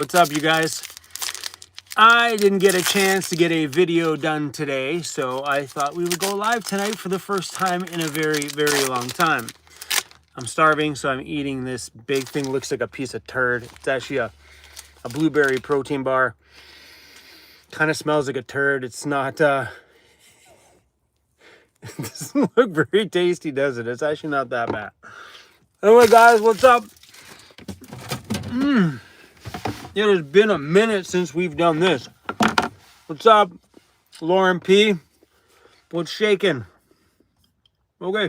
What's up, you guys? I didn't get a chance to get a video done today, so I thought we would go live tonight for the first time in a very, very long time. I'm starving, so I'm eating this big thing. Looks like a piece of turd. It's actually a blueberry protein bar. Kind of smells like a turd. It's not, it doesn't look very tasty, does it? It's actually not that bad. Anyway, guys, what's up? It has been a minute since we've done this. What's up, Lauren P? What's shaking? Okay.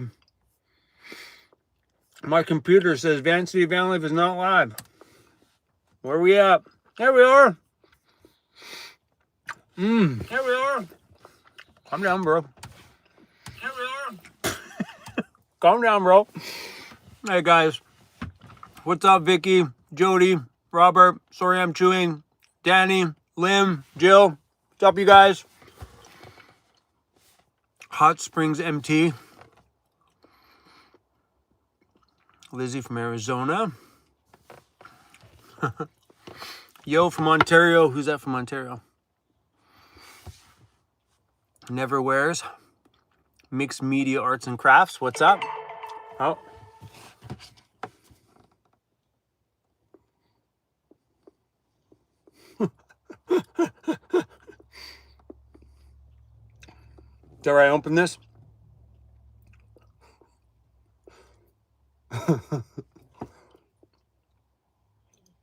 My computer says Vancity Vanlife is not live. Where are we at? There we are. There we are. Calm down, bro. There we are. Calm down, bro. Hey, guys. What's up, Vicky, Jody, Robert? Sorry I'm chewing. Danny, Lim, Jill. What's up, you guys? Hot Springs MT. Lizzie from Arizona. Yo from Ontario. Who's that from Ontario? Never Wears. Mixed Media Arts and Crafts. What's up? Oh. Did I open this?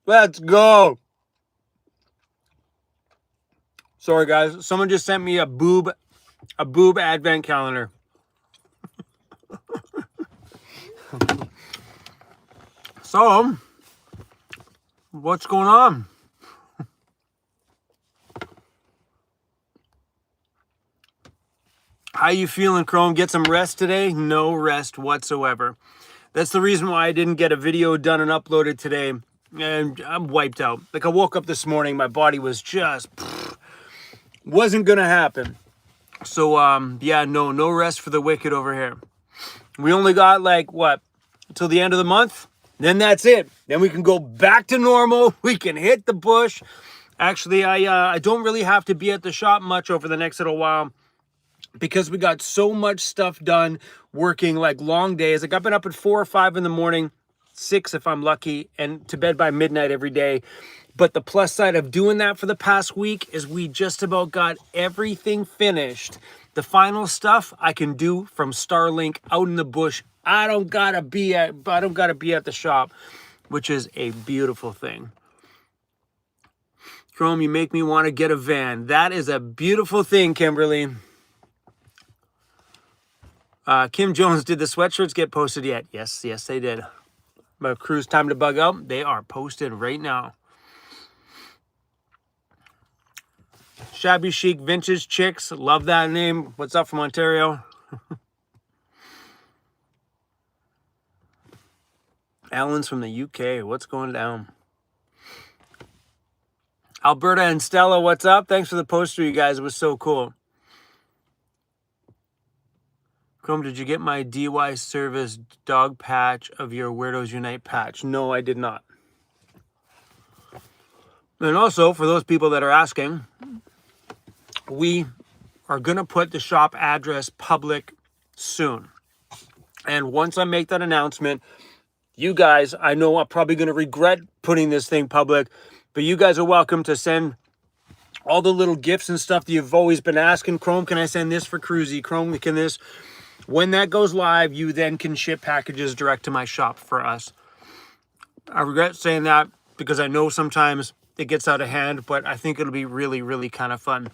Let's go. Sorry, guys. Someone just sent me a boob advent calendar. So, what's going on? How you feeling, Chrome? Get some rest today? No rest whatsoever. That's the reason why I didn't get a video done and uploaded today. And I'm wiped out. Like, I woke up this morning, my body was just... wasn't gonna happen. So, yeah, no rest for the wicked over here. We only got, like, what? Until the end of the month? Then that's it. Then we can go back to normal. We can hit the bush. Actually, I don't really have to be at the shop much over the next little while, because we got so much stuff done, working like long days. Like, I've been up at 4 or 5 in the morning, 6 if I'm lucky, and to bed by midnight every day. But the plus side of doing that for the past week is we just about got everything finished. The final stuff I can do from Starlink out in the bush. I don't gotta be at the shop, which is a beautiful thing. Chrome, you make me want to get a van. That is a beautiful thing, Kimberly. Kim Jones, did the sweatshirts get posted yet? Yes, they did. My crew's time to bug out. They are posted right now. Shabby Chic Vintage Chicks. Love that name. What's up from Ontario? Alan's from the UK. What's going down? Alberta and Stella, what's up? Thanks for the poster, you guys. It was so cool. Chrome, did you get my DY service dog patch of your Weirdos Unite patch? No, I did not. And also, for those people that are asking, we are going to put the shop address public soon. And once I make that announcement, you guys, I know I'm probably going to regret putting this thing public, but you guys are welcome to send all the little gifts and stuff that you've always been asking. Chrome, can I send this for Cruzy? Chrome, can this... When that goes live, you then can ship packages direct to my shop for us. I regret saying that because I know sometimes it gets out of hand, but I think it'll be really, really kind of fun.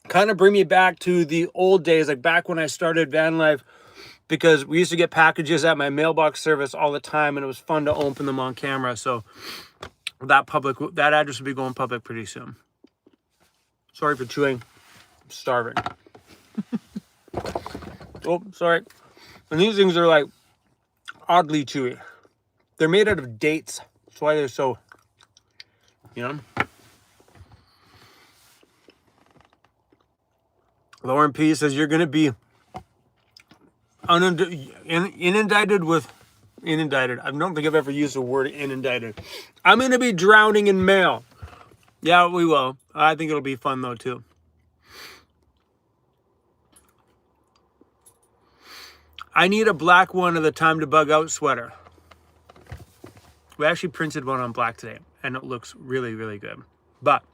Kind of bring me back to the old days, like back when I started van life, because we used to get packages at my mailbox service all the time, and it was fun to open them on camera. So that address will be going public pretty soon. Sorry for chewing. I'm starving. Oh, sorry. And these things are like oddly chewy. They're made out of dates. That's why they're so, you know. Lauren P says you're going to be inundated with inundated. I don't think I've ever used the word inundated. I'm going to be drowning in mail. Yeah, we will. I think it'll be fun though too. I need a black one of the Time to Bug Out sweater. We actually printed one on black today, and it looks really, really good. But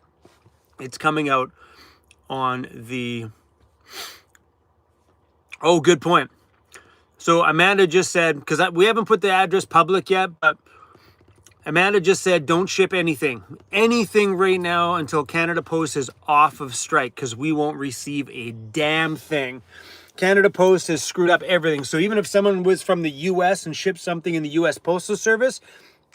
it's coming out on the... Oh, good point. So Amanda just said, because we haven't put the address public yet, but Amanda just said don't ship anything. Anything right now until Canada Post is off of strike, because we won't receive a damn thing. Canada Post has screwed up everything. So even if someone was from the US and shipped something in the US Postal Service,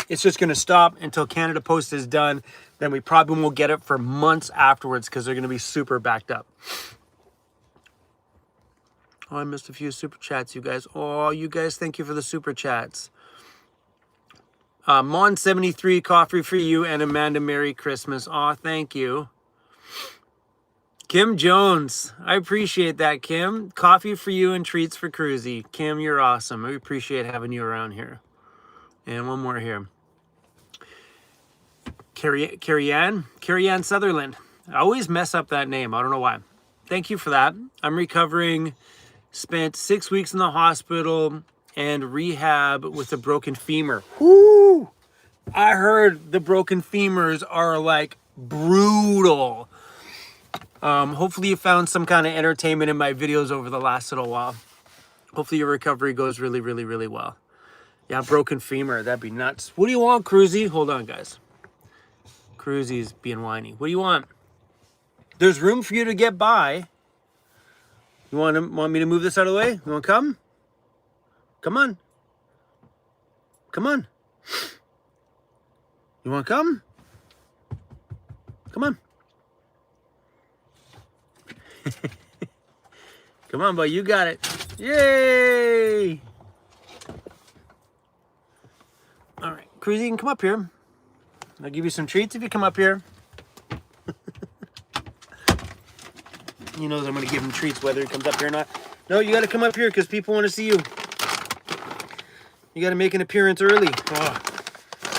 it's just going to stop until Canada Post is done. Then we probably won't get it for months afterwards because they're going to be super backed up. Oh, I missed a few super chats, you guys. Oh, you guys, thank you for the super chats. Mon73, coffee for you, and Amanda, Merry Christmas. Oh, thank you. Kim Jones, I appreciate that, Kim. Coffee for you and treats for Cruzy. Kim, you're awesome. We appreciate having you around here. And one more here. Carrie Ann Sutherland. I always mess up that name. I don't know why. Thank you for that. I'm recovering. Spent 6 weeks in the hospital and rehab with a broken femur. Whoo! I heard the broken femurs are like brutal. Hopefully you found some kind of entertainment in my videos over the last little while. Hopefully your recovery goes really, really, really well. Yeah, broken femur. That'd be nuts. What do you want, Cruzy? Hold on, guys. Cruzy's being whiny. What do you want? There's room for you to get by. You want me to move this out of the way? You want to come? Come on. Come on. You want to come? Come on. Come on, boy. You got it. Yay! All right. Cruzy, you can come up here. I'll give you some treats if you come up here. He knows I'm going to give him treats whether he comes up here or not. No, you got to come up here because people want to see you. You got to make an appearance early. Oh,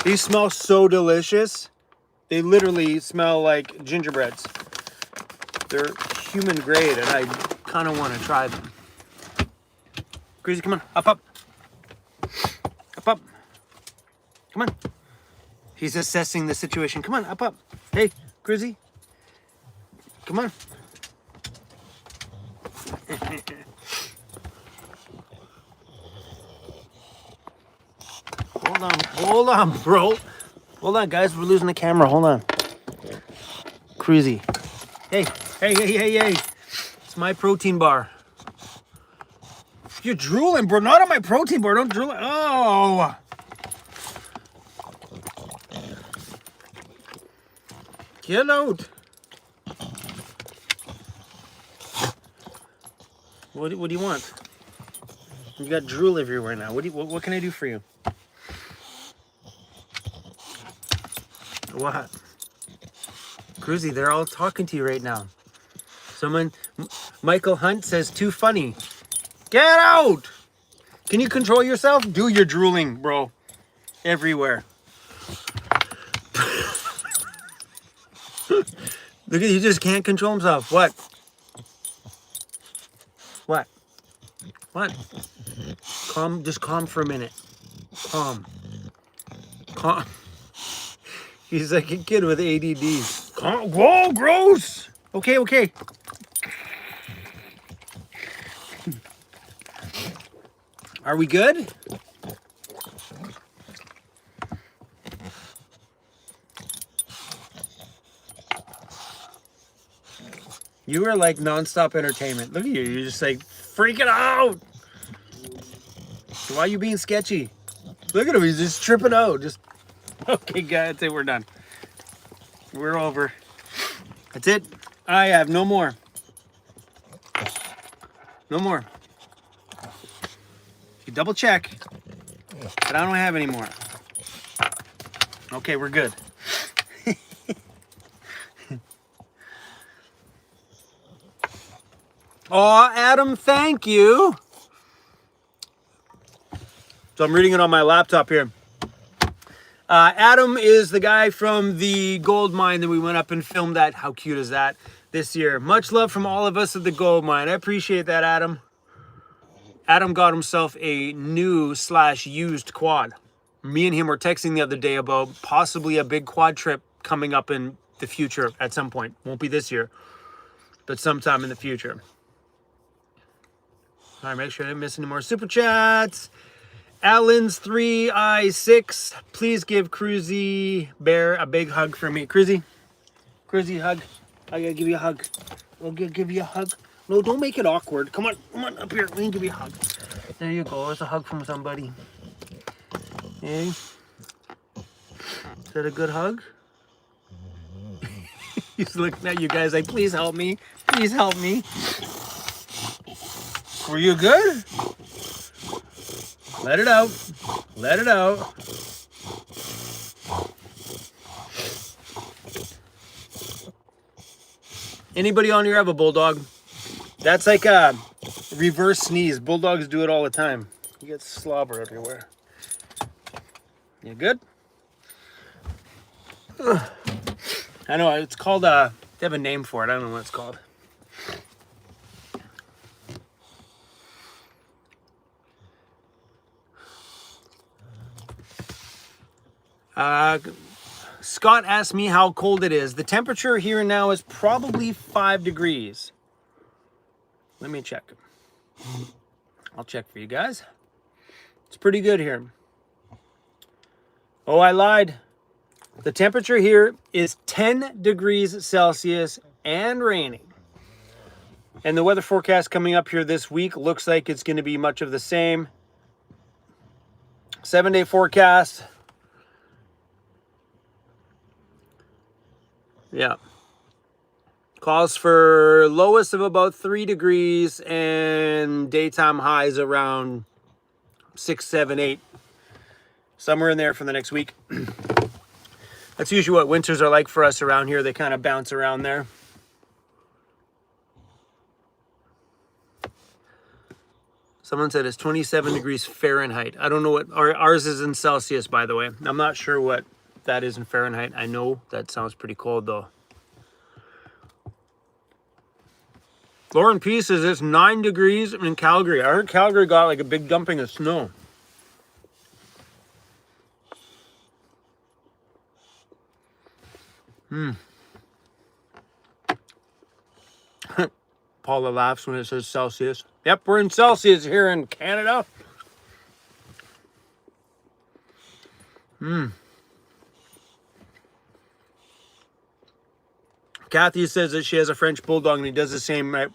these smell so delicious. They literally smell like gingerbreads. They're human grade, and I kind of want to try them. Crazy, come on. Up, up. Up, up. Come on. He's assessing the situation. Come on, up, up. Hey, Grizzy. Come on. Hold on, bro. Hold on, guys. We're losing the camera. Hold on. Cruzy. Hey. It's my protein bar. You're drooling, bro. Not on my protein bar. Don't drool. Oh. Get out. What do you want? You got drool everywhere now. What can I do for you? What? Cruzy, they're all talking to you right now. Michael Hunt says, too funny. Get out! Can you control yourself? Do your drooling, bro. Everywhere. Look at, he just can't control himself. What? Calm, just calm for a minute. Calm. He's like a kid with ADD. Calm. Whoa, gross! Okay. Are we good? You are like nonstop entertainment. Look at you. You're just like freaking out. Why are you being sketchy? Look at him. He's just tripping out. Okay, guys. That's it. We're done. We're over. That's it. I have no more. No more. You double check. But I don't have any more. Okay, we're good. Oh, Adam, thank you. So I'm reading it on my laptop here. Adam is the guy from the gold mine that we went up and filmed that. How cute is that this year? Much love from all of us at the gold mine. I appreciate that, Adam. Adam got himself a new/used quad. Me and him were texting the other day about possibly a big quad trip coming up in the future at some point. Won't be this year, but sometime in the future. All right, make sure I didn't miss any more super chats. Allen's 3i6. Please give Cruzy Bear a big hug for me. Cruzy, hug. I gotta give you a hug. I'll give you a hug. No, don't make it awkward. Come on up here. Let me give you a hug. There you go. It's a hug from somebody. Hey, is that a good hug? He's looking at you guys like, please help me. Please help me. Were you good? Let it out. Let it out. Anybody on here have a bulldog? That's like a reverse sneeze. Bulldogs do it all the time. You get slobber everywhere. You good? Ugh. I know, it's called, they have a name for it. I don't know what it's called. Scott asked me how cold it is. The temperature here now is probably 5 degrees. Let me check. I'll check for you guys. It's pretty good here. Oh, I lied. The temperature here is 10 degrees Celsius and raining. And the weather forecast coming up here this week looks like it's going to be much of the same. 7-day forecast. Yeah. Calls for lowest of about 3 degrees and daytime highs around 6, 7, 8. Somewhere in there for the next week. That's usually what winters are like for us around here. They kind of bounce around there. Someone said it's 27 degrees Fahrenheit. I don't know what, ours is in Celsius, by the way. I'm not sure what that is in Fahrenheit. I know that sounds pretty cold, though. Lauren P says it's 9 degrees in Calgary. I heard Calgary got like a big dumping of snow. Paula laughs when it says Celsius. Yep, we're in Celsius here in Canada. Kathy says that she has a French bulldog and he does the same. Right?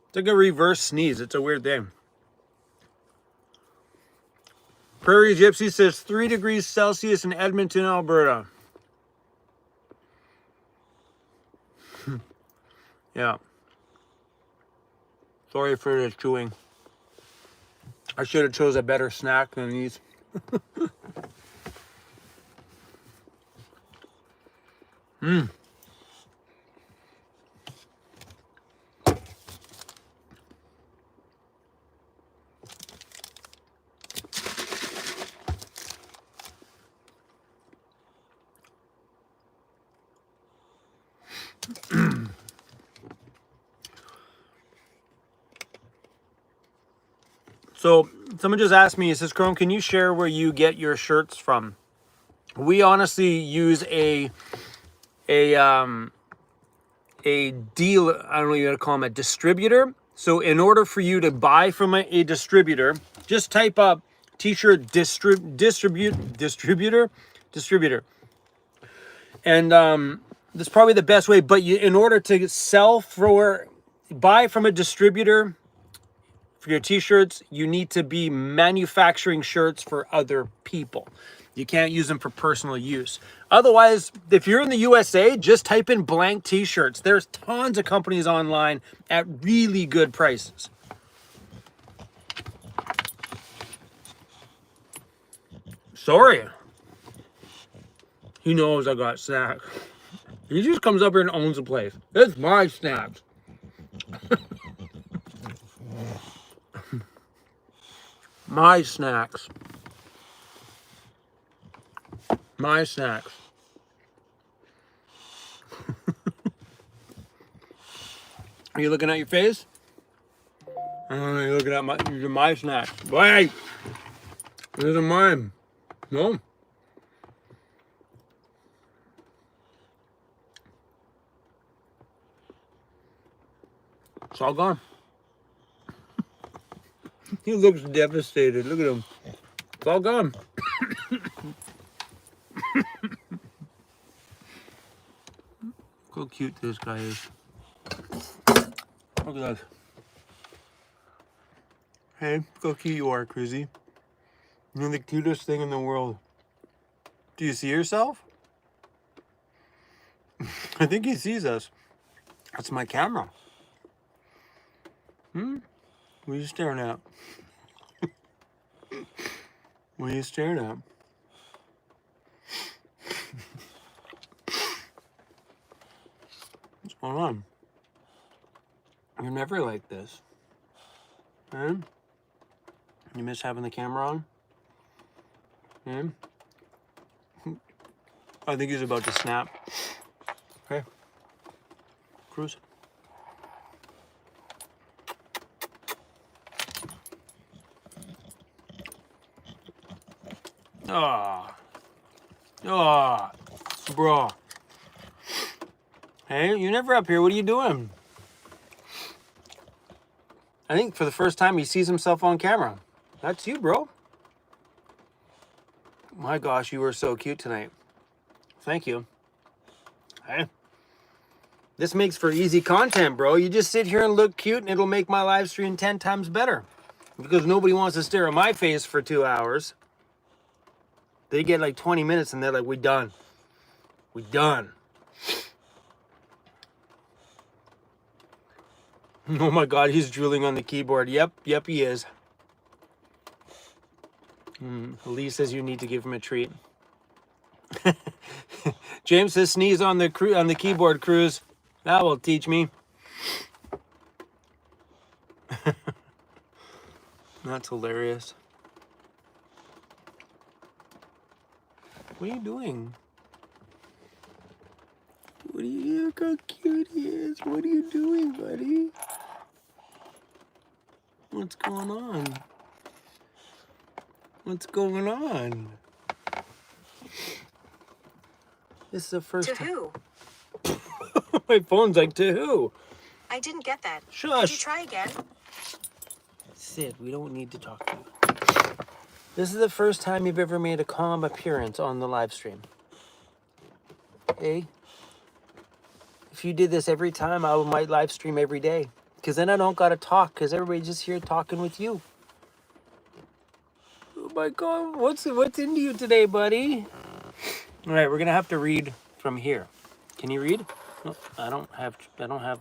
It's like a reverse sneeze. It's a weird thing. Prairie Gypsy says 3 degrees Celsius in Edmonton, Alberta. Yeah. Sorry for the chewing. I should have chose a better snack than these. So someone just asked me, he says, Chrome, can you share where you get your shirts from? We honestly use a deal, I don't know, you gotta call them a distributor. So in order for you to buy from a distributor, just type up t-shirt distributor. And that's probably the best way, but in order to buy from a distributor for your t-shirts, you need to be manufacturing shirts for other people. You can't use them for personal use. Otherwise, if you're in the USA, just type in blank t-shirts. There's tons of companies online at really good prices. Sorry. He knows I got snacks. He just comes up here and owns the place. It's my snacks. My snacks. My snacks. Are you looking at your face? You're looking at my snacks. Wait! These are mine. No? It's all gone. He looks devastated. Look at him. It's all gone. Look how cute this guy is. Look at that. Hey, look how cute you are, Crizzy. You're the cutest thing in the world. Do you see yourself? I think he sees us. That's my camera. What are you staring at? What are you staring at? What's going on? You're never like this. Huh? You miss having the camera on? Yeah? I think he's about to snap. Okay. Cruise. Bro. Hey, you're never up here. What are you doing? I think for the first time he sees himself on camera. That's you, bro. My gosh, you were so cute tonight. Thank you. Hey. This makes for easy content, bro. You just sit here and look cute and it'll make my live stream 10 times better. Because nobody wants to stare at my face for 2 hours. They get like 20 minutes and they're like, we done. We done. Oh my God, he's drooling on the keyboard. Yep, he is. Lee says you need to give him a treat. James says sneeze on the keyboard, Cruz. That will teach me. That's hilarious. What are you doing? Look how cute he is. What are you doing, buddy? What's going on? What's going on? This is the first time. To who? My phone's like, to who? I didn't get that. Shush. Could you try again? Sid, we don't need to talk to you. This is the first time you've ever made a calm appearance on the live stream. Hey? If you did this every time, I might live stream every day. Because then I don't got to talk, because everybody's just here talking with you. Oh my God, what's into you today, buddy? All right, we're going to have to read from here. Can you read? No, I don't have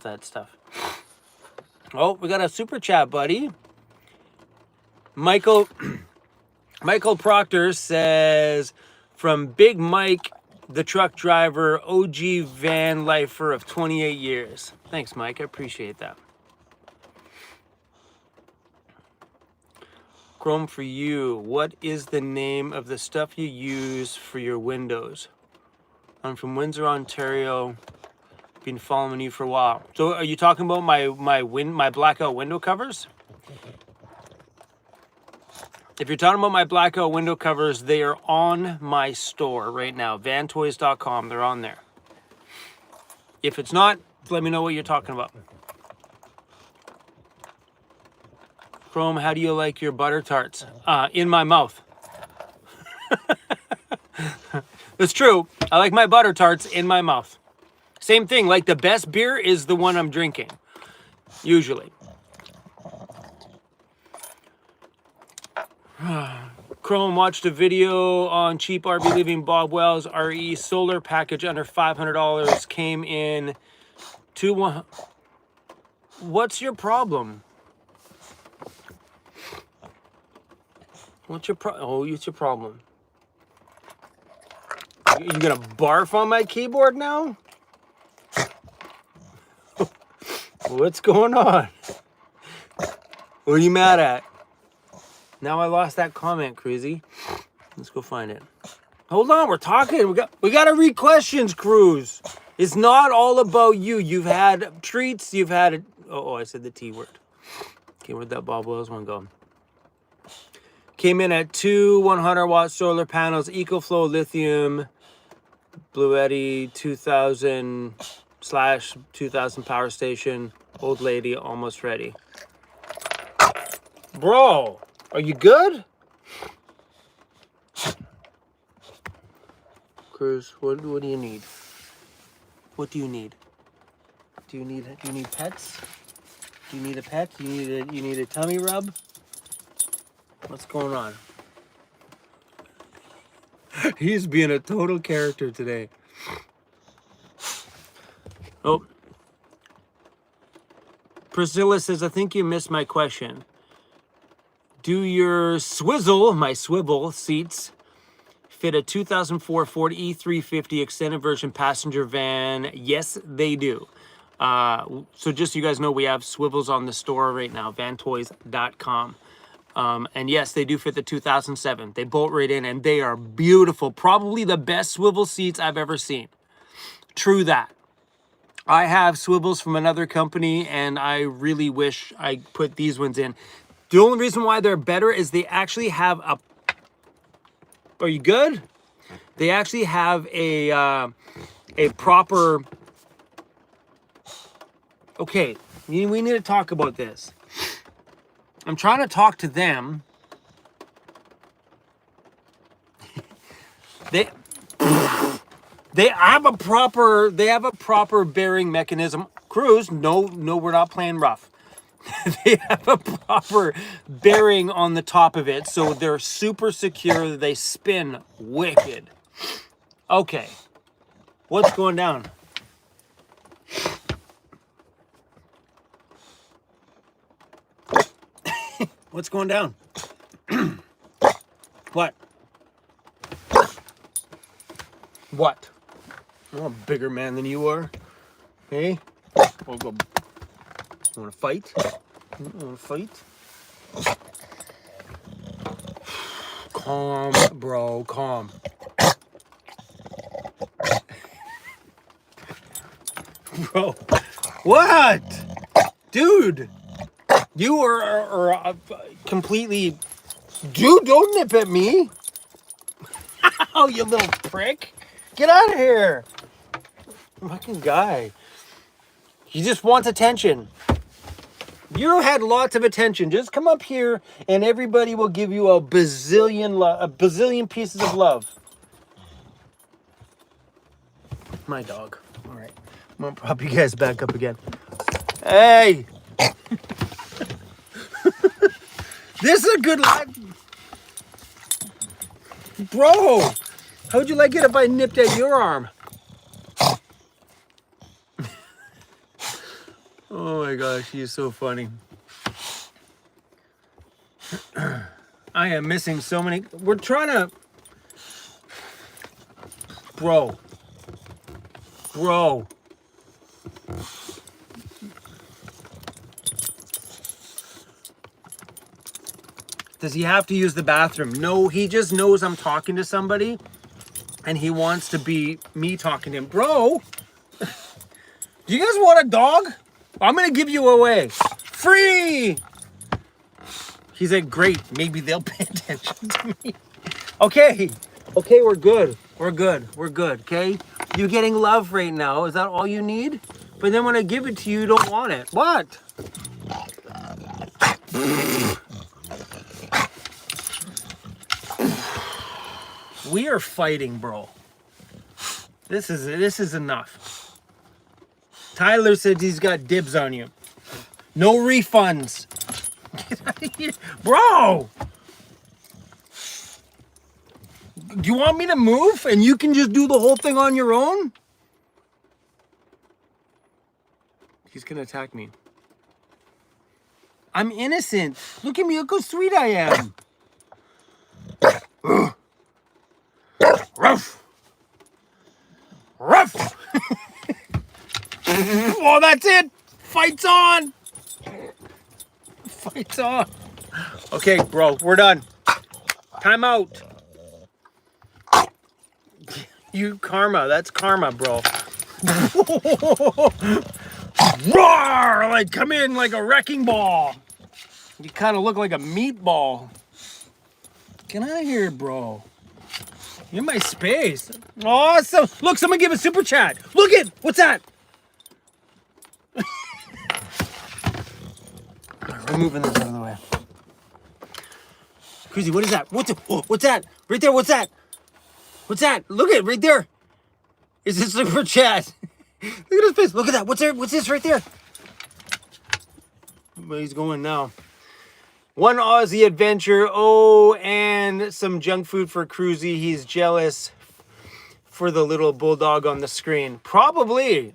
that stuff. Oh, we got a super chat, buddy. Michael Proctor says, from Big Mike, the truck driver, OG van lifer of 28 years. Thanks, Mike. I appreciate that. Chrome for you. What is the name of the stuff you use for your windows? I'm from Windsor, Ontario. Been following you for a while. So are you talking about my blackout window covers? If you're talking about my blackout window covers, they are on my store right now, vantoys.com. They're on there. If it's not, let me know what you're talking about. Chrome, how do you like your butter tarts? In my mouth. It's true. I like my butter tarts in my mouth. Same thing, like the best beer is the one I'm drinking, usually. Chrome watched a video on cheap RV Living Bob Wells RE solar package under $500 came in to What's your problem? What's your it's your problem. You gonna barf on my keyboard now? What's going on? What are you mad at? Now I lost that comment, Crazy. Let's go find it. Hold on, we're talking. We got to read questions, Cruz. It's not all about you. You've had treats. You've had. I said the T word. Okay, where'd that Bob Wells one go? Came in at 2 100-watt solar panels, EcoFlow lithium, Blue Eddy 2000/2000 power station. Old lady, almost ready. Bro, are you good? Cruz, what do you need? What do you need? Do you need pets? Do you need a pet? You need a tummy rub? What's going on? He's being a total character today. Oh. Priscilla says, I think you missed my question. Do your my swivel seats fit a 2004 Ford E350 extended version passenger van? Yes, they do. So just so you guys know, we have swivels on the store right now, vantoys.com. And yes, they do fit the 2007. They bolt right in and they are beautiful. Probably the best swivel seats I've ever seen. True that. I have swivels from another company and I really wish I put these ones in. The only reason why they're better is they actually have a... Are you good? They actually have a proper... Okay, we need to talk about this. I'm trying to talk to them. They have a proper bearing mechanism. Cruz, no, we're not playing rough. They have a proper bearing on the top of it, so they're super secure. They spin wicked. Okay, what's going down? What's going down? What? What? I'm a bigger man than you are. Hey? We'll go. Want to fight? Want to fight? Calm, bro. Calm. Bro. What? Dude. You are completely... Dude, don't nip at me. Oh, you little prick. Get out of here. Fucking guy. He just wants attention. You had lots of attention. Just come up here and everybody will give you a bazillion pieces of love. My dog. All right. I'm going to prop you guys back up again. Hey. This is a good life. Bro, how would you like it if I nipped at your arm? Oh my gosh, he is so funny. I am missing so many. We're trying to... Bro. Does he have to use the bathroom? No, he just knows I'm talking to somebody and he wants to be me talking to him. Bro, do you guys want a dog? I'm going to give you away. Free! He's like, great, maybe they'll pay attention to me. Okay, we're good, okay? You're getting love right now. Is that all you need? But then when I give it to you, you don't want it. What? We are fighting, bro. This is enough. Tyler said he's got dibs on you. No refunds. Get out of here. Bro! Do you want me to move and you can just do the whole thing on your own? He's gonna attack me. I'm innocent. Look at me, look how sweet I am. Ruff! Ruff! Oh, that's it! Fight's on! Fight's on! Okay, bro, we're done. Time out. You karma. That's karma, bro. Roar! Like, come in like a wrecking ball. You kind of look like a meatball. Get out of here, bro. You're in my space. Awesome. Look, someone give a super chat. Look it. What's that? We're moving this out of the way. Crazy, what is that? What's that? Right there, what's that? What's that? Look at it, right there. Is this super chat? Look at his face. Look at that. What's there? What's this right there? But he's going now. One Aussie adventure. Oh, and some junk food for Cruzy. He's jealous for the little bulldog on the screen. Probably.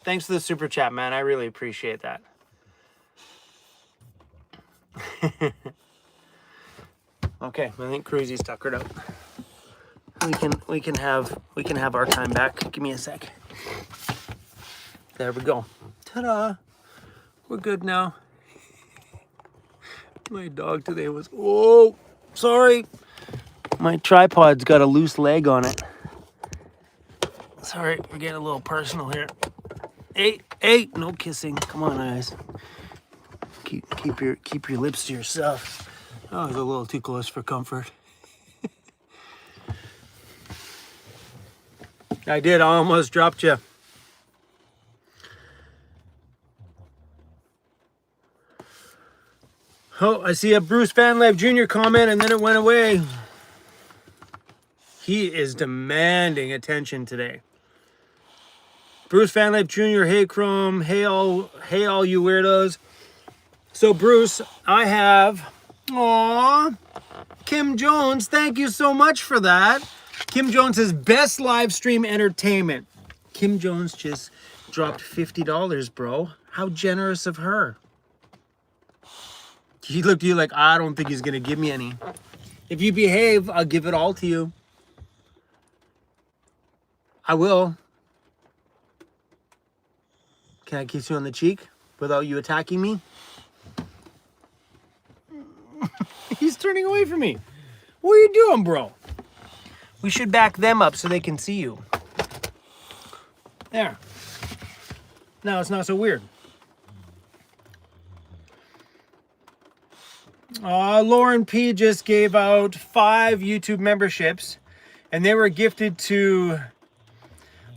Thanks for the super chat, man. I really appreciate that. Okay, I think Cruzy's tuckered out. We can have our time back. Give me a sec. There we go. Ta-da! We're good now. My dog today was, oh, sorry. My tripod's got a loose leg on it. Sorry, we're getting a little personal here. Hey, no kissing. Come on, eyes. Keep your lips to yourself. Oh, it was a little too close for comfort. I did. I almost dropped you. Oh, I see a Bruce Vanlife Jr. comment and then it went away. He is demanding attention today. Bruce Vanlife Jr., hey Chrome, hey all you weirdos. So Bruce, I have, Kim Jones, thank you so much for that. Kim Jones says best live stream entertainment. Kim Jones just dropped $50, bro. How generous of her. He looked at you like, I don't think he's gonna give me any. If you behave, I'll give it all to you. I will. Can I kiss you on the cheek without you attacking me? He's turning away from me. What are you doing, bro? We should back them up so they can see you. There. Now it's not so weird. Lauren P just gave out 5 YouTube memberships, and they were gifted to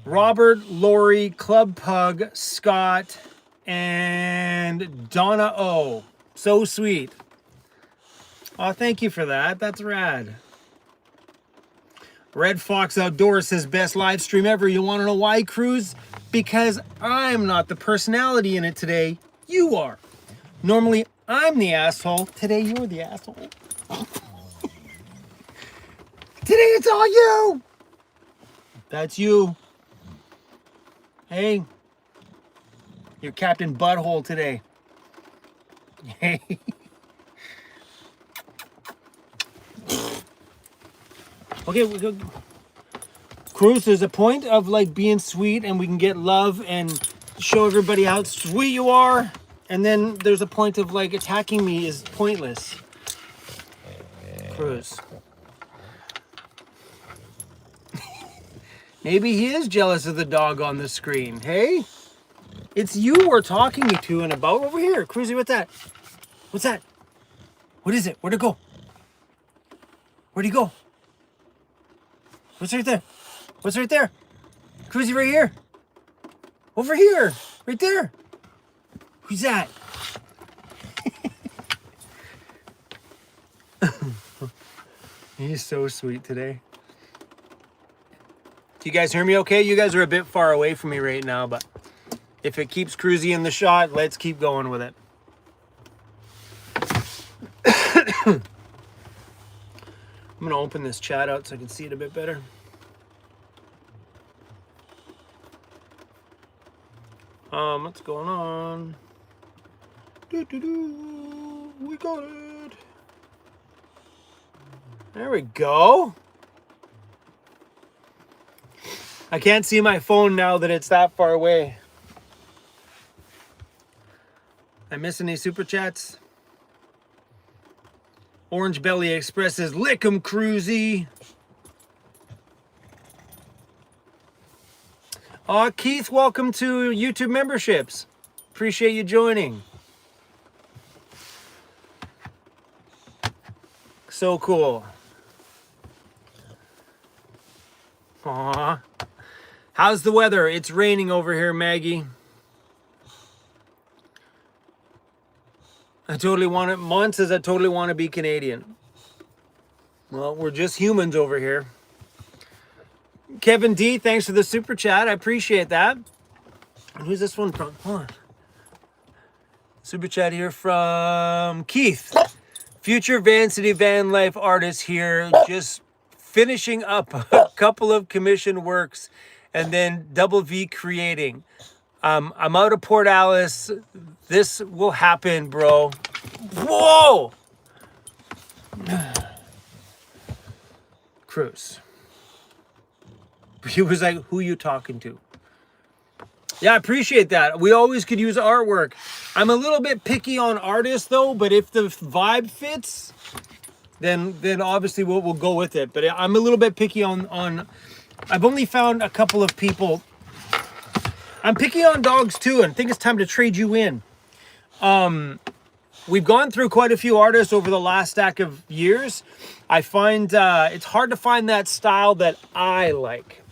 Robert, Lori, Club Pug, Scott, and Donna O. So sweet. Oh, thank you for that. That's rad. Red Fox Outdoors says best live stream ever. You want to know why, Cruz? Because I'm not the personality in it today. You are. Normally, I'm the asshole. Today, you're the asshole. Today, it's all you. That's you. Hey. You're Captain Butthole today. Hey. Okay, we go. Cruz, there's a point of like being sweet and we can get love and show everybody how sweet you are. And then there's a point of like attacking me is pointless. Cruz. Maybe he is jealous of the dog on the screen. Hey? It's you we're talking to and about over here. Cruzy, what's that? What's that? What is it? Where'd it go? Where'd he go? What's right there? What's right there? Cruzy, right here. Over here. Right there. Who's that? He's so sweet today. Do you guys hear me okay? You guys are a bit far away from me right now, but if it keeps Cruzy in the shot, let's keep going with it. I'm going to open this chat out so I can see it a bit better. What's going on? We got it. There we go. I can't see my phone now that it's that far away. I miss any super chats? Orange Belly Express says, lick 'em, Cruzy. Keith, welcome to YouTube memberships. Appreciate you joining. So cool. Aw. How's the weather? It's raining over here, Maggie. Mon says I totally want to be Canadian. Well, we're just humans over here. Kevin D, thanks for the super chat. I appreciate that. And who's this one from? Hold on. Super chat here from Keith. Future Vancity Vanlife artist here. Just finishing up a couple of commission works and then double V creating. I'm out of Port Alice. This will happen, bro. Whoa! Cruz. He was like, who you talking to? Yeah, I appreciate that. We always could use artwork. I'm a little bit picky on artists though, but if the vibe fits, then obviously we'll go with it. But I'm a little bit picky on I've only found a couple of people. I'm picky on dogs too, and I think it's time to trade you in. We've gone through quite a few artists over the last stack of years. I find it's hard to find that style that I like.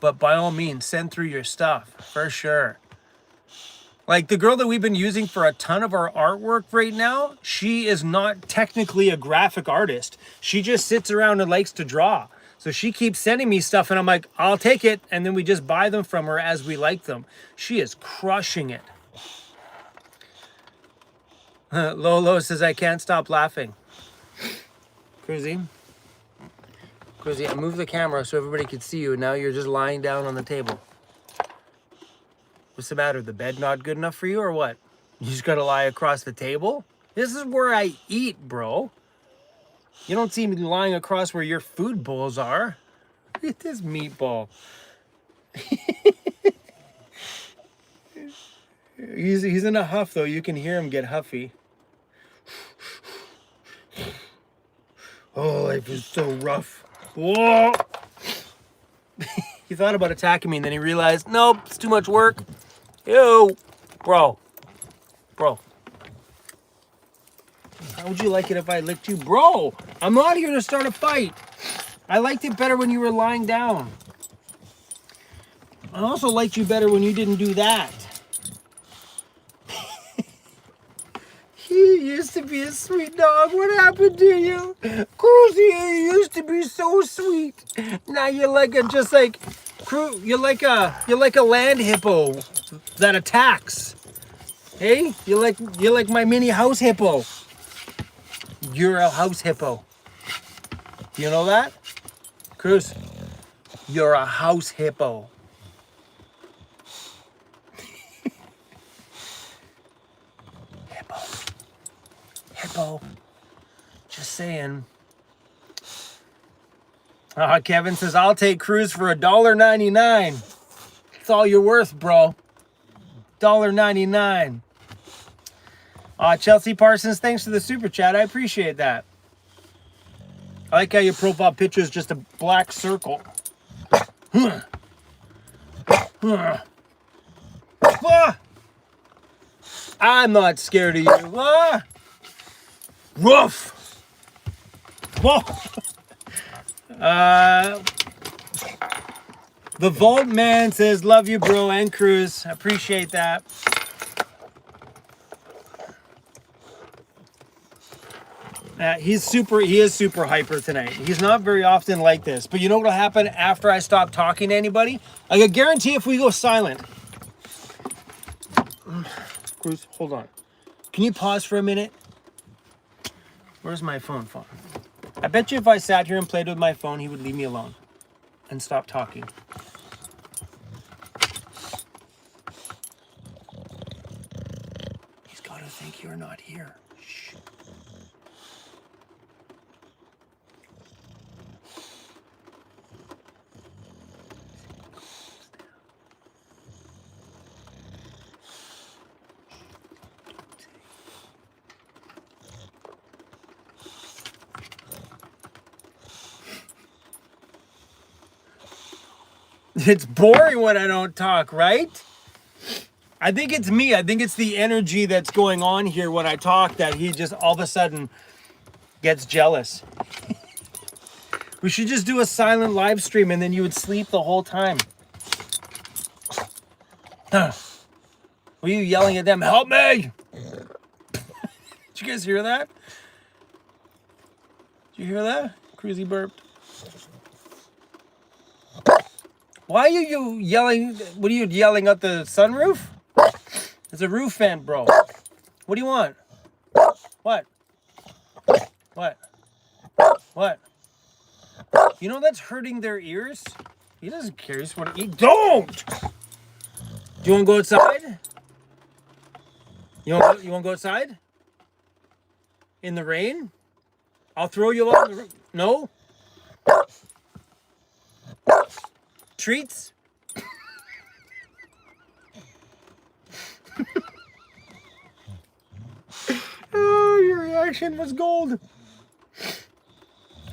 But by all means, send through your stuff, for sure. Like the girl that we've been using for a ton of our artwork right now, she is not technically a graphic artist. She just sits around and likes to draw. So she keeps sending me stuff and I'm like, I'll take it. And then we just buy them from her as we like them. She is crushing it. Lolo says, I can't stop laughing. Cruzy, I moved the camera so everybody could see you, and now you're just lying down on the table. What's the matter? The bed not good enough for you, or what? You just gotta lie across the table? This is where I eat, bro. You don't see me lying across where your food bowls are. Look at this meatball. He's in a huff, though. You can hear him get huffy. Oh, life is so rough. Whoa! He thought about attacking me and then he realized, nope, it's too much work. Ew. Bro. How would you like it if I licked you? Bro, I'm not here to start a fight. I liked it better when you were lying down. I also liked you better when you didn't do that. You used to be a sweet dog. What happened to you? Cruzy, you used to be so sweet. Now you're like a you're like a land hippo that attacks. Hey, you're like my mini house hippo. You're a house hippo. You know that? Cruz, you're a house hippo. Hippo. Just saying. Kevin says, I'll take Cruz for $1.99. That's all you're worth, bro. $1.99. Chelsea Parsons, thanks for the super chat. I appreciate that. I like how your profile picture is just a black circle. I'm not scared of you. Woof. Whoa. The Vault Man says, love you, bro, and Cruz. I appreciate that. He is super hyper tonight. He's not very often like this. But you know what will happen after I stop talking to anybody? I can guarantee if we go silent. Cruz, hold on. Can you pause for a minute? Where's my phone? I bet you if I sat here and played with my phone, he would leave me alone and stop talking. He's got to think you're not here. Shh. It's boring when I don't talk, right? I think it's me. I think it's the energy that's going on here when I talk that he just all of a sudden gets jealous. We should just do a silent live stream and then you would sleep the whole time. Were you yelling at them, help me? Did you guys hear that? Did you hear that? Cruzy burped. Why are you yelling? What are you yelling at the sunroof? It's a roof vent, bro. What do you want? What? What? What? You know that's hurting their ears? He doesn't care. He just want to eat. Don't! Do you want to go outside? You want to go outside? In the rain? I'll throw you along the roof. No? Treats? Oh, your reaction was gold.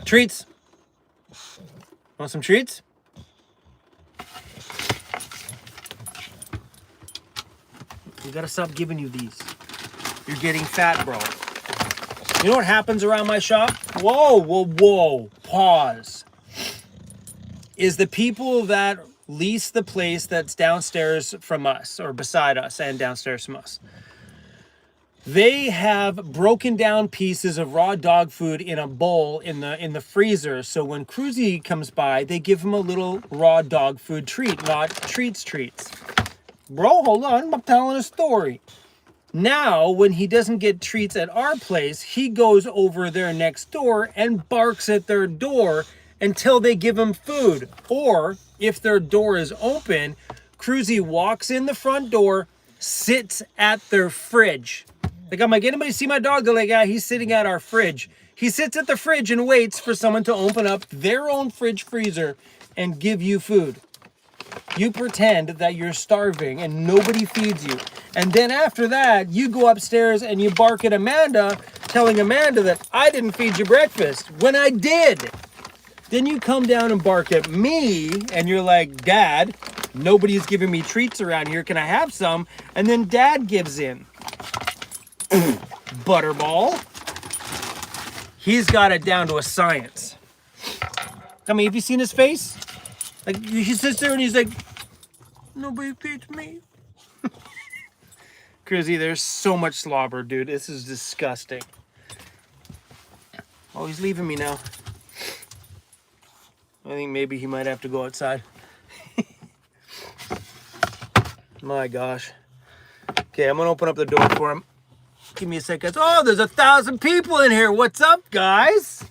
Treats. Want some treats? You gotta stop giving you these. You're getting fat, bro. You know what happens around my shop? Whoa, whoa, whoa. Pause. Is the people that lease the place that's downstairs from us, or beside us and downstairs from us, they have broken down pieces of raw dog food in a bowl in the freezer. So when Cruzy comes by, they give him a little raw dog food treat, not treats. Bro, hold on, I'm telling a story. Now, when he doesn't get treats at our place, he goes over there next door and barks at their door until they give him food. Or if their door is open, Cruzy walks in the front door, sits at their fridge. Like, I'm like, anybody see my dog? They're like, yeah, he's sitting at our fridge. He sits at the fridge and waits for someone to open up their own fridge freezer and give you food. You pretend that you're starving and nobody feeds you. And then after that, you go upstairs and you bark at Amanda, telling Amanda that I didn't feed you breakfast when I did. Then you come down and bark at me and you're like, Dad, nobody's giving me treats around here. Can I have some? And then Dad gives in. Butterball. He's got it down to a science. I mean, have you seen his face? Like, he sits there and he's like, nobody feeds me. Cruzy, there's so much slobber, dude. This is disgusting. Oh, he's leaving me now. I think maybe he might have to go outside. My gosh. Okay, I'm gonna open up the door for him. Give me a second. Oh, there's 1,000 people in here. What's up, guys?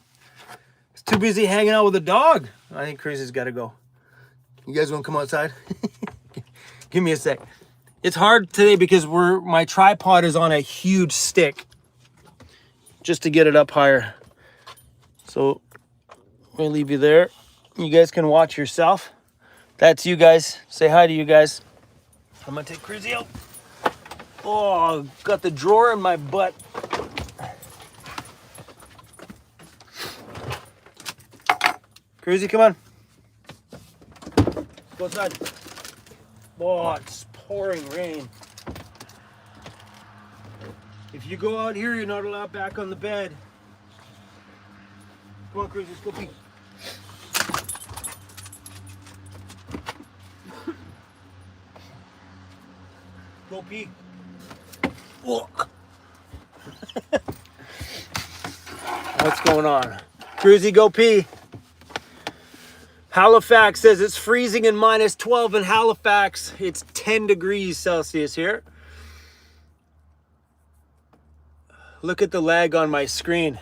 He's too busy hanging out with a dog. I think Cruzy's gotta go. You guys want to come outside? Give me a sec. It's hard today because my tripod is on a huge stick just to get it up higher. So I'm gonna leave you there. You guys can watch yourself. That's you guys. Say hi to you guys. I'm gonna take Cruzy out. Oh, got the drawer in my butt. Cruzy, come on. Go outside. Oh, it's pouring rain. If you go out here, you're not allowed back on the bed. Come on, Cruzy, let's go pee. Go pee. Look. What's going on? Cruzy, go pee. Halifax says it's freezing and -12 in Halifax. It's 10 degrees Celsius here. Look at the lag on my screen.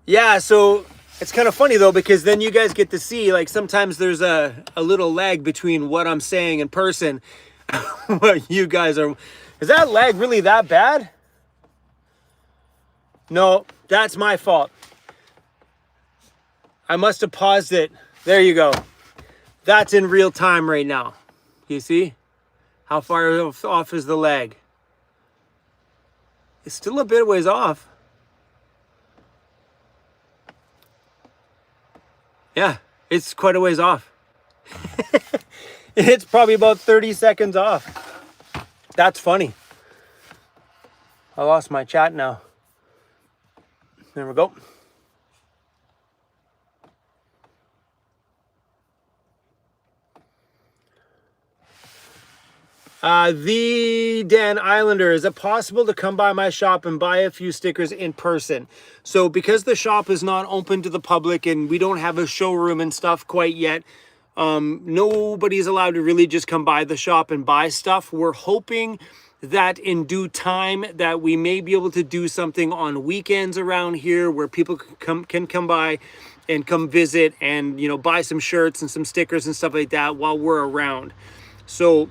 Yeah, so it's kind of funny though, because then you guys get to see, like, sometimes there's a little lag between what I'm saying in person. What you guys are. Is that lag really that bad? No, that's my fault. I must have paused it. There you go. That's in real time right now. You see? How far off is the lag? It's still a bit of ways off. Yeah, it's quite a ways off. It's probably about 30 seconds off. That's funny. I lost my chat now. There we go. The Dan Islander, is it possible to come by my shop and buy a few stickers in person? So because the shop is not open to the public and we don't have a showroom and stuff quite yet, nobody's allowed to really just come by the shop and buy stuff. We're hoping that in due time that we may be able to do something on weekends around here where people can come by and come visit and, you know, buy some shirts and some stickers and stuff like that while we're around. So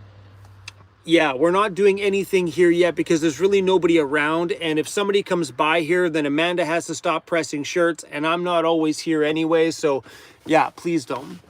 yeah, we're not doing anything here yet because there's really nobody around. And if somebody comes by here, then Amanda has to stop pressing shirts and I'm not always here anyway. So yeah, please don't.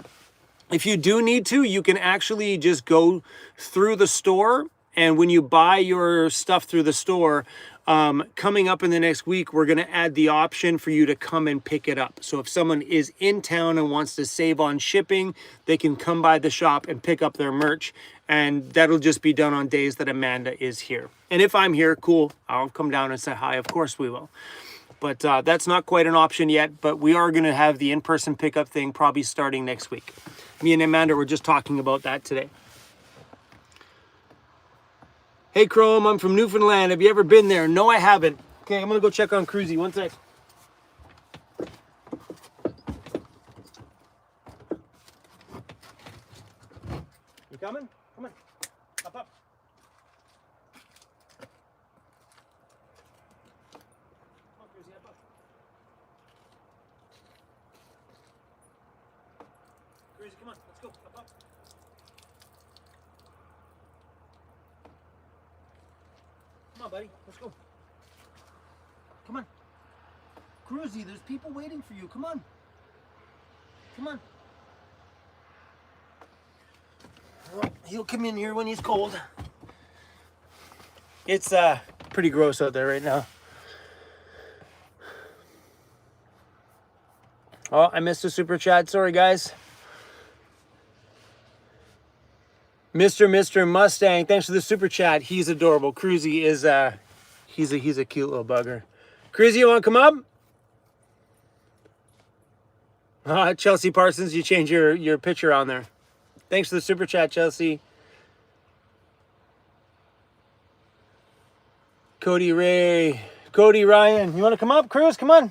If you do need to, you can actually just go through the store. And when you buy your stuff through the store, coming up in the next week, we're going to add the option for you to come and pick it up. So if someone is in town and wants to save on shipping, they can come by the shop and pick up their merch. And that'll just be done on days that Amanda is here. And if I'm here, cool, I'll come down and say hi. Of course we will. But that's not quite an option yet. But we are going to have the in-person pickup thing probably starting next week. Me and Amanda were just talking about that today. Hey, Chrome, I'm from Newfoundland. Have you ever been there? No, I haven't. Okay, I'm going to go check on Cruzy. One sec. You coming? Come on. Up. Come on, Cruzy, up. Cruzy, come on. Let's go. Up. Come on, buddy. Let's go. Come on. Cruzy, there's people waiting for you. Come on. Come on. Well, he'll come in here when he's cold. It's pretty gross out there right now. Oh, I missed a super chat. Sorry, guys. Mr. Mustang, thanks for the super chat. He's adorable. Cruzy is he's a cute little bugger. Cruzy, you want to come up? Chelsea Parsons, you change your picture on there. Thanks for the super chat, Chelsea. Cody Ryan, you want to come up? Cruz, come on.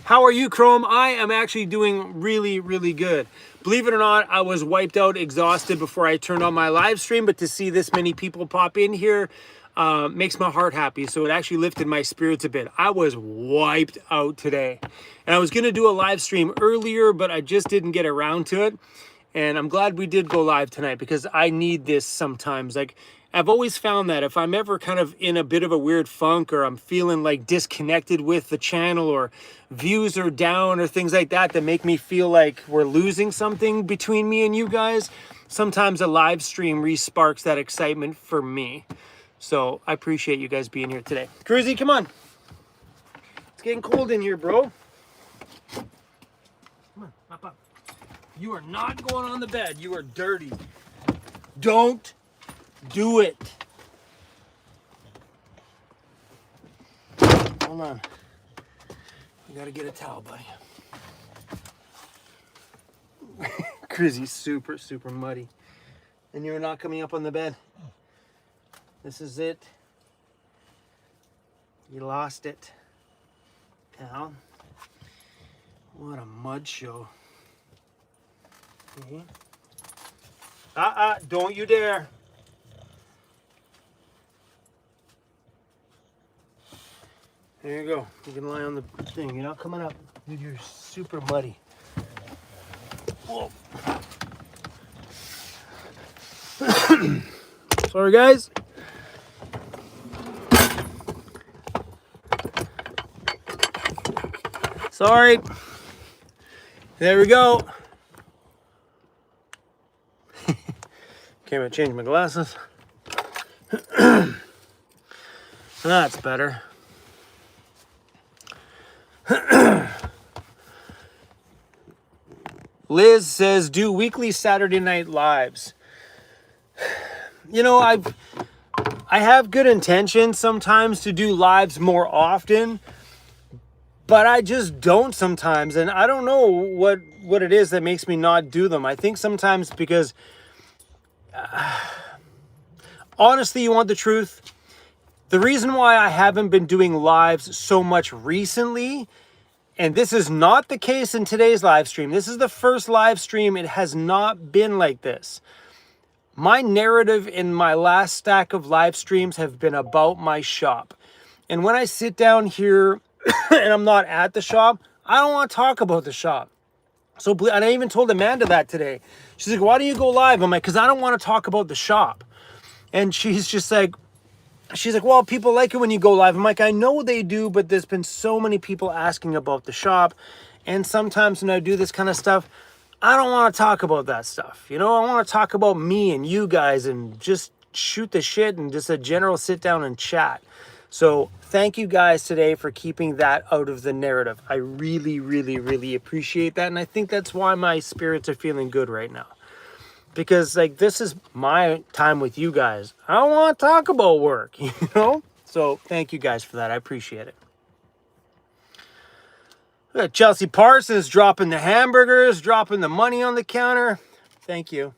How are you, Chrome? I am actually doing really, really good. Believe it or not, I was wiped out, exhausted before I turned on my live stream, but to see this many people pop in here makes my heart happy. So it actually lifted my spirits a bit. I was wiped out today. And I was going to do a live stream earlier, but I just didn't get around to it. And I'm glad we did go live tonight because I need this sometimes. Like, I've always found that if I'm ever kind of in a bit of a weird funk or I'm feeling like disconnected with the channel or views are down or things like that that make me feel like we're losing something between me and you guys, sometimes a live stream re-sparks that excitement for me. So I appreciate you guys being here today. Cruzy, come on. It's getting cold in here, bro. Come on, up. You are not going on the bed. You are dirty. Don't do it. Hold on. You gotta get a towel, buddy. Cruzy's super, super muddy. And you're not coming up on the bed. This is it. You lost it. Pal. What a mud show. Okay. Don't you dare. There you go. You can lie on the thing. You're not coming up. Dude, you're super muddy. Whoa. Sorry, guys. Sorry. There we go. Okay, I'm gonna change my glasses. That's better. Liz says, do weekly Saturday night lives. You know, I have good intentions sometimes to do lives more often, but I just don't sometimes. And I don't know what it is that makes me not do them. I think sometimes because, honestly, you want the truth? The reason why I haven't been doing lives so much recently, and this is not the case in today's live stream. This is the first live stream. It has not been like this. My narrative in my last stack of live streams have been about my shop. And when I sit down here and I'm not at the shop, I don't want to talk about the shop. So, and I even told Amanda that today. She's like, why do you go live? I'm like, because I don't want to talk about the shop. And she's like, well, people like it when you go live. I'm like, I know they do, but there's been so many people asking about the shop. And sometimes when I do this kind of stuff, I don't want to talk about that stuff. You know, I want to talk about me and you guys and just shoot the shit and just a general sit down and chat. So thank you guys today for keeping that out of the narrative. I really, really, really appreciate that. And I think that's why my spirits are feeling good right now. Because like, this is my time with you guys. I don't want to talk about work, you know? So thank you guys for that. I appreciate it. Chelsea Parsons dropping the hamburgers, dropping the money on the counter. Thank you.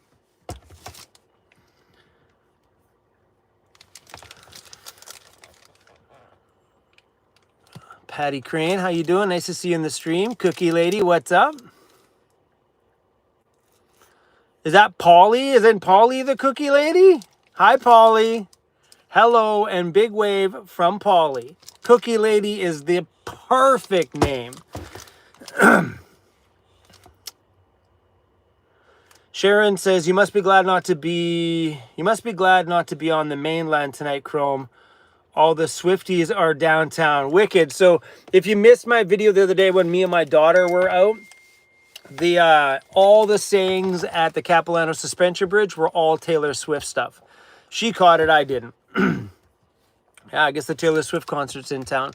Patty Crane, how you doing? Nice to see you in the stream. Cookie Lady, what's up? Is that Polly? Isn't Polly the Cookie Lady? Hi, Polly. Hello and big wave from Polly. Cookie Lady is the perfect name. Sharon says, you must be glad not to be on the mainland tonight, Chrome. All the Swifties are downtown. Wicked. So if you missed my video the other day when me and my daughter were out, all the sayings at the Capilano Suspension Bridge were all Taylor Swift stuff. She caught it, I didn't. Yeah, I guess the Taylor Swift concert's in town.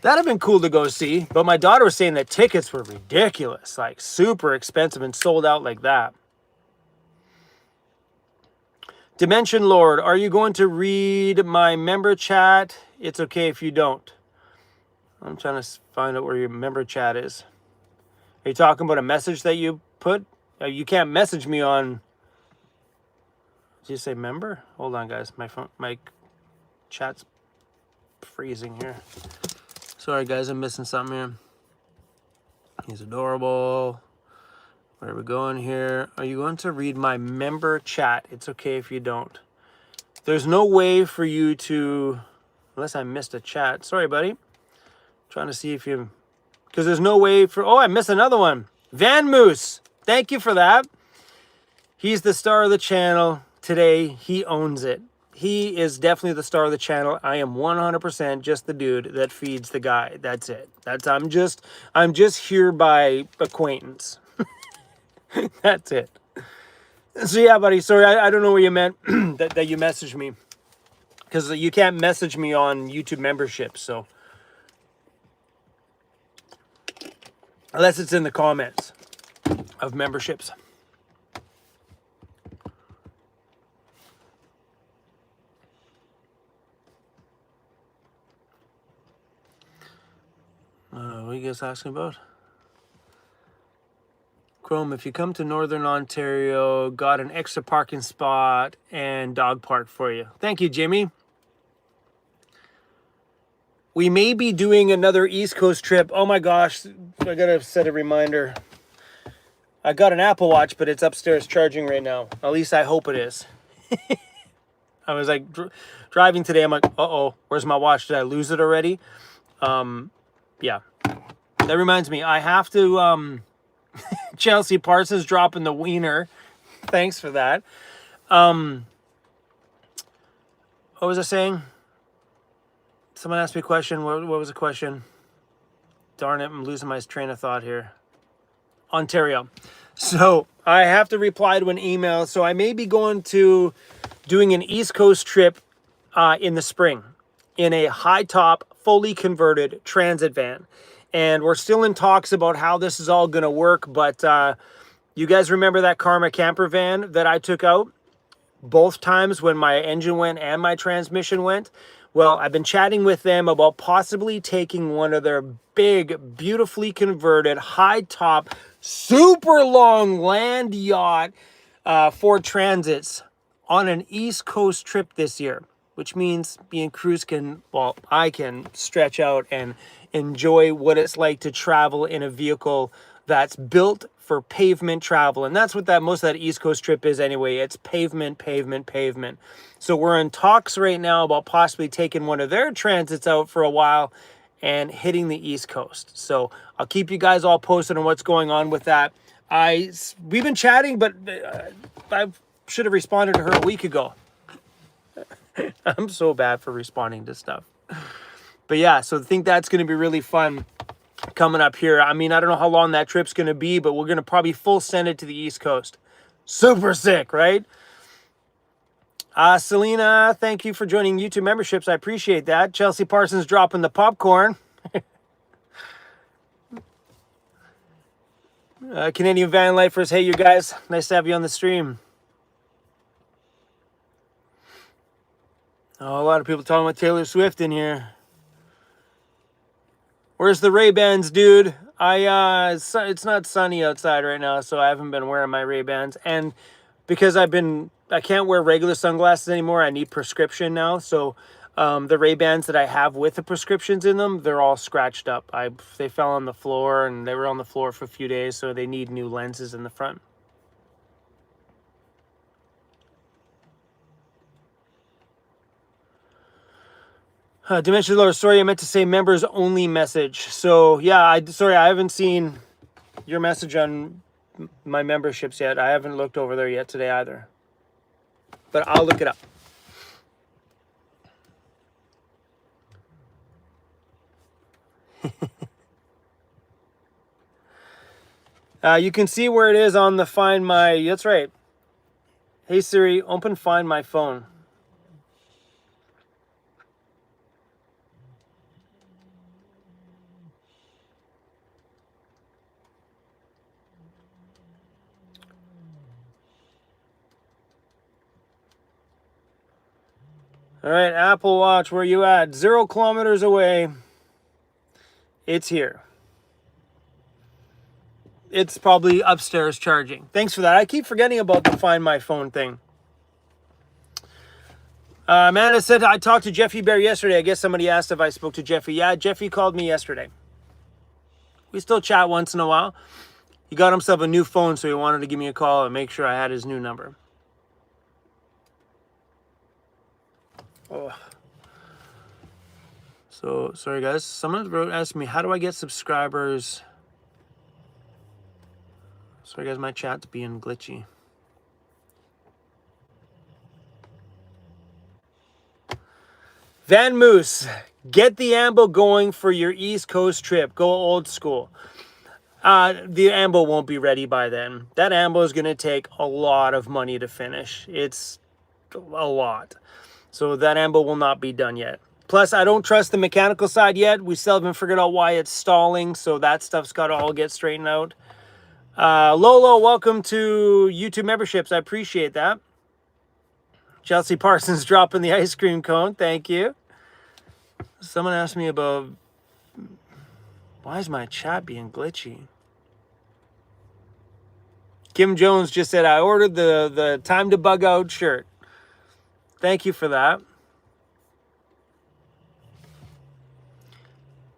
That'd have been cool to go see, but my daughter was saying that tickets were ridiculous, like super expensive and sold out like that. Dimension Lord, are you going to read my member chat? It's okay if you don't. I'm trying to find out where your member chat is. Are you talking about a message that you put? You can't message me on... Did you say member? Hold on, guys. My chat's freezing here. Sorry, guys. I'm missing something here. He's adorable. Where are we going here? Are you going to read my member chat? It's okay if you don't. There's no way for you to... Unless I missed a chat. Sorry, buddy. Trying to see if you... Because there's no way for... Oh, I missed another one. Van Moose. Thank you for that. He's the star of the channel today. He owns it. He is definitely the star of the channel. I am 100% just the dude that feeds the guy. That's it. I'm just here by acquaintance. That's it. So yeah, buddy. Sorry, I don't know what you meant that you messaged me. Because you can't message me on YouTube membership, so... Unless it's in the comments of memberships. What are you guys asking about? Chrome, if you come to Northern Ontario, got an extra parking spot and dog park for you. Thank you, Jimmy. We may be doing another East Coast trip. Oh my gosh, I gotta set a reminder. I got an Apple Watch, but it's upstairs charging right now. At least I hope it is. I was like driving today. I'm like, uh-oh, where's my watch? Did I lose it already? Yeah. That reminds me, I have to, Chelsea Parsons dropping the wiener. Thanks for that. What was I saying? Someone asked me a question. What was the question? Darn it, I'm losing my train of thought here. Ontario. So I have to reply to an email. So I may be going to doing an East Coast trip in the spring in a high top, fully converted transit van. And we're still in talks about how this is all going to work. But You guys remember that Karma camper van that I took out both times when my engine went and my transmission went? Well, I've been chatting with them about possibly taking one of their big, beautifully converted, high top, super long land yacht Ford Transits on an East Coast trip this year, which means me and Cruz can, well, I can stretch out and enjoy what it's like to travel in a vehicle that's built for pavement travel. And that's what that most of that East Coast trip is anyway. It's pavement, pavement, pavement. So we're in talks right now about possibly taking one of their transits out for a while and hitting the East Coast. So I'll keep you guys all posted on what's going on with that. We've been chatting, but I should have responded to her a week ago. I'm so bad for responding to stuff. But yeah, so I think that's going to be really fun coming up here. I mean, I don't know how long that trip's going to be, but we're going to probably full send it to the East Coast. Super sick, right? Selena, thank you for joining YouTube memberships. I appreciate that. Chelsea Parsons dropping the popcorn. Canadian Van Lifers, hey you guys. Nice to have you on the stream. Oh, a lot of people talking about Taylor Swift in here. Where's the Ray-Bans, dude? It's not sunny outside right now, so I haven't been wearing my Ray-Bans. And because I can't wear regular sunglasses anymore, I need prescription now. So the Ray-Bans that I have with the prescriptions in them, they're all scratched up. They fell on the floor, and they were on the floor for a few days, so they need new lenses in the front. Dimension Lower, sorry, I meant to say members only message. So yeah, sorry, I haven't seen your message on my memberships yet. I haven't looked over there yet today either. But I'll look it up. You can see where it is on the Find My, that's right. Hey Siri, open Find My phone. All right, Apple Watch, where you at? 0 kilometers away. It's here. It's probably upstairs charging. Thanks for that. I keep forgetting about the Find My Phone thing. Amanda said, I talked to Jeffy Bear yesterday. I guess somebody asked if I spoke to Jeffy. Yeah, Jeffy called me yesterday. We still chat once in a while. He got himself a new phone, so he wanted to give me a call and make sure I had his new number. Oh. So, sorry guys. Someone asked me, how do I get subscribers? Sorry guys, my chat's being glitchy. Van Moose, get the ambo going for your East Coast trip. Go old school. The ambo won't be ready by then. That ambo is going to take a lot of money to finish. It's a lot. So that ambo will not be done yet. Plus, I don't trust the mechanical side yet. We still haven't figured out why it's stalling. So that stuff's got to all get straightened out. Lolo, welcome to YouTube memberships. I appreciate that. Chelsea Parsons dropping the ice cream cone. Thank you. Someone asked me about, why is my chat being glitchy? Kim Jones just said, I ordered the Time to Bug Out shirt. Thank you for that.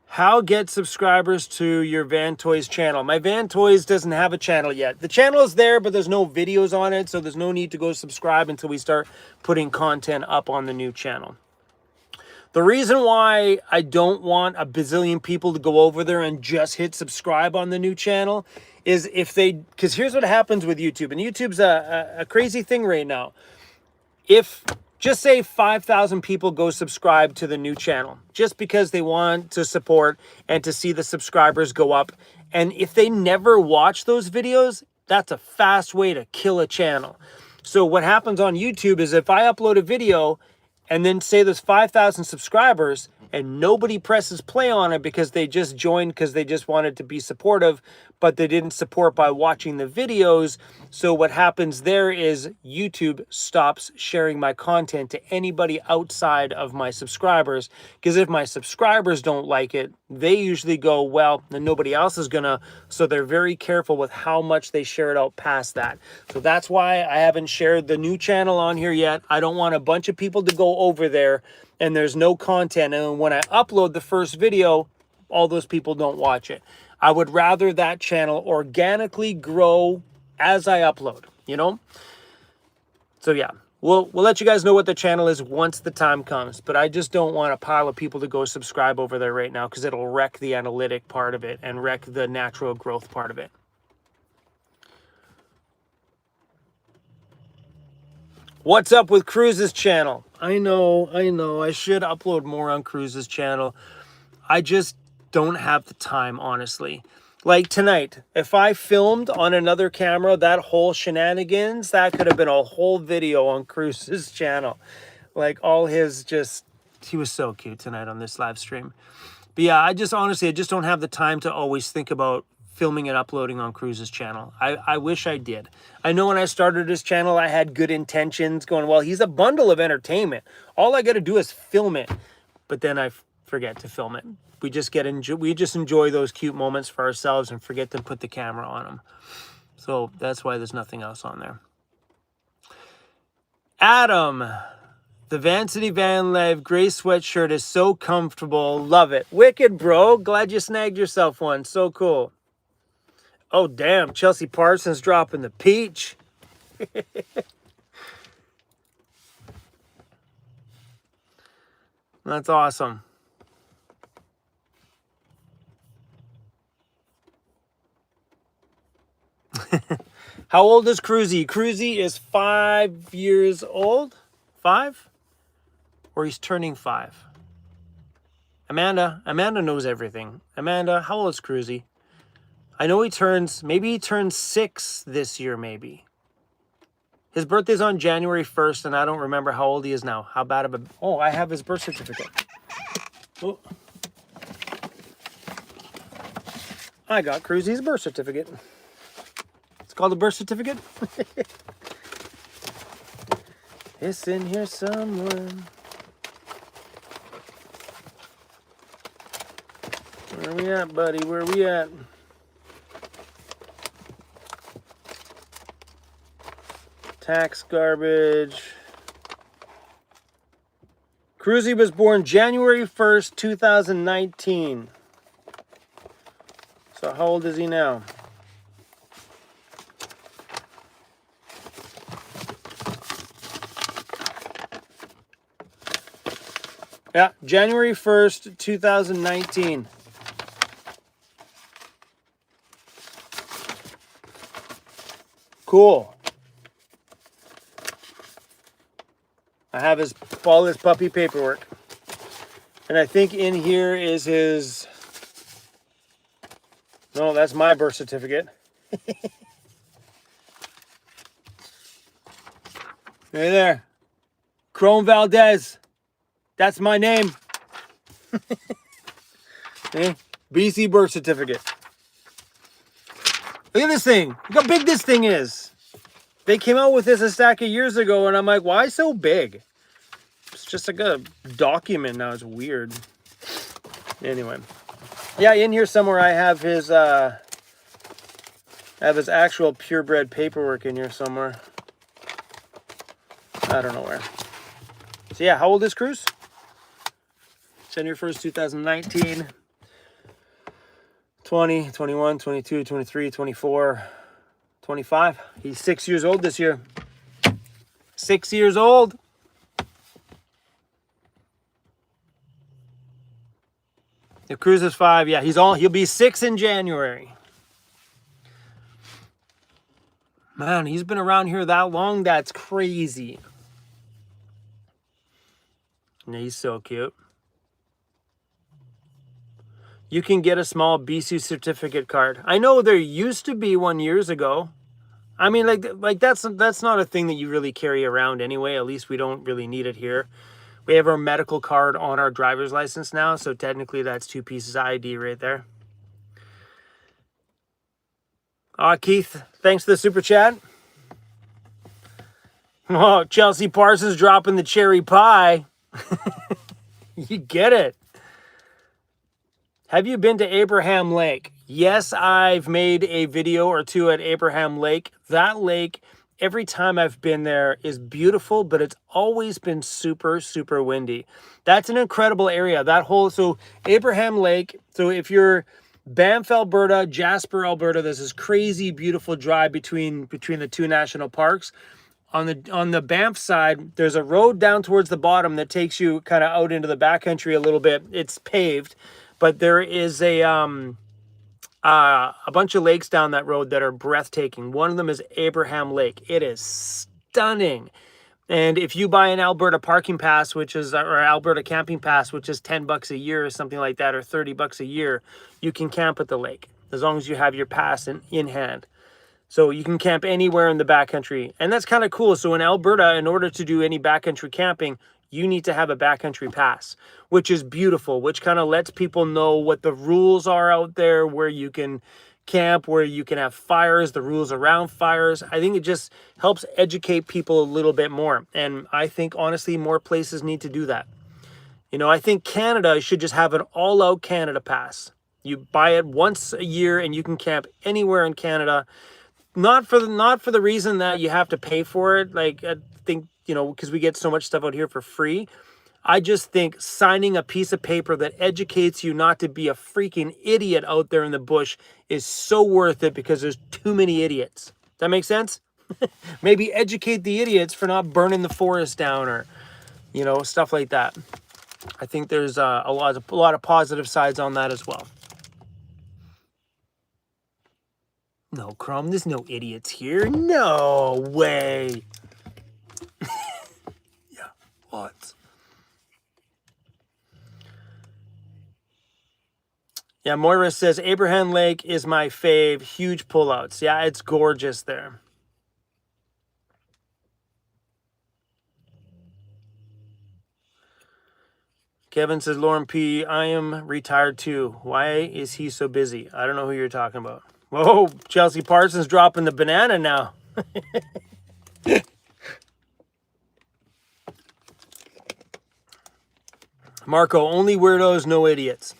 How get subscribers to your Van Toys channel? My Van Toys doesn't have a channel yet. The channel is there, but there's no videos on it, so there's no need to go subscribe until we start putting content up on the new channel. The reason why I don't want a bazillion people to go over there and just hit subscribe on the new channel is because here's what happens with YouTube, and YouTube's a crazy thing right now. If just say 5,000 people go subscribe to the new channel just because they want to support and to see the subscribers go up. And if they never watch those videos, that's a fast way to kill a channel. So what happens on YouTube is if I upload a video and then say there's 5,000 subscribers and nobody presses play on it because they just joined because they just wanted to be supportive, but they didn't support by watching the videos. So what happens there is YouTube stops sharing my content to anybody outside of my subscribers, because if my subscribers don't like it, they usually go, well, then nobody else is gonna. So they're very careful with how much they share it out past that. So that's why I haven't shared the new channel on here yet. I don't want a bunch of people to go over there and there's no content, and when I upload the first video, all those people don't watch it. I would rather that channel organically grow as I upload, you know? So yeah, we'll let you guys know what the channel is once the time comes, but I just don't want a pile of people to go subscribe over there right now because it'll wreck the analytic part of it and wreck the natural growth part of it. What's up with Cruz's channel? I know. I should upload more on Cruz's channel. I just don't have the time, honestly. Like tonight, if I filmed on another camera, that whole shenanigans, that could have been a whole video on Cruz's channel. Like all his he was so cute tonight on this live stream. But yeah, I just don't have the time to always think about filming and uploading on Cruz's channel. I wish I did. I know when I started his channel, I had good intentions going, well, he's a bundle of entertainment. All I got to do is film it. But then I forget to film it. We just enjoy those cute moments for ourselves and forget to put the camera on them. So that's why there's nothing else on there. Adam, the Vancity Vanlife gray sweatshirt is so comfortable. Love it. Wicked, bro. Glad you snagged yourself one. So cool. Oh, damn. Chelsea Parsons dropping the peach. That's awesome. How old is Cruzy? Cruzy is 5 years old. 5? Or he's turning 5. Amanda knows everything. Amanda, how old is Cruzy? I know maybe he turns 6 this year, maybe. His birthday's on January 1st, and I don't remember how old he is now. How bad of a... Oh, I have his birth certificate. Oh. I got Cruzy's birth certificate. It's called a birth certificate? It's in here somewhere. Where we at, buddy? Where we at? Tax garbage. Cruzy was born January 1st, 2019. So how old is he now? Yeah, January 1st, 2019. Cool. I have all his puppy paperwork. And I think in here is his... No, that's my birth certificate. Hey there. Chrome Valdez. That's my name. Hey, BC birth certificate. Look at this thing. Look how big this thing is. They came out with this a stack of years ago, and I'm like, why so big? It's just like a document now. It's weird. Anyway. Yeah, in here somewhere I have his actual purebred paperwork in here somewhere. I don't know where. So yeah, how old is Cruz? January 1st, 2019. 20, 21, 22, 23, 24, 25. He's 6 years old this year. 6 years old. The Cruz is 5. Yeah, he'll be 6 in January. Man, he's been around here that long. That's crazy. And he's so cute. You can get a small BC certificate card. I know there used to be one years ago. I mean, like that's not a thing that you really carry around anyway. At least we don't really need it here. We have our medical card on our driver's license now, so technically that's 2 pieces of ID right there. Keith, thanks for the super chat. Oh, Chelsea Parsons dropping the cherry pie. You get it. Have you been to Abraham Lake? Yes, I've made a video or two at Abraham Lake. That lake, every time I've been there, is beautiful, but it's always been super, super windy. That's an incredible area. So Abraham Lake, so if you're Banff, Alberta, Jasper, Alberta, there's this crazy, beautiful drive between the 2 national parks. On the Banff side, there's a road down towards the bottom that takes you kind of out into the backcountry a little bit. It's paved, but there is a bunch of lakes down that road that are breathtaking. One of them is Abraham Lake. It is stunning. And if you buy an Alberta parking pass, or Alberta camping pass, which is $10 a year or something like that, or $30 a year, you can camp at the lake as long as you have your pass in hand. So you can camp anywhere in the backcountry. And that's kind of cool. So in Alberta, in order to do any backcountry camping, you need to have a backcountry pass, which is beautiful, which kind of lets people know what the rules are out there, where you can camp, where you can have fires, the rules around fires. I think it just helps educate people a little bit more. And I think, honestly, more places need to do that. I think Canada should just have an all-out Canada pass. You buy it once a year and you can camp anywhere in Canada. Not for the reason that you have to pay for it. Like, I think, because we get so much stuff out here for free. I just think signing a piece of paper that educates you not to be a freaking idiot out there in the bush is so worth it, because there's too many idiots. Does that make sense? Maybe educate the idiots for not burning the forest down, or, stuff like that. I think there's a lot of positive sides on that as well. No, Chrome, there's no idiots here. No way. Yeah, lots. Yeah, Moira says, Abraham Lake is my fave. Huge pullouts. Yeah, it's gorgeous there. Kevin says, Lauren P., I am retired too. Why is he so busy? I don't know who you're talking about. Whoa, Chelsea Parsons dropping the banana now. Marco, only weirdos, no idiots.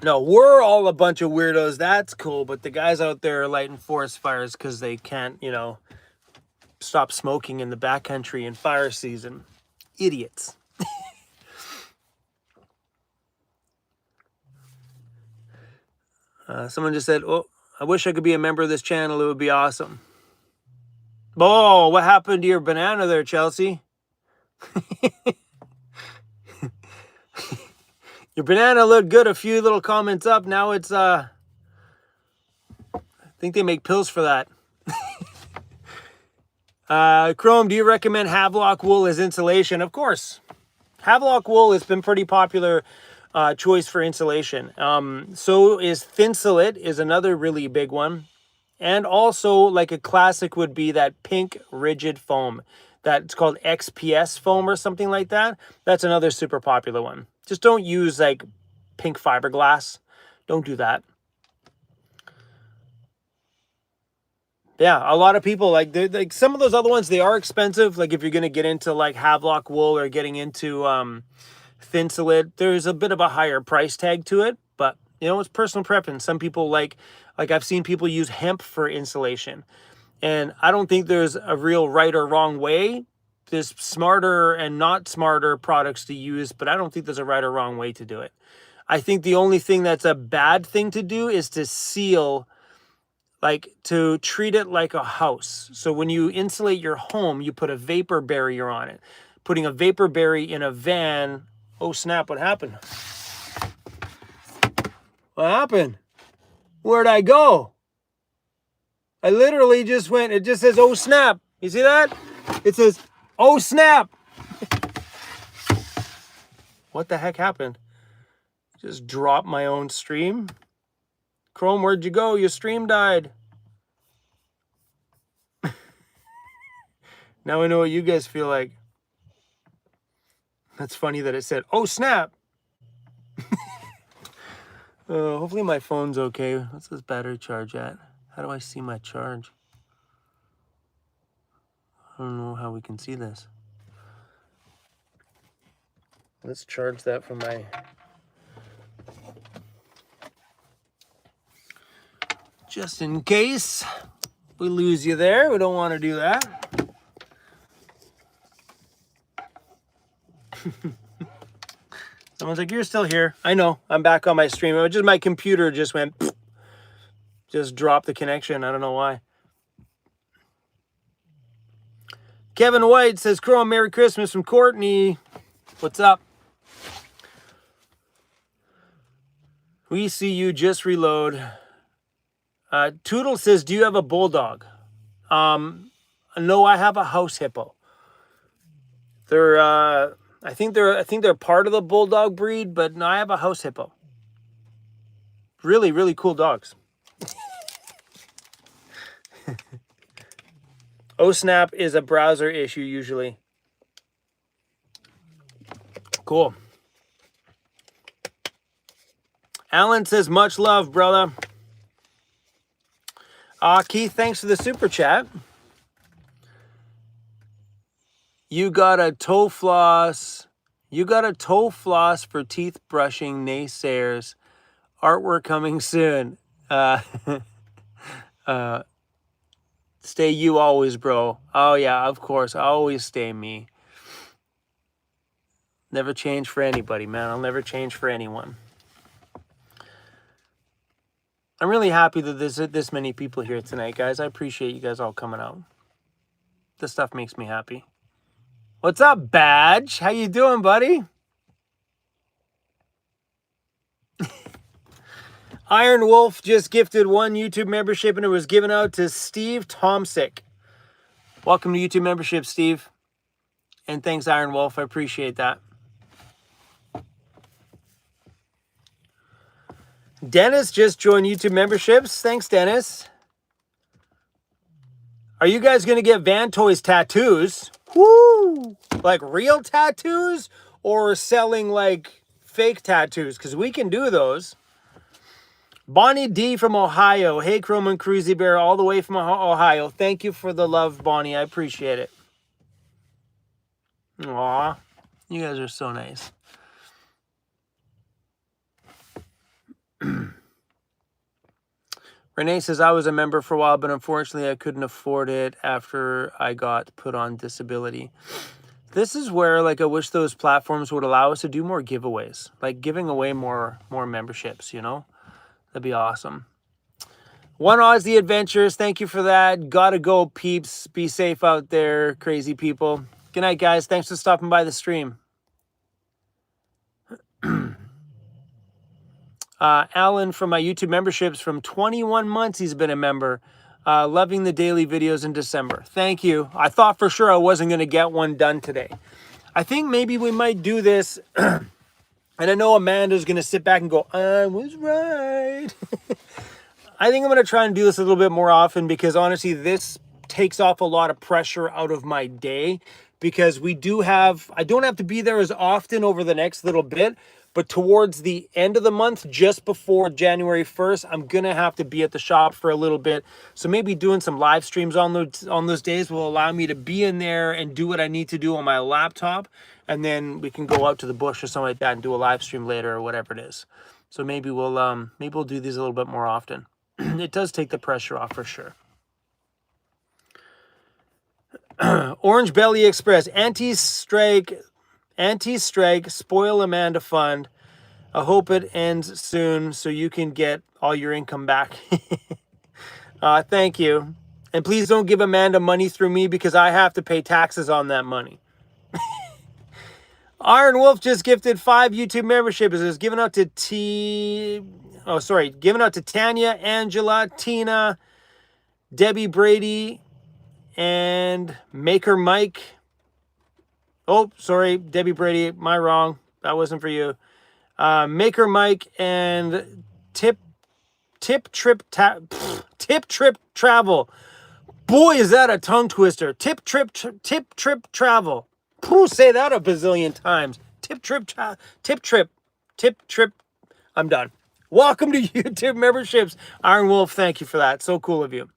No, we're all a bunch of weirdos. That's cool. But the guys out there are lighting forest fires because they can't, stop smoking in the backcountry in fire season. Idiots. Someone just said, oh, I wish I could be a member of this channel. It would be awesome. Oh, what happened to your banana there, Chelsea? Your banana looked good. A few little comments up. Now it's, I think they make pills for that. Chrome, do you recommend Havelock wool as insulation? Of course. Havelock wool has been pretty popular choice for insulation. So is Thinsulate is another really big one. And also, like, a classic would be that pink rigid foam. That's called XPS foam or something like that. That's another super popular one. Just don't use, like, pink fiberglass. Don't do that. Yeah, a lot of people, like some of those other ones, they are expensive. Like, if you're going to get into, like, Havelock wool or getting into Thinsulate, there's a bit of a higher price tag to it. But, it's personal preference. Some people like I've seen people use hemp for insulation. And I don't think there's a real right or wrong way. There's smarter and not smarter products to use, but I don't think there's a right or wrong way to do it. I think the only thing that's a bad thing to do is to seal, like, to treat it like a house. So when you insulate your home, you put a vapor barrier on it. Putting a vapor barrier in a van, oh snap, what happened? What happened? Where'd I go? I literally just went, it just says, oh snap. You see that? It says, oh snap. What the heck happened? Just dropped my own stream. Chrome, where'd you go? Your stream died. Now I know what you guys feel like. That's funny that it said, oh, snap. Hopefully my phone's okay. What's this battery charge at? How do I see my charge? I don't know how we can see this. Let's charge that from my... Just in case we lose you there. We don't want to do that. Someone's like, you're still here. I know. I'm back on my stream. It was just my computer just went... Just dropped the connection. I don't know why. Kevin White says, Chrome, Merry Christmas from Courtney. What's up? We see you. Just reload. Toodle says, do you have a bulldog? No, I have a house hippo. They're, I think they're part of the bulldog breed, but no, I have a house hippo. Really, really cool dogs. OSnap is a browser issue usually. Cool. Alan says, much love, brother. Keith, thanks for the super chat. You got a toe floss. You got a toe floss for teeth brushing naysayers. Artwork coming soon. Stay you always, bro. Oh, yeah, of course. I always stay me. Never change for anybody, man. I'll never change for anyone. I'm really happy that there's this many people here tonight, guys. I appreciate you guys all coming out. This stuff makes me happy. What's up, Badge? How you doing, buddy? Iron Wolf just gifted 1 YouTube membership, and it was given out to Steve Tomsick. Welcome to YouTube membership, Steve. And thanks, Iron Wolf. I appreciate that. Dennis just joined YouTube memberships. Thanks, Dennis. Are you guys going to get Van Toys tattoos? Woo! Like real tattoos or selling like fake tattoos? Because we can do those. Bonnie D from Ohio. Hey, Chrome and Cruzy Bear, all the way from Ohio. Thank you for the love, Bonnie. I appreciate it. Aw, you guys are so nice. Renee says, I was a member for a while, but unfortunately I couldn't afford it after I got put on disability. This is where, like, I wish those platforms would allow us to do more giveaways, like giving away more memberships, you know? That'd be awesome. One Aussie Adventures, thank you for that. Gotta go, peeps. Be safe out there, crazy people. Good night, guys. Thanks for stopping by the stream. Alan from my YouTube memberships from 21 months he's been a member. Loving the daily videos in December. Thank you. I thought for sure I wasn't going to get one done today. I think maybe we might do this. And I know Amanda's going to sit back and go, I was right. I think I'm going to try and do this a little bit more often because honestly, this takes off a lot of pressure out of my day because I don't have to be there as often over the next little bit. But towards the end of the month, just before January 1st, I'm going to have to be at the shop for a little bit. So maybe doing some live streams on those days will allow me to be in there and do what I need to do on my laptop. And then we can go out to the bush or something like that and do a live stream later or whatever it is. So maybe we'll do these a little bit more often. It does take the pressure off for sure. Orange Belly Express, anti-strike, spoil Amanda fund. I hope it ends soon so you can get all your income back. Thank you. And please don't give Amanda money through me because I have to pay taxes on that money. Iron Wolf just gifted 5 YouTube memberships. It was given out to given out to Tanya, Angela, Tina, Debbie Brady, and Maker Mike. Oh, sorry, Debbie Brady, my wrong. That wasn't for you. Maker Mike and Tip Trip Travel. Boy, is that a tongue twister. Tip Trip Travel. Pooh, say that a bazillion times. Tip trip. I'm done. Welcome to YouTube memberships. Iron Wolf, thank you for that. So cool of you.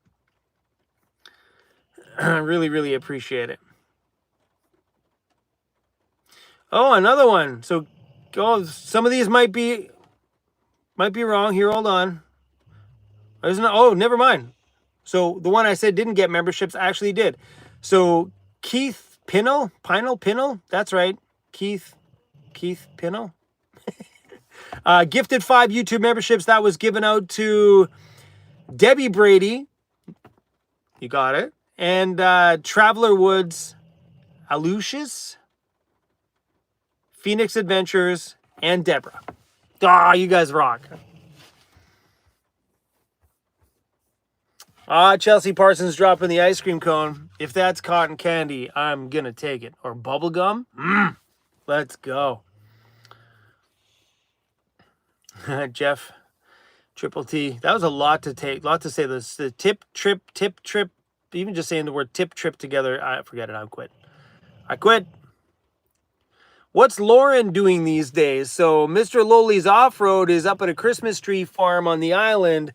Really, really appreciate it. Oh, another one. So, some of these might be wrong here. Hold on. Oh, never mind. So the one I said didn't get memberships actually did. So Keith Pinnell, that's right. Keith Pinnell. Gifted 5 YouTube memberships. That was given out to Debbie Brady. You got it. And Traveler Woods, Alucious, Phoenix Adventures, and Deborah. You guys rock. Chelsea Parsons dropping the ice cream cone. If that's cotton candy, I'm gonna take it. Or bubble gum. Let's go. Jeff, Triple T. That was a lot to take. Lot to say. This the tip trip. Even just saying the word tip trip together. I forget it. I quit. What's Lauren doing these days? So Mr. Lowly's off-road is up at a Christmas tree farm on the island.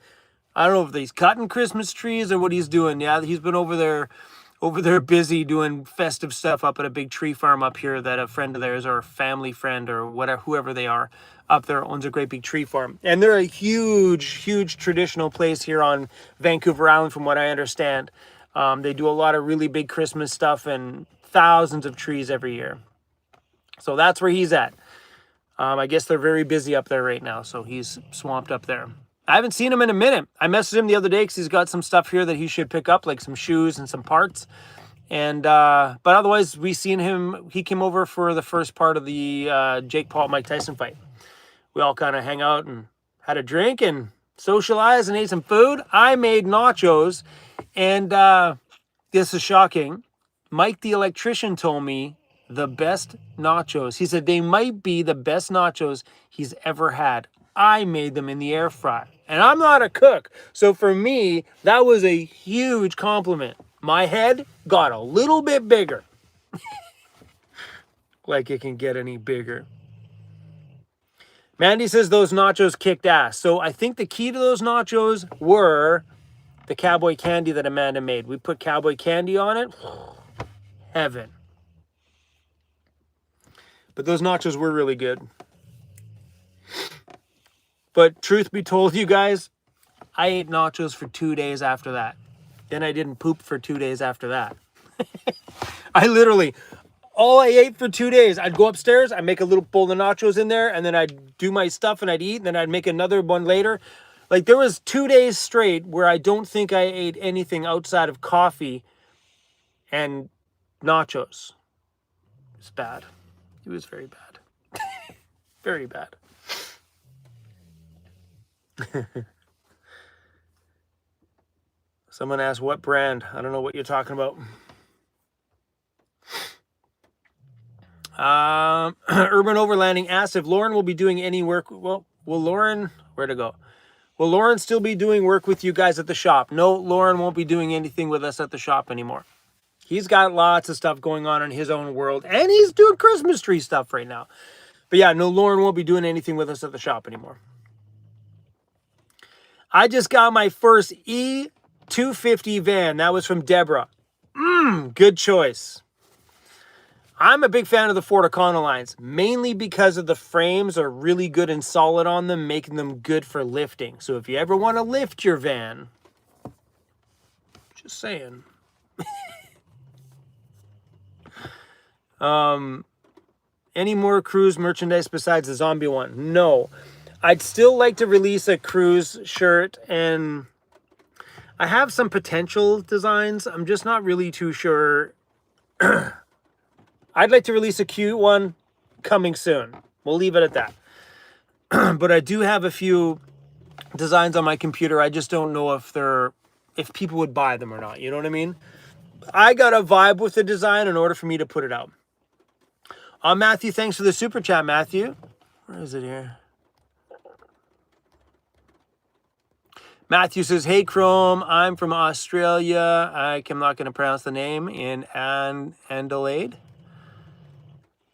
I don't know if he's cutting Christmas trees or what he's doing. Yeah, he's been over there busy doing festive stuff up at a big tree farm up here that a friend of theirs or a family friend or whatever, whoever they are up there owns a great big tree farm. And they're a huge traditional place here on Vancouver Island from what I understand. They do a lot of really big Christmas stuff and thousands of trees every year. So that's where he's at. I guess they're very busy up there right now, so he's swamped up there. I haven't seen him in a minute. I messaged him the other day because he's got some stuff here that he should pick up, like some shoes and some parts. And but otherwise, we seen him. He came over for the first part of the Jake Paul Mike Tyson fight. We all kind of hang out and had a drink and socialized and ate some food. I made nachos, and this is shocking. Mike the electrician told me the best nachos. He said they might be the best nachos he's ever had. I made them in the air fry. And I'm not a cook. So for me, that was a huge compliment. My head got a little bit bigger. Like it can get any bigger. Mandy says those nachos kicked ass. So I think the key to those nachos were the cowboy candy that Amanda made. We put cowboy candy on it. Heaven. But those nachos were really good. But truth be told, you guys, I ate nachos for 2 days after that. Then I didn't poop for 2 days after that. All I ate for 2 days, I'd go upstairs, I'd make a little bowl of nachos in there, and then I'd do my stuff and I'd eat, and then I'd make another one later. Like there was 2 days straight where I don't think I ate anything outside of coffee and nachos. It was bad. It was very bad. Very bad. Someone asked what brand. I don't know what you're talking about. Urban Overlanding asked if Lauren will be doing any work. Well, will Lauren, where to go? Will Lauren still be doing work with you guys at the shop? No, Lauren won't be doing anything with us at the shop anymore. He's got lots of stuff going on in his own world, and he's doing Christmas tree stuff right now. But yeah, no, Lauren won't be doing anything with us at the shop anymore. I just got my first E250 van. That was from Deborah. Good choice. I'm a big fan of the Ford Econolines, mainly because of the frames are really good and solid on them, making them good for lifting. So if you ever want to lift your van, just saying. Any more cruise merchandise besides the zombie one? No. I'd still like to release a cruise shirt, and I have some potential designs. I'm just not really too sure. I'd like to release a cute one coming soon. We'll leave it at that. But I do have a few designs on my computer. I just don't know if people would buy them or not. You know what I mean? I got to vibe with the design in order for me to put it out. Matthew, thanks for the super chat, Matthew. Where is it here? Matthew says, hey, Chrome, I'm from Australia. I'm not going to pronounce the name in Adelaide.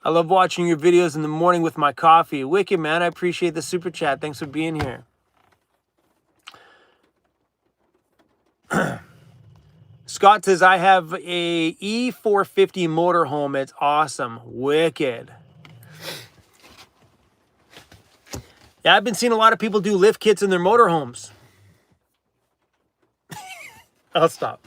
I love watching your videos in the morning with my coffee. Wicked, man. I appreciate the super chat. Thanks for being here. Scott says, I have a E450 motorhome. It's awesome. Wicked. Yeah, I've been seeing a lot of people do lift kits in their motorhomes. I'll stop.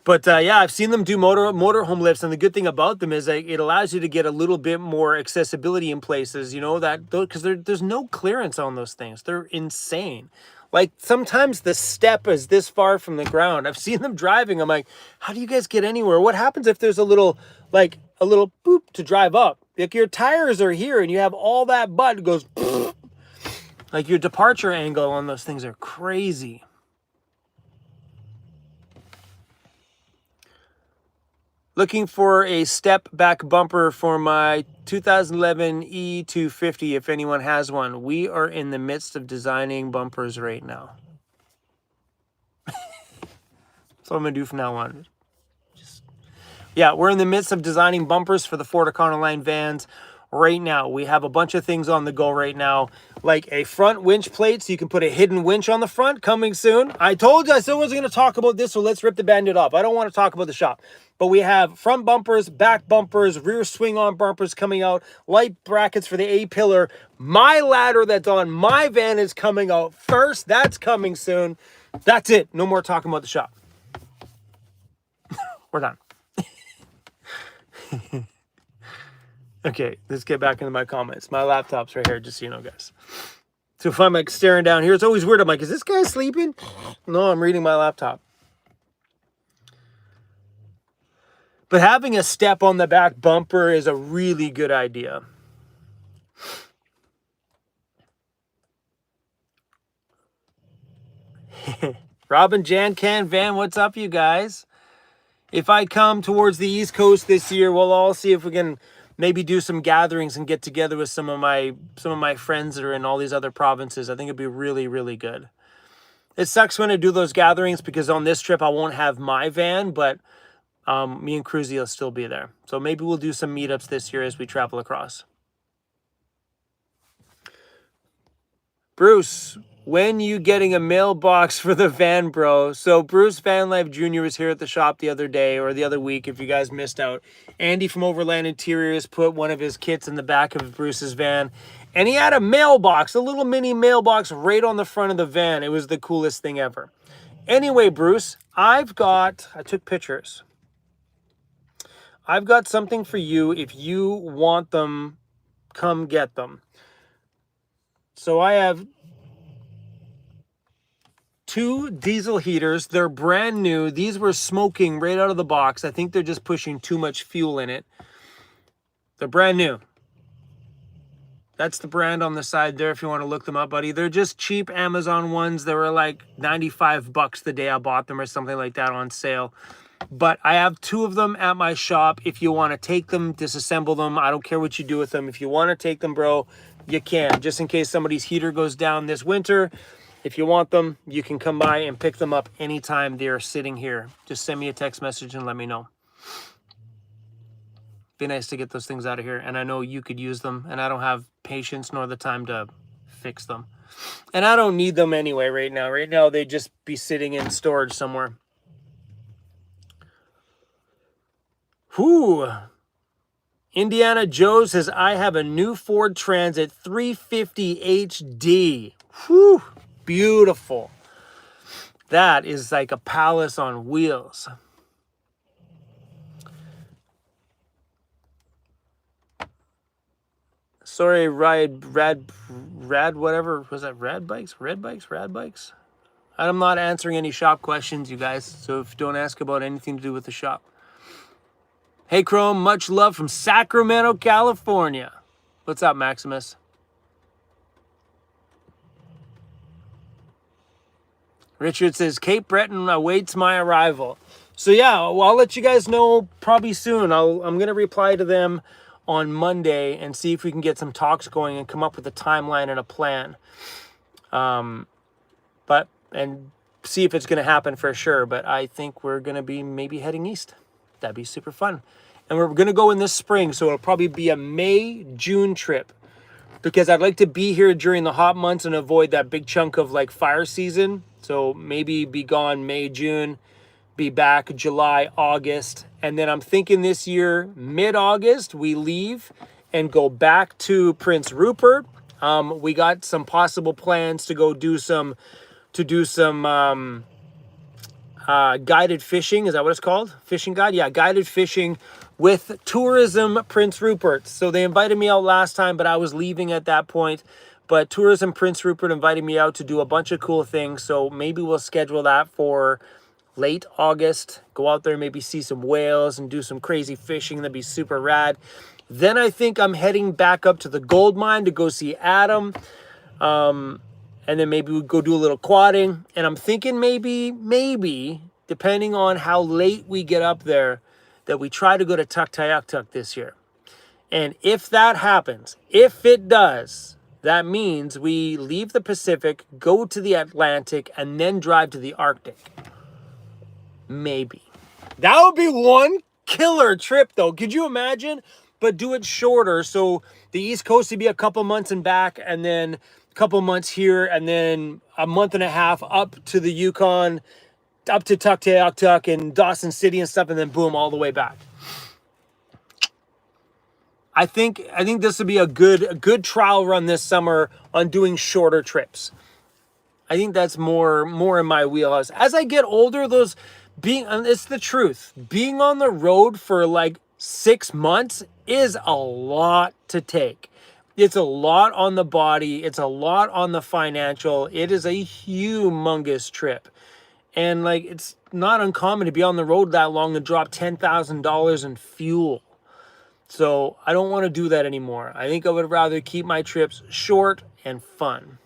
But yeah, I've seen them do motorhome lifts, and the good thing about them is that it allows you to get a little bit more accessibility in places, you know, that because there's no clearance on those things. They're insane. Like sometimes the step is this far from the ground. I've seen them driving. I'm like, how do you guys get anywhere? What happens if there's a little boop to drive up? Like your tires are here and you have all that butt goes like your departure angle on those things are crazy. Looking for a step back bumper for my 2011 E250 if anyone has one. We are in the midst of designing bumpers right now. That's what I'm going to do from now on. Yeah, we're in the midst of designing bumpers for the Ford Econoline vans right now. We have a bunch of things on the go right now, like a front winch plate so you can put a hidden winch on the front coming soon. I told you I still wasn't going to talk about this, so let's rip the Band-Aid off. I don't want to talk about the shop. But we have front bumpers, back bumpers, rear swing-on bumpers coming out, light brackets for the A-pillar. My ladder that's on my van is coming out first. That's coming soon. That's it. No more talking about the shop. We're done. Okay, let's get back into my comments. My laptop's right here, just so you know, guys. So if I'm like staring down here, it's always weird. I'm like, is this guy sleeping? No, I'm reading my laptop. But having a step on the back bumper is a really good idea. Robin, Jan, Can, Van, what's up, you guys? If I come towards the East Coast this year, we'll all see if we can maybe do some gatherings and get together with some of my friends that are in all these other provinces. I think it'd be really, really good. It sucks when I do those gatherings because on this trip I won't have my van, but me and Cruzy will still be there. So maybe we'll do some meetups this year as we travel across. Bruce, when you getting a mailbox for the van, bro? So Bruce Vanlife Jr. was here at the shop the other day or the other week if you guys missed out. Andy from Overland Interiors put one of his kits in the back of Bruce's van. And he had a mailbox, a little mini mailbox right on the front of the van. It was the coolest thing ever. Anyway, Bruce, I took pictures. I've got something for you. If you want them, come get them. So I have 2 diesel heaters. They're brand new. These were smoking right out of the box. I think they're just pushing too much fuel in it. They're brand new. That's the brand on the side there if you want to look them up, buddy. They're just cheap Amazon ones. They were like $95 the day I bought them or something like that on sale. But I have 2 of them at my shop. If you want to take them, disassemble them, I don't care what you do with them. If you want to take them, bro, you can. Just in case somebody's heater goes down this winter, if you want them, you can come by and pick them up anytime they're sitting here. Just send me a text message and let me know. Be nice to get those things out of here. And I know you could use them, and I don't have patience nor the time to fix them. And I don't need them anyway right now. Right now, they'd just be sitting in storage somewhere. Whew. Indiana Joe says, I have a new Ford Transit 350 HD. Whew. Beautiful. That is like a palace on wheels. Sorry, rad, whatever. Was that rad bikes? Red bikes? I'm not answering any shop questions, you guys. So if you don't ask about anything to do with the shop. Hey, Chrome, much love from Sacramento, California. What's up, Maximus? Richard says, Cape Breton awaits my arrival. So yeah, well, I'll let you guys know probably soon. I'm going to reply to them on Monday and see if we can get some talks going and come up with a timeline and a plan. And see if it's going to happen for sure. But I think we're going to be maybe heading east. That'd be super fun. And we're going to go in this spring, so it'll probably be a May, June trip. Because I'd like to be here during the hot months and avoid that big chunk of like fire season. So maybe be gone May, June, be back July, August. And then I'm thinking this year, mid-August, we leave and go back to Prince Rupert. We got some possible plans to go do some guided fishing. Is that what it's called? Fishing guide? Yeah, guided fishing with Tourism Prince Rupert. So they invited me out last time, but I was leaving at that point. But Tourism Prince Rupert invited me out to do a bunch of cool things. So maybe we'll schedule that for late August. Go out there, maybe see some whales and do some crazy fishing. That'd be super rad. Then I think I'm heading back up to the gold mine to go see Adam. And then maybe we go do a little quadding. And I'm thinking maybe, depending on how late we get up there, that we try to go to Tuktoyaktuk this year. And if that happens, if it does, that means we leave the Pacific, go to the Atlantic, and then drive to the Arctic. Maybe. That would be one killer trip, though. Could you imagine? But do it shorter. So the East Coast would be a couple months and back, and then a couple months here, and then a month and a half up to the Yukon, up to Tuktoyaktuk and Dawson City and stuff, and then boom, all the way back. I think this would be a good trial run this summer on doing shorter trips. I think that's more in my wheelhouse. As I get older, it's the truth. Being on the road for like 6 months is a lot to take. It's a lot on the body. It's a lot on the financial. It is a humongous trip. And like, it's not uncommon to be on the road that long and drop $10,000 in fuel. So I don't want to do that anymore. I think I would rather keep my trips short and fun.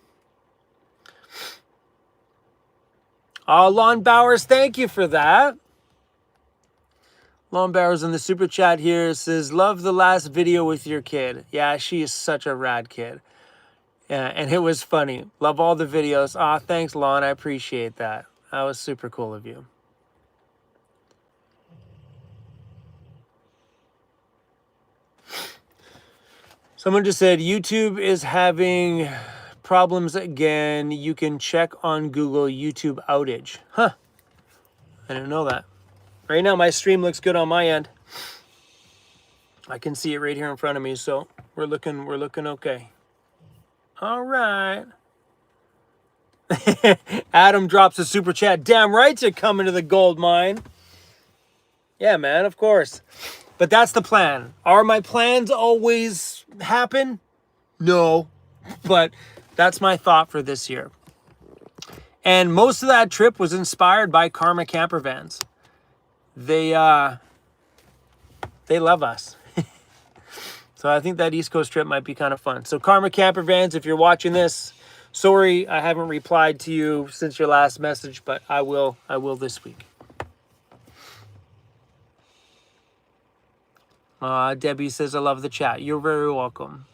Lon Bowers, thank you for that. Lon Bowers in the super chat here says, love the last video with your kid. Yeah, she is such a rad kid. Yeah, and it was funny. Love all the videos. Thanks, Lon. I appreciate that. That was super cool of you. Someone just said, YouTube is having problems again. You can check on Google YouTube outage. Huh. I didn't know that. Right now, my stream looks good on my end. I can see it right here in front of me, so we're looking okay. All right. Adam drops a super chat. Damn right you're coming to the gold mine. Yeah, man, of course. But that's the plan. Are my plans always happen? No. But that's my thought for this year. And most of that trip was inspired by Karma Camper Vans. They love us. So I think that East Coast trip might be kind of fun. So Karma Camper Vans, if you're watching this, sorry I haven't replied to you since your last message, but I will this week. Debbie says, I love the chat. You're very welcome.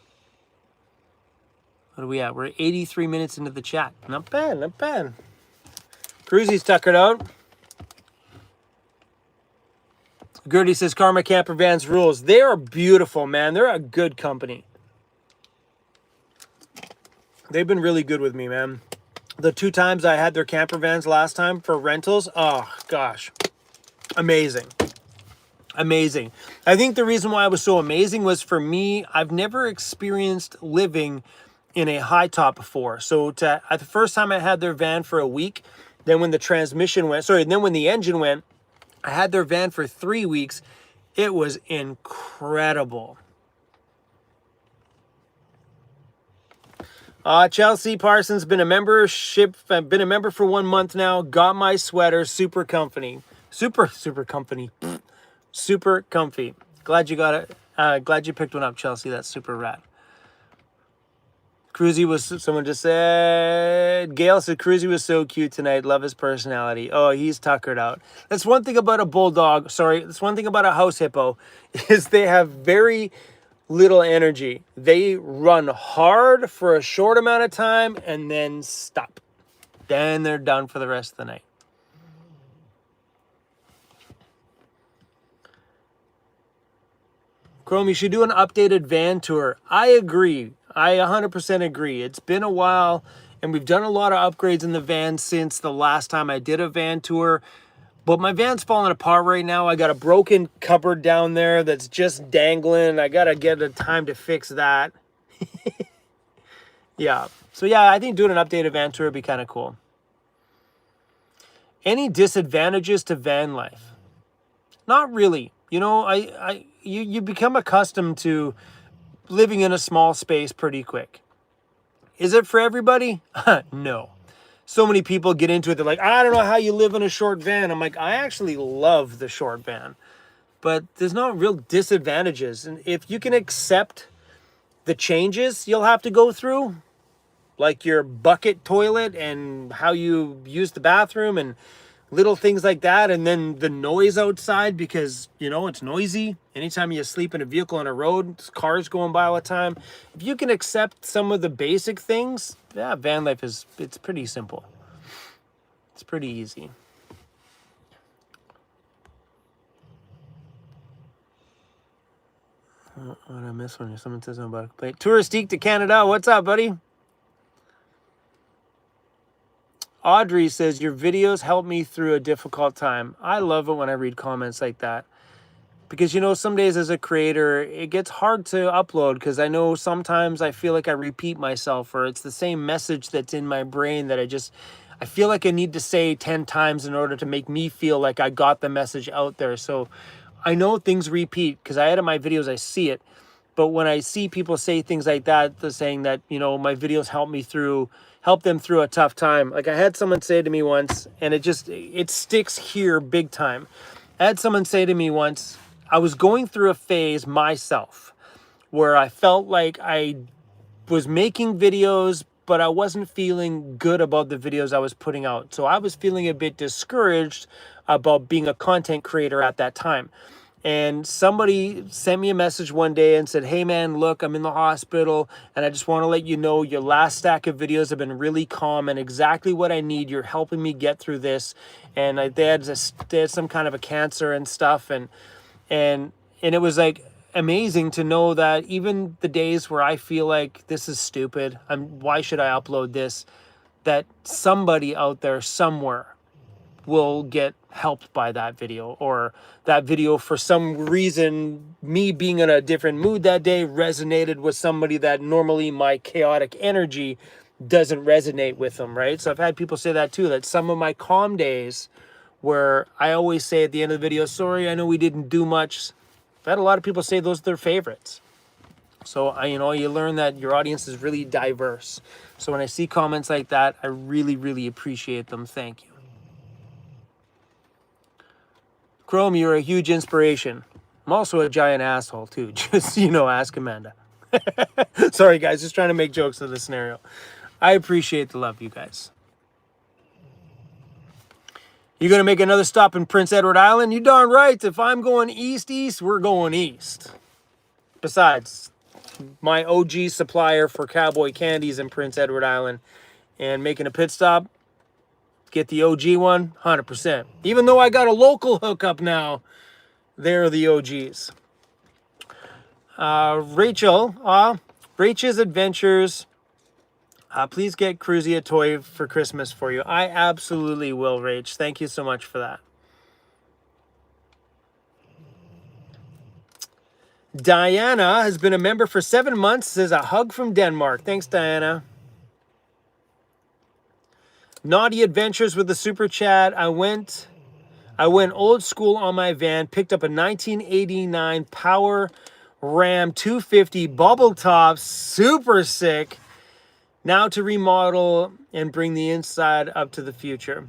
What are we at? We're 83 minutes into the chat. Not bad, not bad. Cruisy's tuckered out. Gertie says, Karma Camper Vans rules. They are beautiful, man. They're a good company. They've been really good with me, man. The 2 times I had their camper vans last time for rentals, oh, gosh. Amazing. Amazing. I think the reason why it was so amazing was, for me, I've never experienced living in a high top before. So the first time I had their van for a week, then when the engine went, I had their van for 3 weeks. It was incredible. Chelsea Parsons, been a member for 1 month now. Got my sweater, super comfy. Super comfy. Super comfy. Glad you got it. Glad you picked one up, Chelsea. That's super rad. Someone just said, Gail said, Cruzy was so cute tonight. Love his personality. Oh, he's tuckered out. That's one thing about a bulldog. That's one thing about a house hippo, is they have very little energy. They run hard for a short amount of time and then stop. Then they're done for the rest of the night. Chrome, you should do an updated van tour. I agree. I 100% agree. It's been a while, and we've done a lot of upgrades in the van since the last time I did a van tour. But my van's falling apart right now. I got a broken cupboard down there that's just dangling. I got to get a time to fix that. Yeah. So yeah, I think doing an updated van tour would be kind of cool. Any disadvantages to van life? Not really. You know, you become accustomed to living in a small space pretty quick. Is it for everybody? No. So many people get into it. They're like, I don't know how you live in a short van. I'm like, I actually love the short van, but there's no real disadvantages. And if you can accept the changes you'll have to go through, like your bucket toilet and how you use the bathroom and little things like that, and then the noise outside because, you know, it's noisy. Anytime you sleep in a vehicle on a road, cars going by all the time. If you can accept some of the basic things, yeah, van life it's pretty simple. It's pretty easy. Oh, what did I miss one? Someone says something about a complaint. Touristique to Canada. What's up, buddy? Audrey says, your videos help me through a difficult time. I love it when I read comments like that. Because, you know, some days as a creator, it gets hard to upload because I know sometimes I feel like I repeat myself, or it's the same message that's in my brain that I feel like I need to say 10 times in order to make me feel like I got the message out there. So I know things repeat because I edit my videos, I see it. But when I see people say things like that, they're saying that, you know, my videos help them through a tough time. Like I had someone say to me once, and it sticks here big time. I had someone say to me once, I was going through a phase myself where I felt like I was making videos, but I wasn't feeling good about the videos I was putting out. So I was feeling a bit discouraged about being a content creator at that time. And somebody sent me a message one day and said, hey man, look, I'm in the hospital and I just want to let you know your last stack of videos have been really calm and exactly what I need. You're helping me get through this. And they had some kind of a cancer and stuff. And it was like amazing to know that even the days where I feel like this is stupid, why should I upload this? That somebody out there somewhere will get helped by that video, or that video for some reason, me being in a different mood that day resonated with somebody that normally my chaotic energy doesn't resonate with them, right? So I've had people say that too, that some of my calm days where I always say at the end of the video, sorry, I know we didn't do much. I've had a lot of people say those are their favorites. So, you learn that your audience is really diverse. So when I see comments like that, I really, really appreciate them. Thank you. Chrome, you're a huge inspiration. I'm also a giant asshole too. Just, ask Amanda. Sorry guys, just trying to make jokes of the scenario. I appreciate the love, you guys. You gonna make another stop in Prince Edward Island? You darn right. If I'm going east, we're going east. Besides, my OG supplier for cowboy candies in Prince Edward Island, and making a pit stop, get the OG one, 100%. Even though I got a local hookup now, they're the OGs. Rachel, Rachel's Adventures. Please get Cruzy a toy for Christmas for you. I absolutely will, Rach. Thank you so much for that. Diana has been a member for 7 months. Says a hug from Denmark. Thanks, Diana. Naughty Adventures with the super chat. I went old school on my van, picked up a 1989 Power Ram 250 bubble top, super sick. Now to remodel and bring the inside up to the future.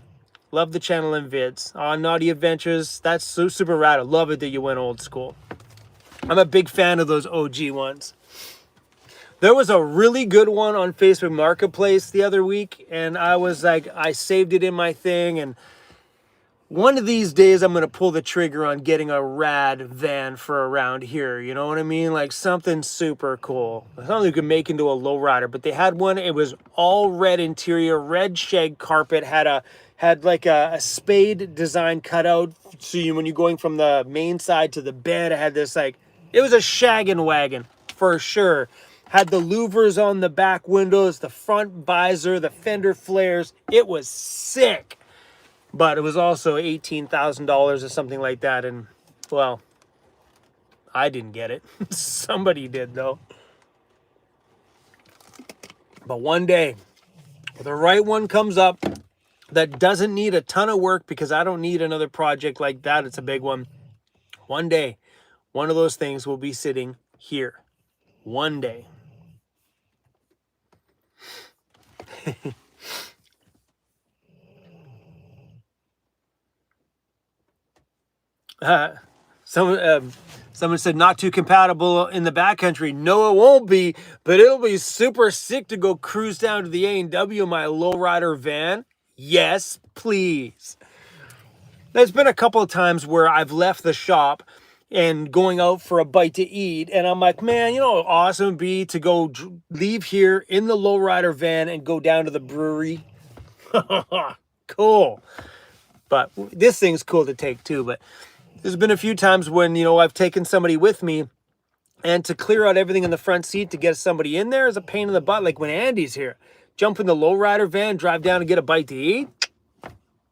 Love the channel and vids. Naughty Adventures, that's super rad. I love it that you went old school. I'm a big fan of those OG ones. There was a really good one on Facebook Marketplace the other week, and I was like, I saved it in my thing, and one of these days I'm going to pull the trigger on getting a rad van for around here. You know what I mean? Like something super cool. Something you could make into a lowrider. But they had one, it was all red interior, red shag carpet, had like a spade design cut out. So when you're going from the main side to the bed, it had this like, It was a shaggin' wagon, for sure. Had the louvers on the back windows, the front visor, the fender flares. It was sick. But it was also $18,000 or something like that. And, well, I didn't get it. Somebody did, though. But one day, the right one comes up that doesn't need a ton of work, because I don't need another project like that. It's a big one. One day, one of those things will be sitting here. One day. Someone said not too compatible in the backcountry. No, it won't be, but it'll be super sick to go cruise down to the A&W in my lowrider van. Yes, please. There's been a couple of times where I've left the shop and going out for a bite to eat, and I'm like, man, you know how awesome it'd be to go leave here in the lowrider van and go down to the brewery. Cool. But this thing's cool to take too. But there's been a few times when, I've taken somebody with me, and to clear out everything in the front seat to get somebody in there is a pain in the butt. Like when Andy's here, jump in the lowrider van, drive down and get a bite to eat.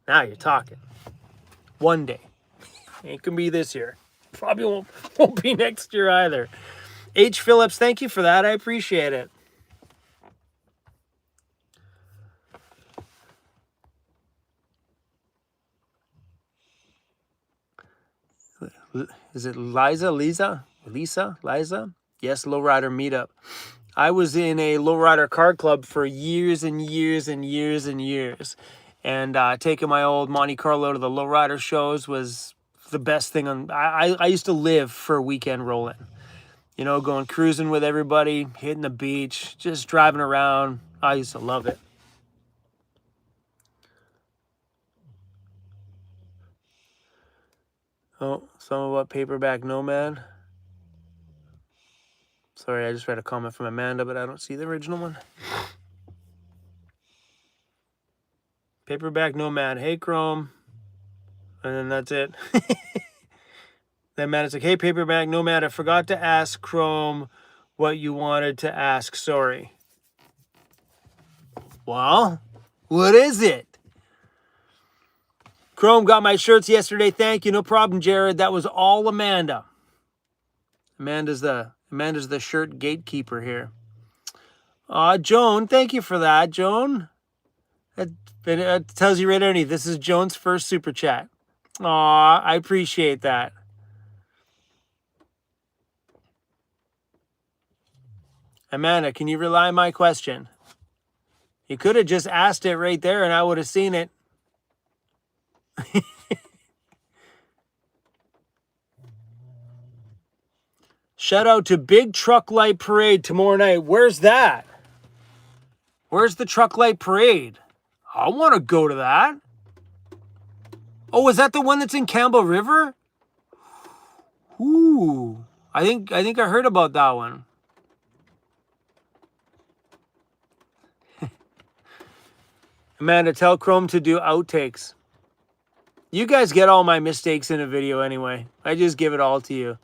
Now you're talking. One day. Ain't gonna be this year. Probably won't be next year either. H. Phillips, thank you for that. I appreciate it. Is it Lisa? Yes, lowrider meetup. I was in a lowrider car club for years and years and years and years. And taking my old Monte Carlo to the lowrider shows was the best thing. I used to live for weekend rolling. Going cruising with everybody, hitting the beach, just driving around. I used to love it. Oh, some about Paperback Nomad. Sorry, I just read a comment from Amanda, but I don't see the original one. Paperback Nomad. Hey, Chrome. And then that's it. Then Amanda's like, hey, Paperback Nomad, I forgot to ask Chrome what you wanted to ask. Sorry. Well, what is it? Chrome got my shirts yesterday. Thank you. No problem, Jared. That was all Amanda. Amanda's the shirt gatekeeper here. Joan, thank you for that, Joan. It tells you right underneath. This is Joan's first super chat. I appreciate that. Amanda, can you rely on my question? You could have just asked it right there and I would have seen it. Shout out to Big Truck Light Parade tomorrow night. Where's that? Where's the Truck Light Parade? I want to go to that. Oh, is that the one that's in Campbell River? Ooh, I think I heard about that one. Amanda, tell Chrome to do outtakes. You guys get all my mistakes in a video anyway. I just give it all to you.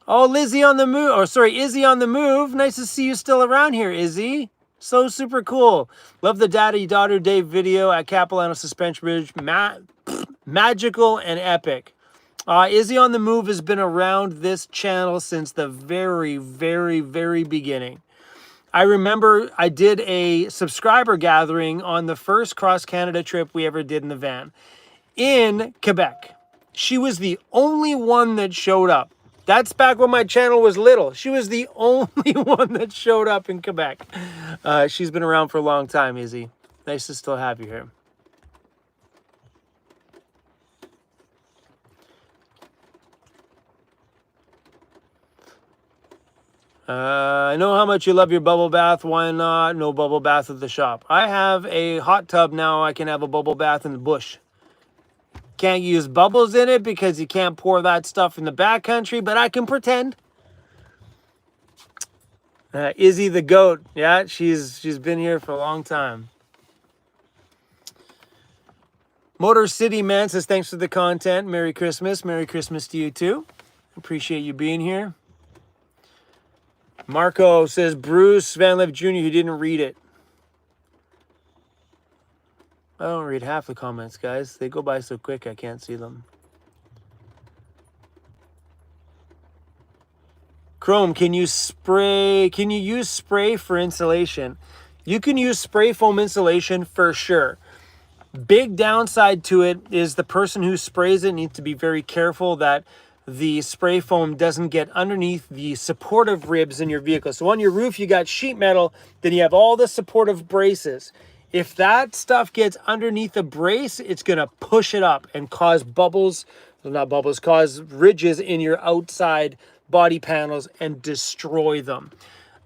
Oh, Lizzie on the move. Oh, sorry, Izzy on the move. Nice to see you still around here, Izzy. So super cool. Love the daddy-daughter day video at Capilano Suspension Bridge. Magical and epic. Izzy on the move has been around this channel since the very, very, very beginning. I remember I did a subscriber gathering on the first cross-Canada trip we ever did in the van in Quebec. She was the only one that showed up. That's back when my channel was little. She was the only one that showed up in Quebec. She's been around for a long time, Izzy. Nice to still have you here. I know how much you love your bubble bath. Why not? No bubble bath at the shop. I have a hot tub now. I can have a bubble bath in the bush. Can't use bubbles in it because you can't pour that stuff in the backcountry, but I can pretend. Izzy the goat. Yeah, she's been here for a long time. Motor City Man says, thanks for the content. Merry Christmas. Merry Christmas to you too. Appreciate you being here. Marco says Bruce Vanlife Jr. who didn't read it. I don't read half the comments, guys. They go by so quick I can't see them. Chrome, can you use spray for insulation? You can use spray foam insulation for sure. Big downside to it is the person who sprays it needs to be very careful that the spray foam doesn't get underneath the supportive ribs in your vehicle. So on your roof, you got sheet metal, then you have all the supportive braces. If that stuff gets underneath the brace, it's going to push it up and cause cause ridges in your outside body panels and destroy them.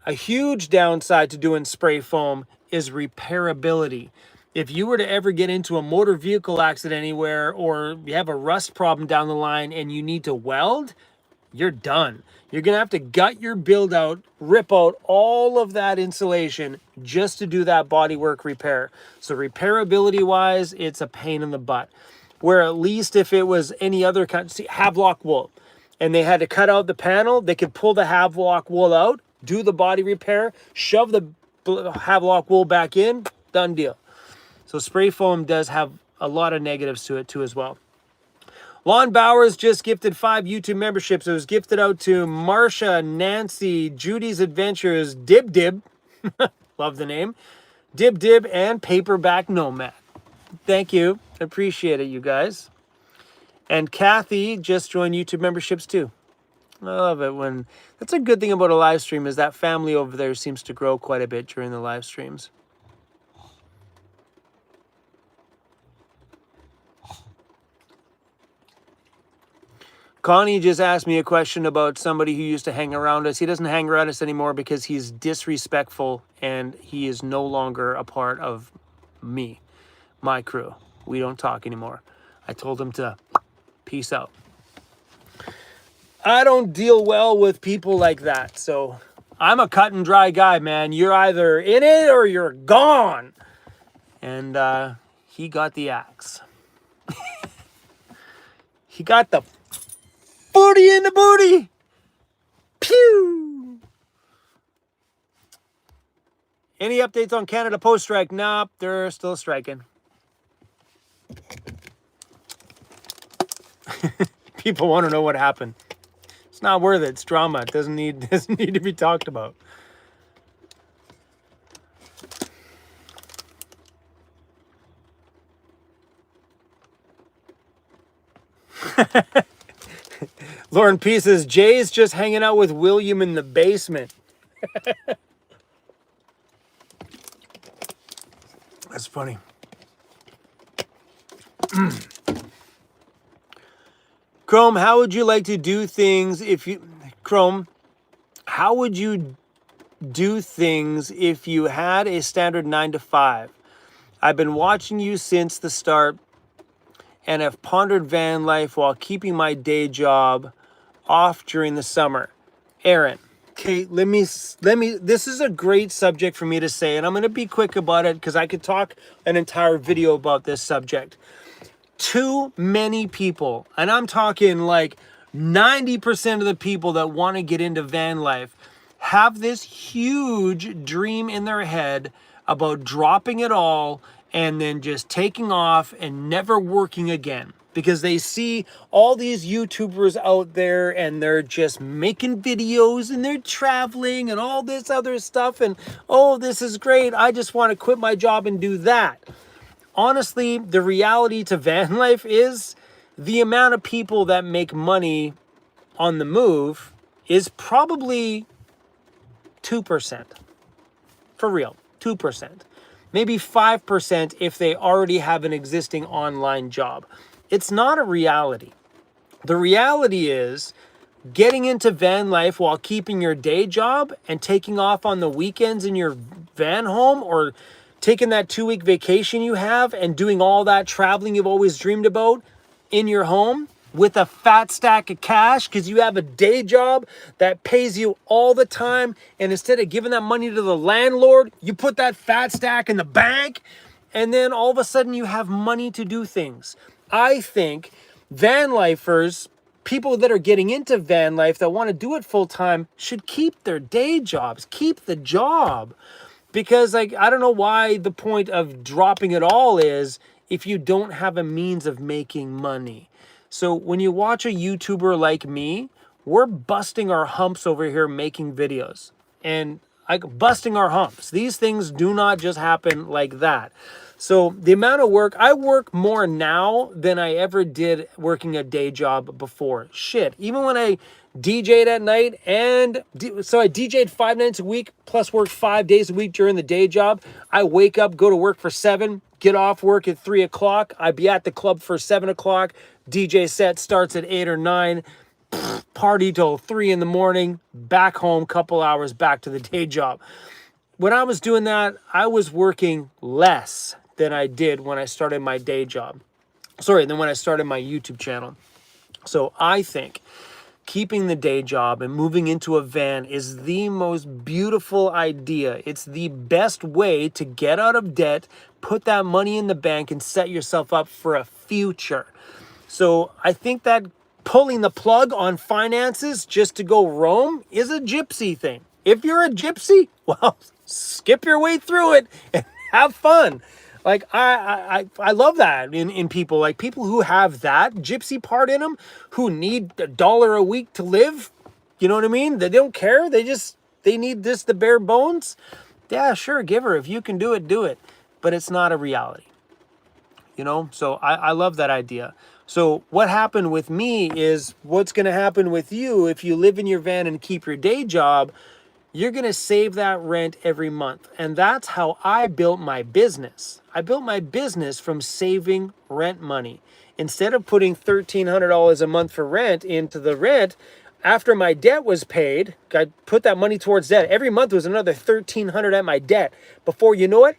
A huge downside to doing spray foam is repairability. If you were to ever get into a motor vehicle accident anywhere, or you have a rust problem down the line and you need to weld, you're done. You're going to have to gut your build out, rip out all of that insulation just to do that bodywork repair. So repairability wise, it's a pain in the butt. Where at least if it was any other kind, see, Havelock wool, and they had to cut out the panel, they could pull the Havelock wool out, do the body repair, shove the Havelock wool back in, done deal. So spray foam does have a lot of negatives to it too as well. Lon Bowers just gifted 5 YouTube memberships. It was gifted out to Marsha, Nancy, Judy's Adventures, Dib Dib, love the name, Dib Dib, and Paperback Nomad. Thank you. Appreciate it, you guys. And Kathy just joined YouTube memberships too. I love it when... That's a good thing about a live stream is that family over there seems to grow quite a bit during the live streams. Connie just asked me a question about somebody who used to hang around us. He doesn't hang around us anymore because he's disrespectful and he is no longer a part of me, my crew. We don't talk anymore. I told him to peace out. I don't deal well with people like that. So I'm a cut and dry guy, man. You're either in it or you're gone. And he got the axe. He got the booty in the booty. Pew. Any updates on Canada post-strike? Nope, they're still striking. People want to know what happened. It's not worth it. It's drama. It doesn't need to be talked about. Lauren P says, Jay's just hanging out with William in the basement. That's funny. Chrome, how would you like to do things if you... Chrome, how would you do things if you had a standard 9 to 5? I've been watching you since the start and have pondered van life while keeping my day job off during the summer. Aaron, okay, let me, this is a great subject for me to say, and I'm going to be quick about it because I could talk an entire video about this subject. Too many people, and I'm talking like 90% of the people that want to get into van life have this huge dream in their head about dropping it all and then just taking off and never working again because they see all these YouTubers out there and they're just making videos and they're traveling and all this other stuff and, oh, this is great. I just want to quit my job and do that. Honestly, the reality to van life is the amount of people that make money on the move is probably 2%. For real, 2%. Maybe 5% if they already have an existing online job. It's not a reality. The reality is getting into van life while keeping your day job and taking off on the weekends in your van home or taking that 2-week vacation you have and doing all that traveling you've always dreamed about in your home with a fat stack of cash because you have a day job that pays you all the time, and instead of giving that money to the landlord, you put that fat stack in the bank, and then all of a sudden you have money to do things. I think van lifers people that are getting into van life that want to do it full time should keep their day jobs, keep the job. Because like, I don't know why the point of dropping it all is if you don't have a means of making money. So when you watch a YouTuber like me, we're busting our humps over here making videos and like busting our humps. These things do not just happen like that. So the amount of work, I work more now than I ever did working a day job before. Shit, even when I DJ'd at night so I DJ'd 5 nights a week plus worked 5 days a week during the day job. I wake up, go to work for 7, get off work at 3 o'clock. I'd be at the club for 7 o'clock. DJ set starts at 8 or 9. Party till 3 in the morning, back home, couple hours, back to the day job. When I was doing that, I was working less than I did when I started my day job. Than when I started my YouTube channel. So I think keeping the day job and moving into a van is the most beautiful idea. It's the best way to get out of debt, put that money in the bank, and set yourself up for a future. So I think that pulling the plug on finances just to go roam is a gypsy thing. If you're a gypsy, well, skip your way through it and have fun. Like I love that in people, like people who have that gypsy part in them, who need $1 a week to live. You know what I mean? They don't care. They need this, the bare bones. Yeah, sure, give her. If you can do it, do it. But it's not a reality. You know, so I love that idea. So what happened with me is what's going to happen with you if you live in your van and keep your day job. You're going to save that rent every month. And that's how I built my business. I built my business from saving rent money. Instead of putting $1,300 a month for rent into the rent, after my debt was paid, I put that money towards debt. Every month was another $1,300 at my debt. Before you know it,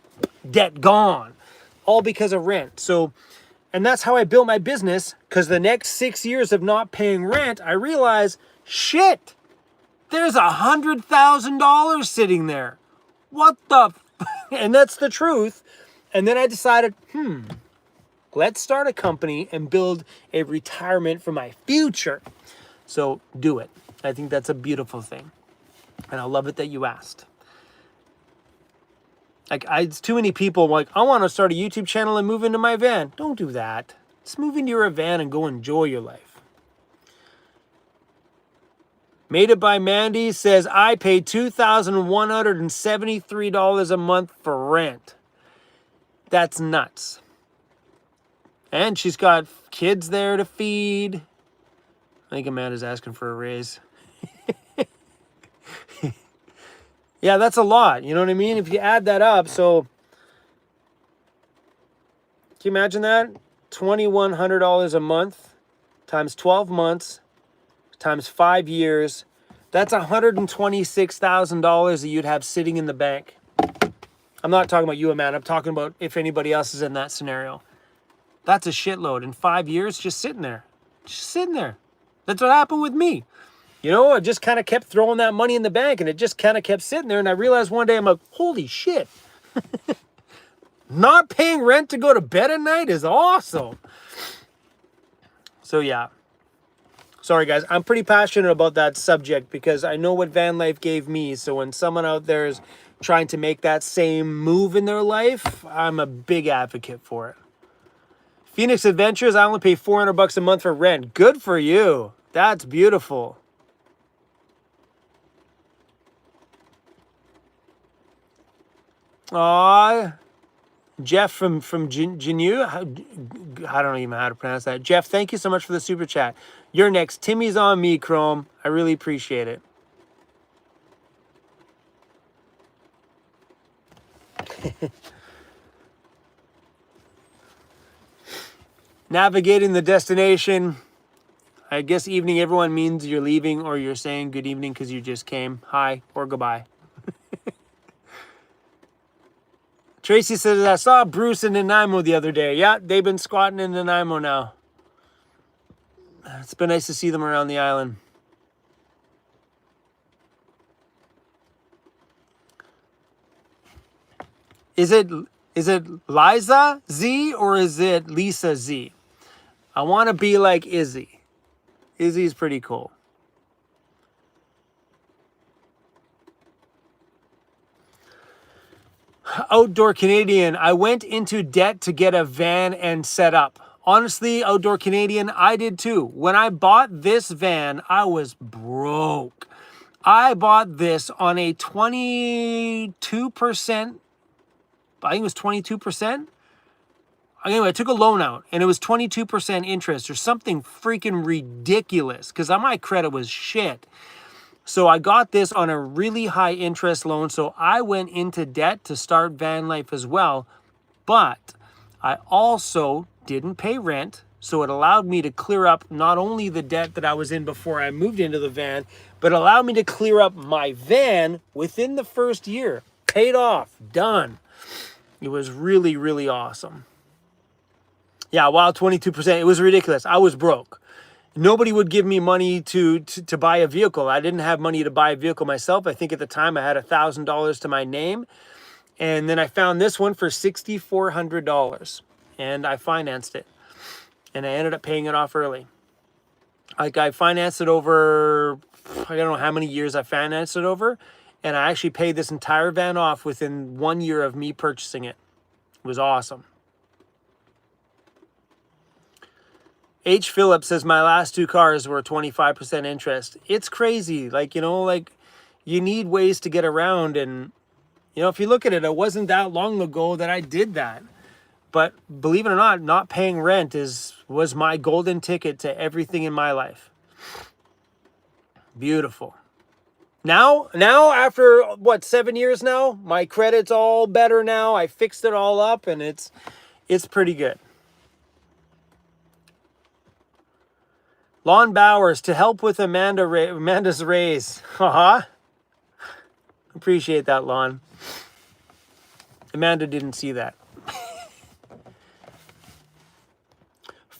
debt gone. All because of rent. So, and that's how I built my business, because the next 6 years of not paying rent, I realized, shit, there's $100,000 sitting there. What the and that's the truth. And then I decided, let's start a company and build a retirement for my future. So do it. I think that's a beautiful thing. And I love it that you asked. Like, it's too many people like, I want to start a YouTube channel and move into my van. Don't do that. Just move into your van and go enjoy your life. Made It by Mandy says, I pay $2,173 a month for rent. That's nuts. And she's got kids there to feed. I think Amanda's asking for a raise. Yeah, that's a lot. You know what I mean? If you add that up, so can you imagine that? $2,100 a month times 12 months times 5 years. That's $126,000 that you'd have sitting in the bank. I'm not talking about you, Amanda. I'm talking about if anybody else is in that scenario. That's a shitload. In 5 years, just sitting there. Just sitting there. That's what happened with me. You know, I just kind of kept throwing that money in the bank, and it just kind of kept sitting there. And I realized one day, I'm like, holy shit. Not paying rent to go to bed at night is awesome. So, yeah. Sorry, guys. I'm pretty passionate about that subject because I know what van life gave me. So when someone out there is trying to make that same move in their life, I'm a big advocate for it. Phoenix Adventures, I only pay $400 a month for rent. Good for you. That's beautiful. Aw, Jeff from Genu, I don't even know how to pronounce that. Jeff, thank you so much for the super chat. You're next. Timmy's on me, Chrome. I really appreciate it. Navigating the destination. I guess evening everyone means you're leaving or you're saying good evening because you just came. Hi or goodbye. Tracy says, I saw Bruce in Nanaimo the other day. Yeah, they've been squatting in Nanaimo now. It's been nice to see them around the island. Is it Liza Z or is it Lisa Z? I want to be like Izzy. Izzy's pretty cool. Outdoor Canadian, I went into debt to get a van and set up. Honestly, Outdoor Canadian, I did too. When I bought this van, I was broke. I bought this on a 22%, I think it was 22%. Anyway, I took a loan out and it was 22% interest or something freaking ridiculous because my credit was shit. So I got this on a really high interest loan. So I went into debt to start van life as well. But I also didn't pay rent. So it allowed me to clear up not only the debt that I was in before I moved into the van, but allowed me to clear up my van within the first year. Paid off, done. It was really, really awesome. Yeah, wow, 22%. It was ridiculous. I was broke. Nobody would give me money to buy a vehicle. I didn't have money to buy a vehicle myself. I think at the time I had $1,000 to my name. And then I found this one for $6,400 and I financed it. And I ended up paying it off early. Like I financed it over, I don't know how many years I financed it over. And I actually paid this entire van off within 1 year of me purchasing it. It was awesome. H. Phillips says, my last 2 cars were 25% interest. It's crazy. Like, you know, like you need ways to get around. And, you know, if you look at it, it wasn't that long ago that I did that. But believe it or not paying rent was my golden ticket to everything in my life. Beautiful. Now after what, 7 years now, my credit's all better now. I fixed it all up and it's pretty good. Lon Bowers, to help with Amanda's raise. Appreciate that, Lon. Amanda didn't see that.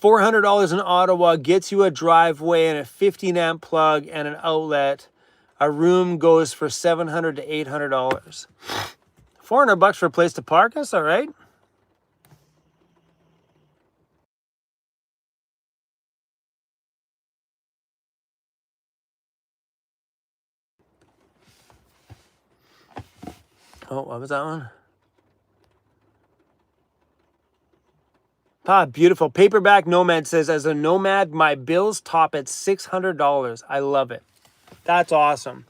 $400 in Ottawa gets you a driveway and a 15 amp plug and an outlet. A room goes for $700 to $800. $400 for a place to park? That's all right. Oh, what was that one? Ah, beautiful. Paperback Nomad says, as a nomad, my bills top at $600. I love it. That's awesome.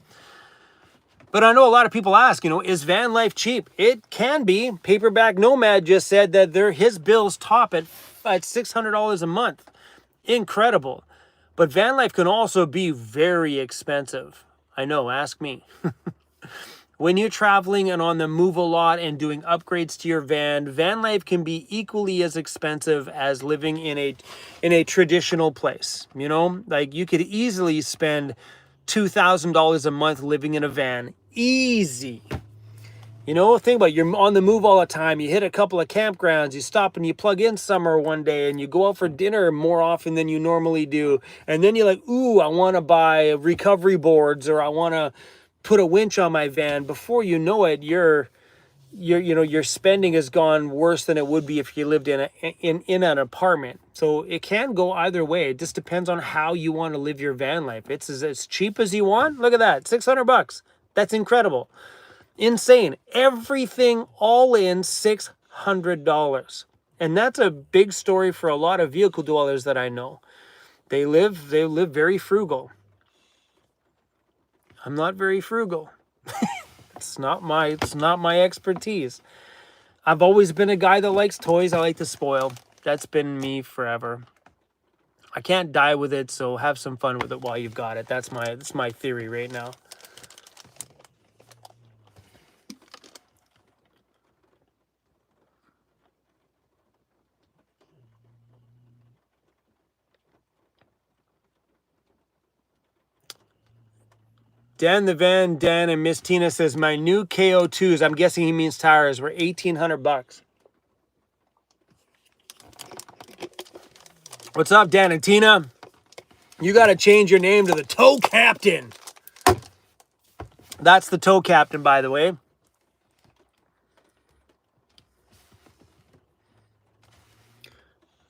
But I know a lot of people ask, you know, is van life cheap? It can be. Paperback Nomad just said that his bills top at $600 a month. Incredible. But van life can also be very expensive. I know, ask me. When you're traveling and on the move a lot and doing upgrades to your van life can be equally as expensive as living in a traditional place. You know, like you could easily spend $2,000 a month living in a van. Easy. You know, think about it. You're on the move all the time. You hit a couple of campgrounds. You stop and you plug in somewhere one day and you go out for dinner more often than you normally do. And then you're like, ooh, I want to buy recovery boards or I want to put a winch on my van. Before you know it, your spending has gone worse than it would be if you lived in an apartment. So it can go either way. It just depends on how you want to live your van life. It's as cheap as you want. Look at that, $600. That's incredible, insane. Everything all in $600, and that's a big story for a lot of vehicle dwellers that I know. They live very frugal. I'm not very frugal. It's not my expertise. I've always been a guy that likes toys. I like to spoil. That's been me forever. I can't die with it, so have some fun with it while you've got it. That's my theory right now. Dan the Van, Dan and Miss Tina says, my new KO2s, I'm guessing he means tires, were $1,800. What's up, Dan and Tina? You got to change your name to the Tow Captain. That's the Tow Captain, by the way.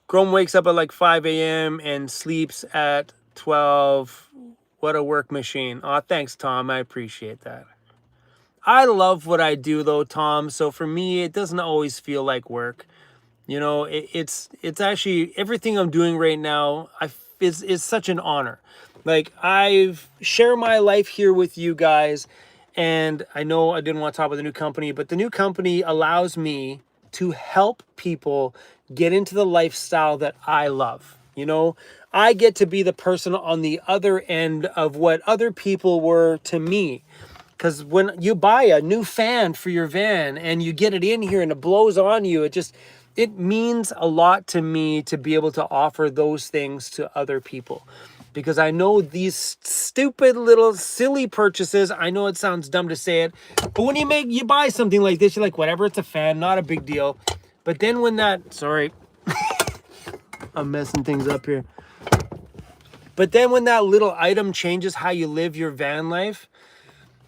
Chrome wakes up at like 5 a.m. and sleeps at 12. What a work machine. Oh, thanks, Tom. I appreciate that. I love what I do, though, Tom. So for me, it doesn't always feel like work. You know, it's actually everything I'm doing right now. Is such an honor. Like, I've shared my life here with you guys, and I know I didn't want to talk about the new company, but the new company allows me to help people get into the lifestyle that I love. You know, I get to be the person on the other end of what other people were to me. Because when you buy a new fan for your van and you get it in here and it blows on you, it means a lot to me to be able to offer those things to other people. Because I know these stupid little silly purchases, I know it sounds dumb to say it, but when you buy something like this, you're like, whatever, it's a fan, not a big deal. But then when sorry, I'm messing things up here. But then when that little item changes how you live your van life,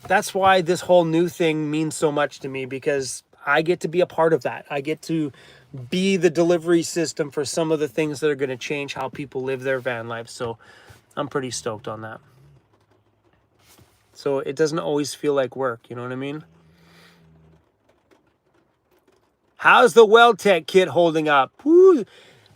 that's why this whole new thing means so much to me, because I get to be a part of that. I get to be the delivery system for some of the things that are going to change how people live their van life. So I'm pretty stoked on that. So it doesn't always feel like work, you know what I mean? How's the WellTech kit holding up? Woo.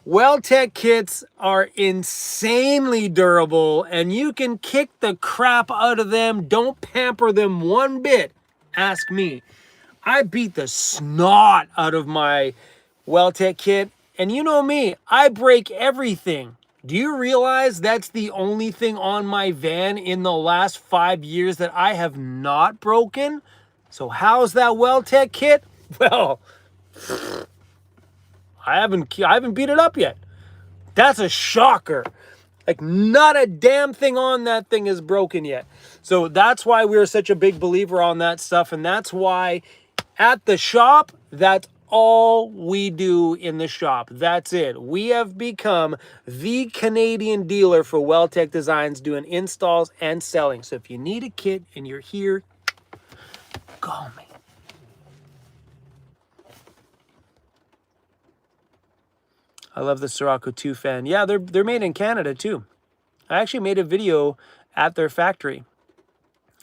WellTech kits are insanely durable, and you can kick the crap out of them. Don't pamper them one bit. Ask me. I beat the snot out of my WellTech kit, and you know me, I break everything. Do you realize that's the only thing on my van in the last 5 years that I have not broken? So how's that WellTech kit? Well, I haven't beat it up yet. That's a shocker. Like, not a damn thing on that thing is broken yet. So that's why we're such a big believer on that stuff. And that's why at the shop, that's all we do in the shop. That's it. We have become the Canadian dealer for WellTech Designs, doing installs and selling. So if you need a kit and you're here, call me. I love the Sirocco 2 fan. Yeah, they're made in Canada too. I actually made a video at their factory.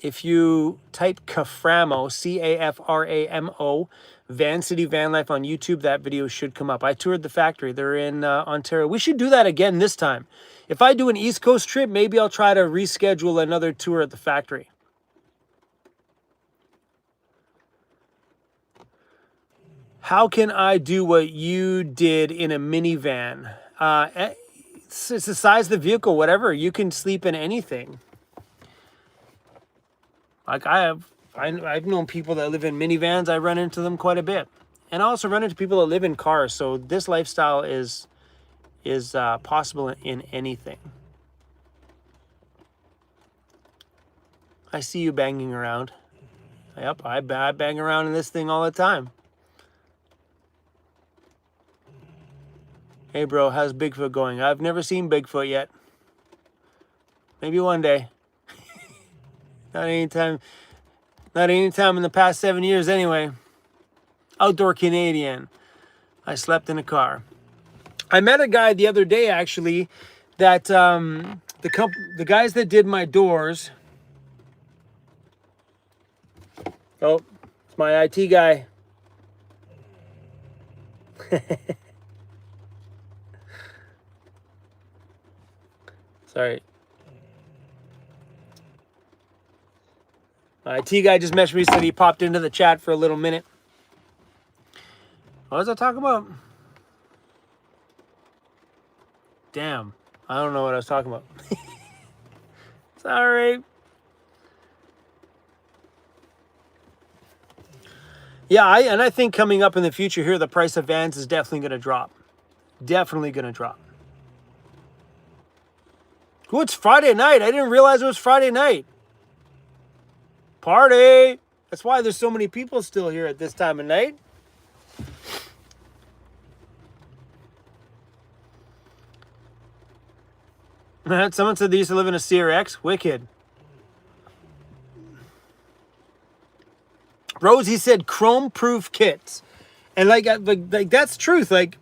If you type Caframo, Caframo, Vancity Vanlife on YouTube, that video should come up. I toured the factory. They're in Ontario. We should do that again this time. If I do an East Coast trip, maybe I'll try to reschedule another tour at the factory. How can I do what you did in a minivan? It's the size of the vehicle, whatever. You can sleep in anything. Like I've known people that live in minivans. I run into them quite a bit, and I also run into people that live in cars. So this lifestyle is possible in anything. I see you banging around. Yep, I bang around in this thing all the time. Hey bro, how's Bigfoot going? I've never seen Bigfoot yet. Maybe one day. Not anytime in the past 7 years anyway. Outdoor Canadian. I slept in a car. I met a guy the other day actually that the guys that did my doors. Oh, it's my IT guy. Sorry. My IT guy just messaged me, said he popped into the chat for a little minute. What was I talking about? Damn. I don't know what I was talking about. Sorry. Yeah, I think coming up in the future here, the price of vans is definitely going to drop. Definitely going to drop. Oh, it's Friday night. I didn't realize it was Friday night. Party. That's why there's so many people still here at this time of night. Someone said they used to live in a CRX. Wicked. Rosie said chrome-proof kits. And like that's truth. Like,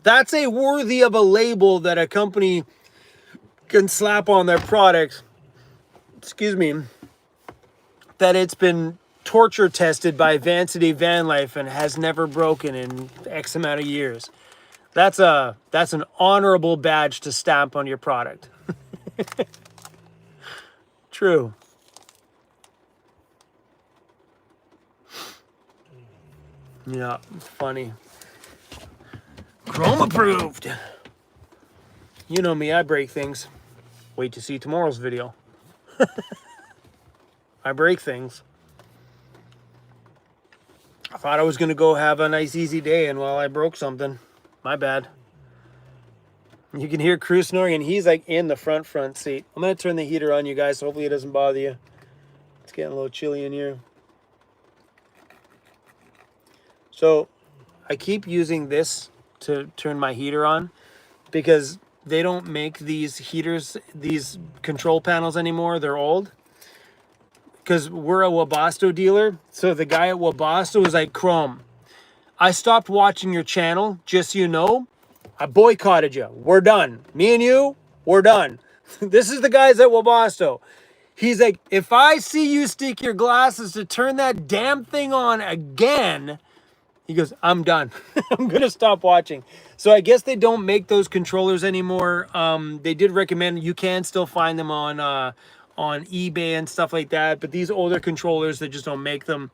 that's a worthy of a label that a company can slap on their product, excuse me, that it's been torture tested by Vancity Vanlife and has never broken in X amount of years. That's an honorable badge to stamp on your product. True. Yeah, funny. Chrome approved. You know me, I break things. Wait to see tomorrow's video. I break things. I thought I was going to go have a nice easy day, and well, I broke something. My bad. You can hear Crew snoring, and he's like in the front seat. I'm going to turn the heater on, you guys, so hopefully it doesn't bother you. It's getting a little chilly in here. So I keep using this to turn my heater on because they don't make these heaters, these control panels anymore. They're old. Because we're a Webasto dealer. So the guy at Webasto was like, Chrome, I stopped watching your channel, just so you know. I boycotted you. We're done. Me and you, we're done. This is the guys at Webasto. He's like, if I see you stick your glasses to turn that damn thing on again, he goes, I'm done. I'm going to stop watching. So I guess they don't make those controllers anymore. They did recommend you can still find them on eBay and stuff like that. But these older controllers, they just don't make them.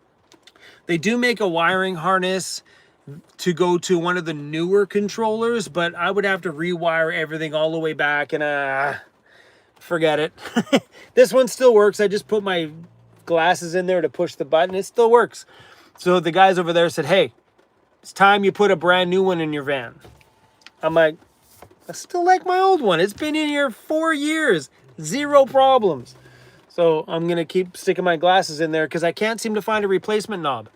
They do make a wiring harness to go to one of the newer controllers, but I would have to rewire everything all the way back and forget it. This one still works. I just put my glasses in there to push the button. It still works. So the guys over there said, hey, it's time you put a brand new one in your van. I'm like, I still like my old one. It's been in here 4 years. 0 problems. So I'm going to keep sticking my glasses in there because I can't seem to find a replacement knob.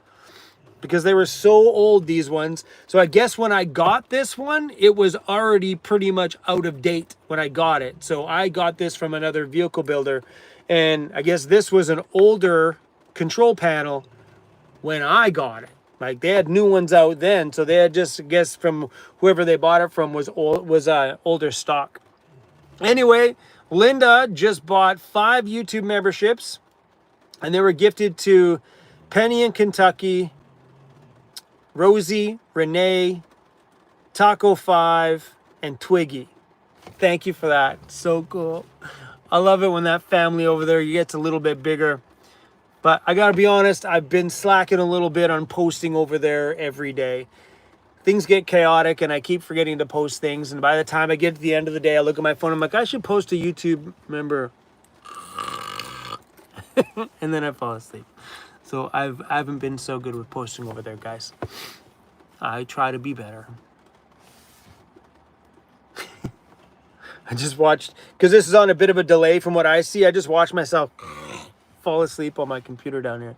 Because they were so old, these ones. So I guess when I got this one, it was already pretty much out of date when I got it. So I got this from another vehicle builder. And I guess this was an older control panel when I got it. Like, they had new ones out then. So they had just, I guess, from whoever they bought it from was older stock. Anyway, Linda just bought 5 YouTube memberships. And they were gifted to Penny in Kentucky, Rosie, Renee, Taco 5, and Twiggy. Thank you for that. So cool. I love it when that family over there gets a little bit bigger. But I gotta be honest, I've been slacking a little bit on posting over there every day. Things get chaotic and I keep forgetting to post things. And by the time I get to the end of the day, I look at my phone, I'm like, I should post a YouTube member. And then I fall asleep. So I haven't been so good with posting over there, guys. I try to be better. I just watched, because this is on a bit of a delay from what I see, I just watched myself fall asleep on my computer down here.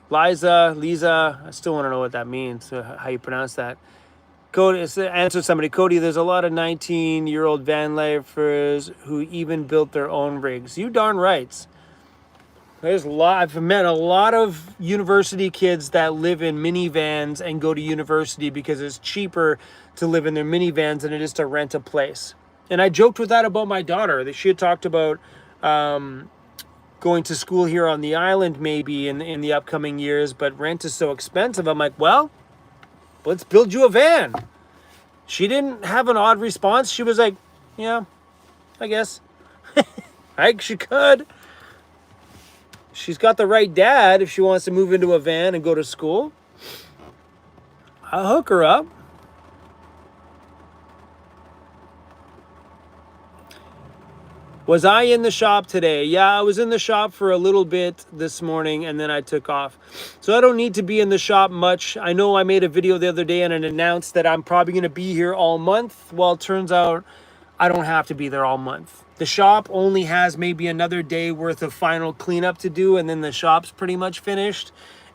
Lisa, I still want to know what that means, how you pronounce that. Cody, answer somebody. Cody, there's a lot of 19-year-old van lifers who even built their own rigs. You darn right. I've met a lot of university kids that live in minivans and go to university because it's cheaper to live in their minivans than it is to rent a place. And I joked with that about my daughter. That she had talked about going to school here on the island maybe in the upcoming years, but rent is so expensive. I'm like, well, let's build you a van. She didn't have an odd response. She was like, yeah, I guess. She could. She's got the right dad if she wants to move into a van and go to school. I'll hook her up. Was I in the shop today? Yeah, I was in the shop for a little bit this morning and then I took off. So I don't need to be in the shop much. I know I made a video the other day and it announced that I'm probably going to be here all month. Well, it turns out I don't have to be there all month. The shop only has maybe another day worth of final cleanup to do and then the shop's pretty much finished.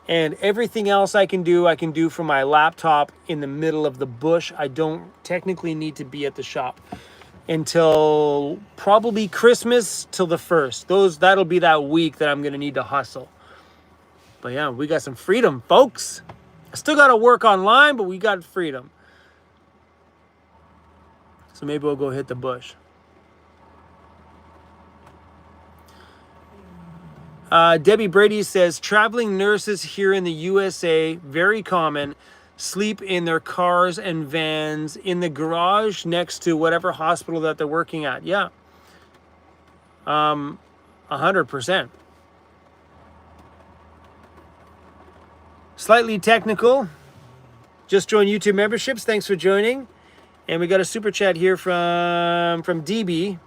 And everything else I can do from my laptop in the middle of the bush. I don't technically need to be at the shop until probably Christmas till the 1st. That'll be that week that I'm going to need to hustle. But yeah, we got some freedom, folks. I still got to work online, but we got freedom. So maybe we'll go hit the bush. Debbie Brady says, traveling nurses here in the USA, very common, sleep in their cars and vans in the garage next to whatever hospital that they're working at. Yeah. 100%. Slightly technical. Just joined YouTube memberships. Thanks for joining. And we got a super chat here from DB.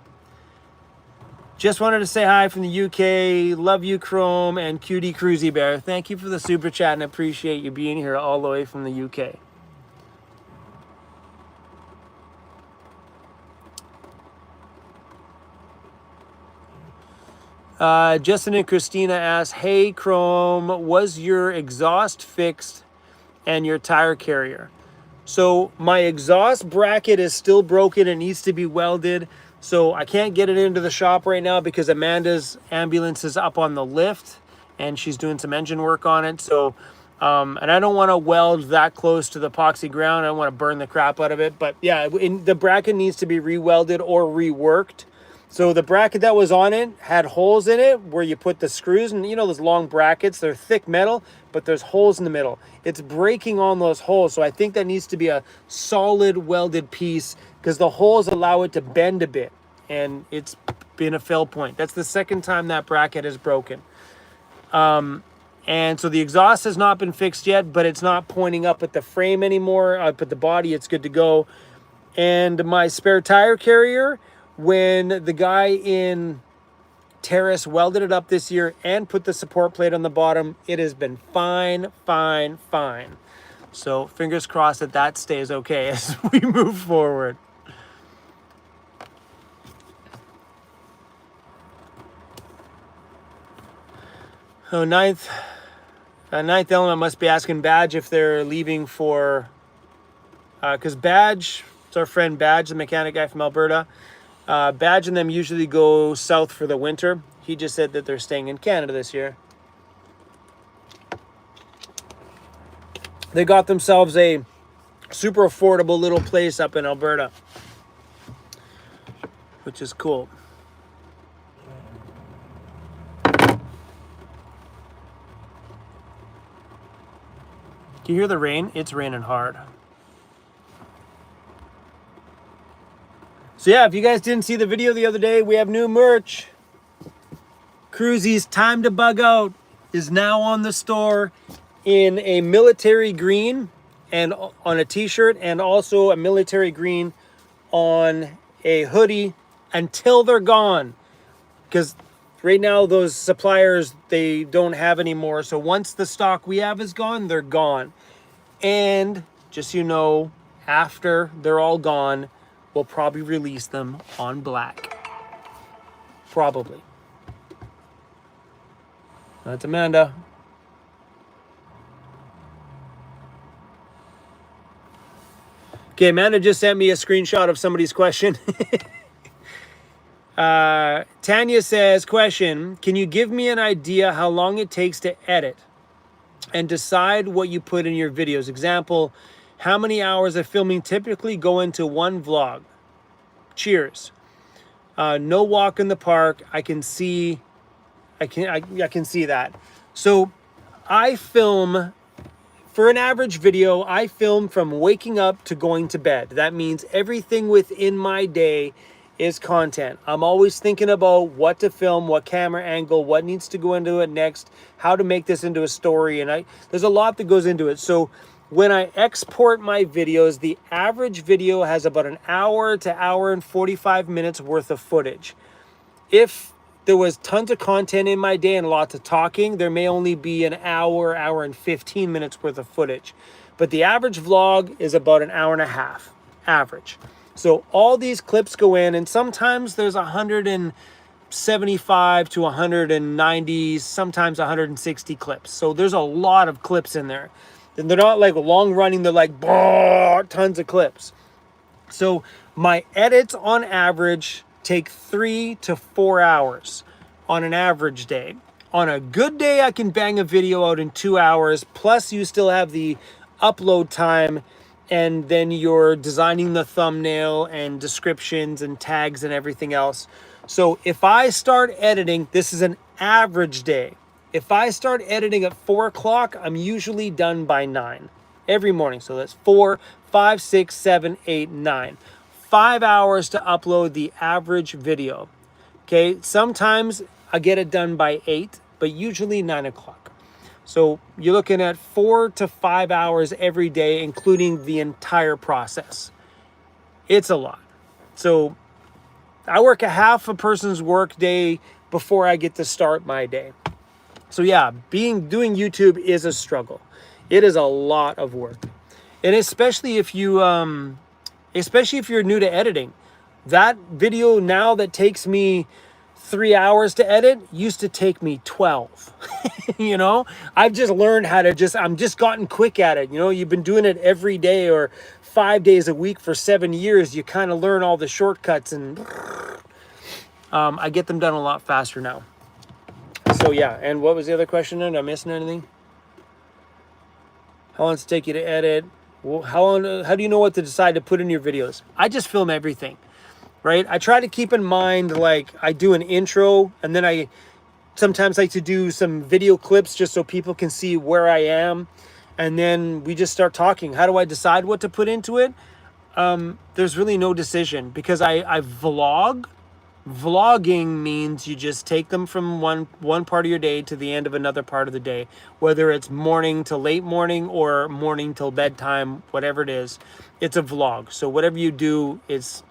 Just wanted to say hi from the UK. Love you, Chrome and Cutie Cruisy Bear. Thank you for the super chat and appreciate you being here all the way from the UK. Justin and Christina asked, hey, Chrome, was your exhaust fixed and your tire carrier? So my exhaust bracket is still broken and needs to be welded. So I can't get it into the shop right now because Amanda's ambulance is up on the lift and she's doing some engine work on it. So, and I don't want to weld that close to the epoxy ground. I don't want to burn the crap out of it. But yeah, the bracket needs to be re-welded or reworked. So the bracket that was on it had holes in it where you put the screws, and you know those long brackets, they're thick metal, but there's holes in the middle. It's breaking on those holes. So I think that needs to be a solid welded piece because the holes allow it to bend a bit, and it's been a fail point. That's the second time that bracket is broken. And so the exhaust has not been fixed yet, but it's not pointing up at the frame anymore. Up at the body, it's good to go. And my spare tire carrier, when the guy in Terrace welded it up this year and put the support plate on the bottom, it has been fine. So fingers crossed that that stays okay as we move forward. So ninth element must be asking Badge if they're leaving for, because Badge, it's our friend Badge, the mechanic guy from Alberta. Badge and them usually go south for the winter. He just said that they're staying in Canada this year. They got themselves a super affordable little place up in Alberta, which is cool. Do you hear the rain? It's raining hard. So yeah, if you guys didn't see the video the other day, we have new merch. Cruisy's Time to Bug Out is now on the store in a military green and on a t-shirt, and also a military green on a hoodie until they're gone. Because right now those suppliers, they don't have anymore. So once the stock we have is gone, they're gone. And just so you know, after they're all gone, we'll probably release them on black. Probably. That's Amanda. Okay, Amanda just sent me a screenshot of somebody's question. Tanya says, question, can you give me an idea how long it takes to edit and decide what you put in your videos? Example, how many hours of filming typically go into one vlog? Cheers. No walk in the park. I can see that. So I film, for an average video, I film from waking up to going to bed. That means everything within my day is content. I'm always thinking about what to film, what camera angle, what needs to go into it next, how to make this into a story. And there's a lot that goes into it. So when I export my videos, the average video has about an hour to hour and 45 minutes worth of footage. If there was tons of content in my day and lots of talking, there may only be an hour, hour and 15 minutes worth of footage. But the average vlog is about an hour and a half, average. So all these clips go in, and sometimes there's 175 to 190, sometimes 160 clips. So there's a lot of clips in there. And they're not like long running, they're like tons of clips. So my edits on average take 3 to 4 hours on an average day. On a good day, I can bang a video out in 2 hours. Plus, you still have the upload time, and then you're designing the thumbnail and descriptions and tags and everything else. So if I start editing, this is an average day. If I start editing at 4 o'clock, I'm usually done by 9 every morning. So that's 4, 5, 6, 7, 8, 9. 5 hours to upload the average video. Okay, sometimes I get it done by 8, but usually 9 o'clock. So you're looking at 4 to 5 hours every day, including the entire process. It's a lot. So I work a half a person's work day before I get to start my day. So yeah, doing YouTube is a struggle. It is a lot of work. And especially if you're new to editing. That video now that takes me 3 hours to edit used to take me 12. You know, I've just learned how to I'm just gotten quick at it. You know, you've been doing it every day or 5 days a week for 7 years. You kind of learn all the shortcuts, and I get them done a lot faster now. So yeah, and what was the other question? Am I missing anything? How long does it take you to edit? Well, how do you know what to decide to put in your videos? I just film everything, right? I try to keep in mind, like, I do an intro, and then I sometimes like to do some video clips just so people can see where I am. And then we just start talking. How do I decide what to put into it? There's really no decision, because I vlog. Vlogging means you just take them from one part of your day to the end of another part of the day, whether it's morning to late morning or morning till bedtime, whatever it is, it's a vlog. So whatever you do, it's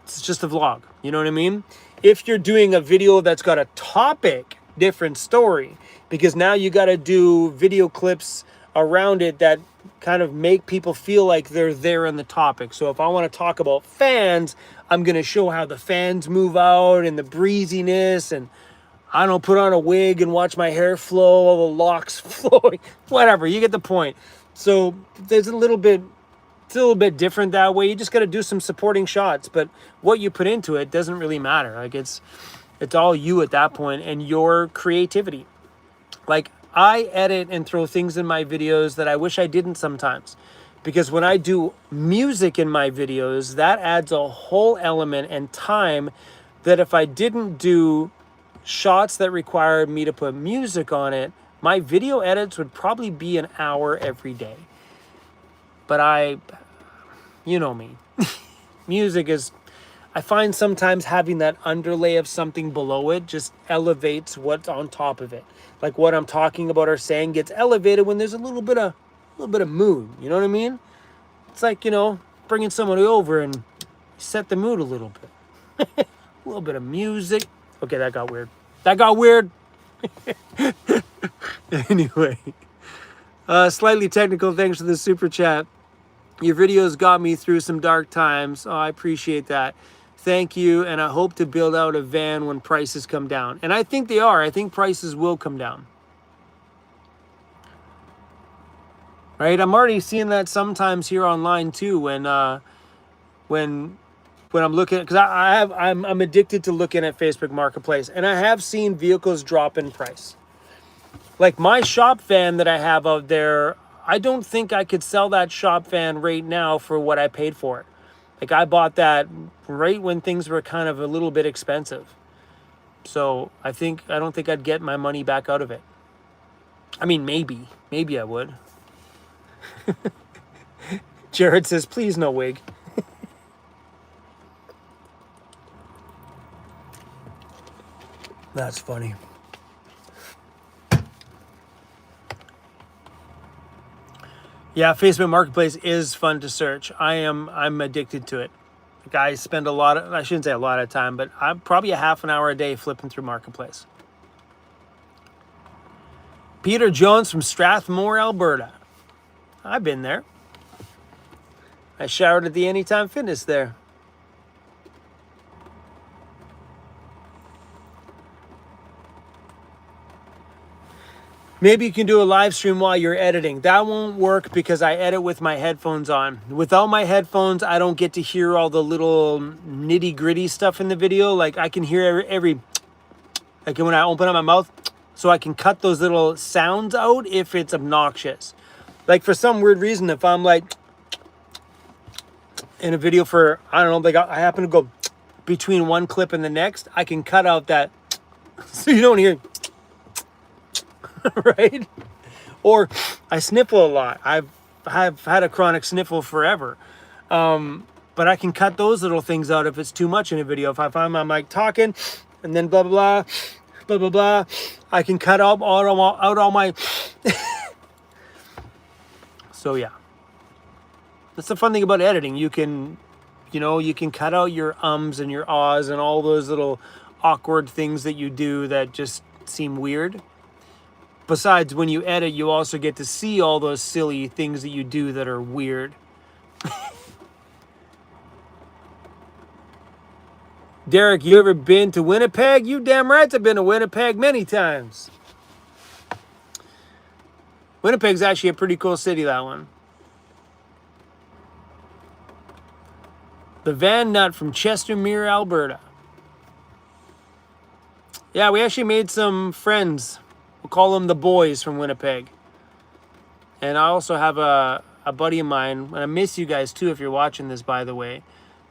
just a vlog. You know what I mean? If you're doing a video that's got a topic, different story, because now you got to do video clips around it that kind of make people feel like they're there in the topic. So if I want to talk about fans, I'm going to show how the fans move out and the breeziness, and I don't put on a wig and watch my hair flow, all the locks flowing, whatever, you get the point. So there's it's a little bit different that way. You just got to do some supporting shots, but what you put into it doesn't really matter. Like it's all you at that point and your creativity. Like, I edit and throw things in my videos that I wish I didn't sometimes, because when I do music in my videos, that adds a whole element and time that if I didn't do shots that required me to put music on it, my video edits would probably be an hour every day. But you know me, music is, I find sometimes having that underlay of something below it just elevates what's on top of it. Like what I'm talking about or saying gets elevated when there's a little bit of mood. You know what I mean? It's like, you know, bringing somebody over and set the mood a little bit. A little bit of music. Okay, that got weird. Anyway, slightly technical. Thanks for the super chat. Your videos got me through some dark times. Oh, I appreciate that. Thank you, and I hope to build out a van when prices come down. And I think they are. I think prices will come down. Right? I'm already seeing that sometimes here online too. When I'm looking, because I'm addicted to looking at Facebook Marketplace, and I have seen vehicles drop in price. Like my shop van that I have out there, I don't think I could sell that shop van right now for what I paid for it. Like I bought that right when things were kind of a little bit expensive. So I don't think I'd get my money back out of it. I mean, maybe I would. Jared says, please no wig. That's funny. Yeah, Facebook Marketplace is fun to search. I'm addicted to it. Like I spend I shouldn't say a lot of time, but I'm probably a half an hour a day flipping through Marketplace. Peter Jones from Strathmore, Alberta. I've been there. I showered at the Anytime Fitness there. Maybe you can do a live stream while you're editing. That won't work because I edit with my headphones on. Without my headphones, I don't get to hear all the little nitty gritty stuff in the video. Like I can hear every like when I open up my mouth, so I can cut those little sounds out if it's obnoxious. Like for some weird reason, if I'm like in a video for, I don't know, like I happen to go between one clip and the next, I can cut out that so you don't hear, right? Or I sniffle a lot. I've had a chronic sniffle forever. But I can cut those little things out if it's too much in a video. If I find I'm like talking and then blah, blah, blah, blah, blah, blah, I can cut out all my... So yeah. That's the fun thing about editing. You can, you can cut out your ums and your ahs and all those little awkward things that you do that just seem weird. Besides, when you edit, you also get to see all those silly things that you do that are weird. Derek, you ever been to Winnipeg? You damn right I've been to Winnipeg many times. Winnipeg's actually a pretty cool city, that one. The Van Nut from Chestermere, Alberta. Yeah, we actually made some friends. We'll call them the boys from Winnipeg. And I also have a buddy of mine, and I miss you guys too if you're watching this, by the way,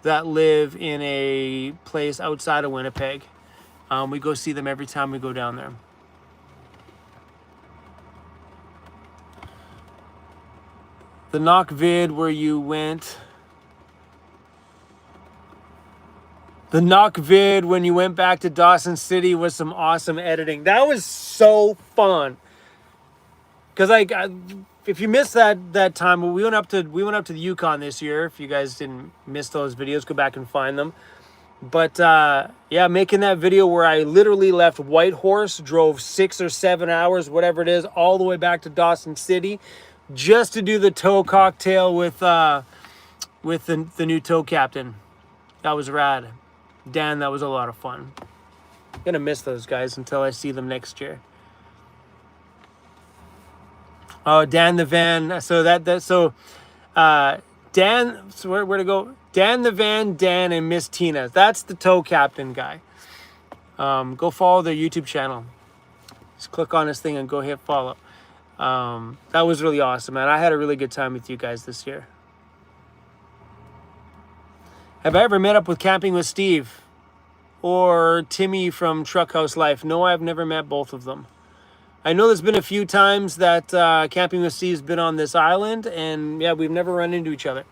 that live in a place outside of Winnipeg. We go see them every time we go down there. The knock vid where you went... The knock vid when you went back to Dawson City was some awesome editing. That was so fun. Cause if you missed that time, we went up to the Yukon this year. If you guys didn't miss those videos, go back and find them. But yeah, making that video where I literally left Whitehorse, drove 6 or 7 hours, whatever it is, all the way back to Dawson City, just to do the tow cocktail with the new tow captain. That was rad. Dan, that was a lot of fun. I'm gonna miss those guys until I see them next year. Oh, Dan the Van. So Dan. So where to go? Dan the Van, Dan, and Miss Tina. That's the tow captain guy. Go follow their YouTube channel. Just click on this thing and go hit follow. That was really awesome, man. I had a really good time with you guys this year. Have I ever met up with Camping with Steve or Timmy from Truckhouse Life? No, I've never met both of them. I know there's been a few times that Camping with Steve's been on this island, and yeah, we've never run into each other.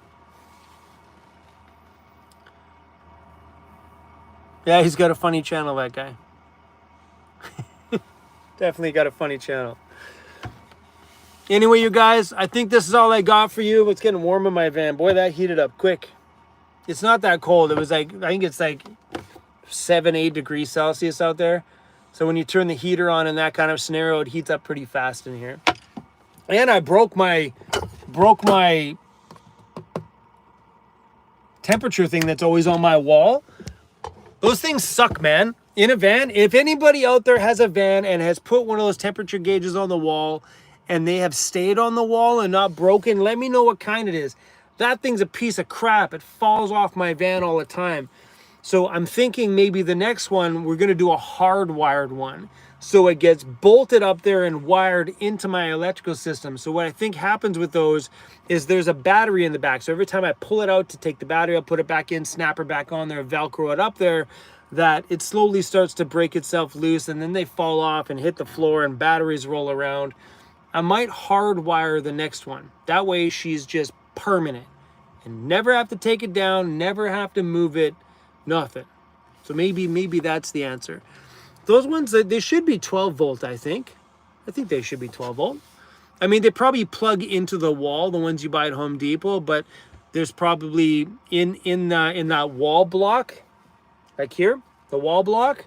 Yeah, he's got a funny channel, that guy. Definitely got a funny channel. Anyway, you guys, I think this is all I got for you. It's getting warm in my van. Boy, that heated up quick. It's not that cold. It was like, I think it's like 7-8 degrees Celsius out there. So when you turn the heater on in that kind of scenario, it heats up pretty fast in here. And I broke my temperature thing that's always on my wall. Those things suck, man. In a van, if anybody out there has a van and has put one of those temperature gauges on the wall and they have stayed on the wall and not broken, let me know what kind it is. That thing's a piece of crap. It falls off my van all the time. So I'm thinking maybe the next one, we're going to do a hardwired one. So it gets bolted up there and wired into my electrical system. So what I think happens with those is there's a battery in the back. So every time I pull it out to take the battery, I'll put it back in, snap her back on there, Velcro it up there, that it slowly starts to break itself loose and then they fall off and hit the floor and batteries roll around. I might hardwire the next one. That way she's just permanent and never have to take it down, never have to move it, nothing. So maybe that's the answer. Those ones, they should be 12 volt, I think. I think they should be 12 volt. I mean, they probably plug into the wall, the ones you buy at Home Depot, but there's probably in that wall block, like here, the wall block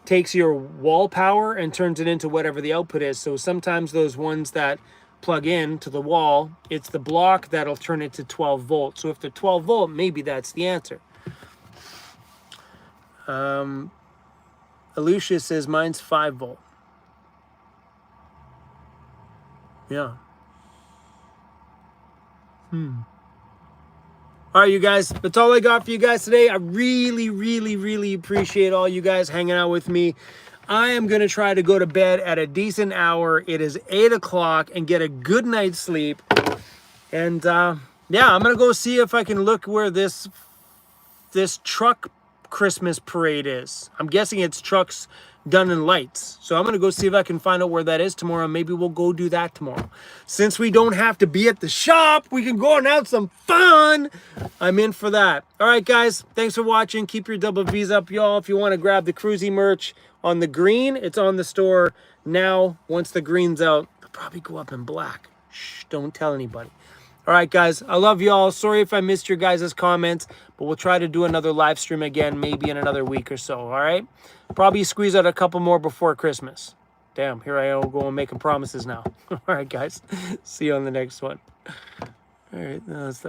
takes your wall power and turns it into whatever the output is. So sometimes those ones that plug in to the wall, it's the block that'll turn it to 12 volt. So if they're 12 volt, maybe that's the answer. Alicia says mine's 5 volt. Yeah. All right, you guys, that's all I got for you guys today. I really, really, really appreciate all you guys hanging out with me. I am going to try to go to bed at a decent hour. It is 8 o'clock and get a good night's sleep. And yeah, I'm going to go see if I can look where this truck Christmas parade is. I'm guessing it's trucks done in lights. So I'm going to go see if I can find out where that is tomorrow. Maybe we'll go do that tomorrow. Since we don't have to be at the shop, we can go and have some fun. I'm in for that. All right, guys. Thanks for watching. Keep your double V's up, y'all. If you want to grab the Cruisy merch on the green, it's on the store now. Once the green's out, it'll probably go up in black. Shh, don't tell anybody. All right, guys, I love y'all. Sorry if I missed your guys' comments, but we'll try to do another live stream again, maybe in another week or so, all right? Probably squeeze out a couple more before Christmas. Damn, here I am going making promises now. All right, guys, see you on the next one. All right, that's the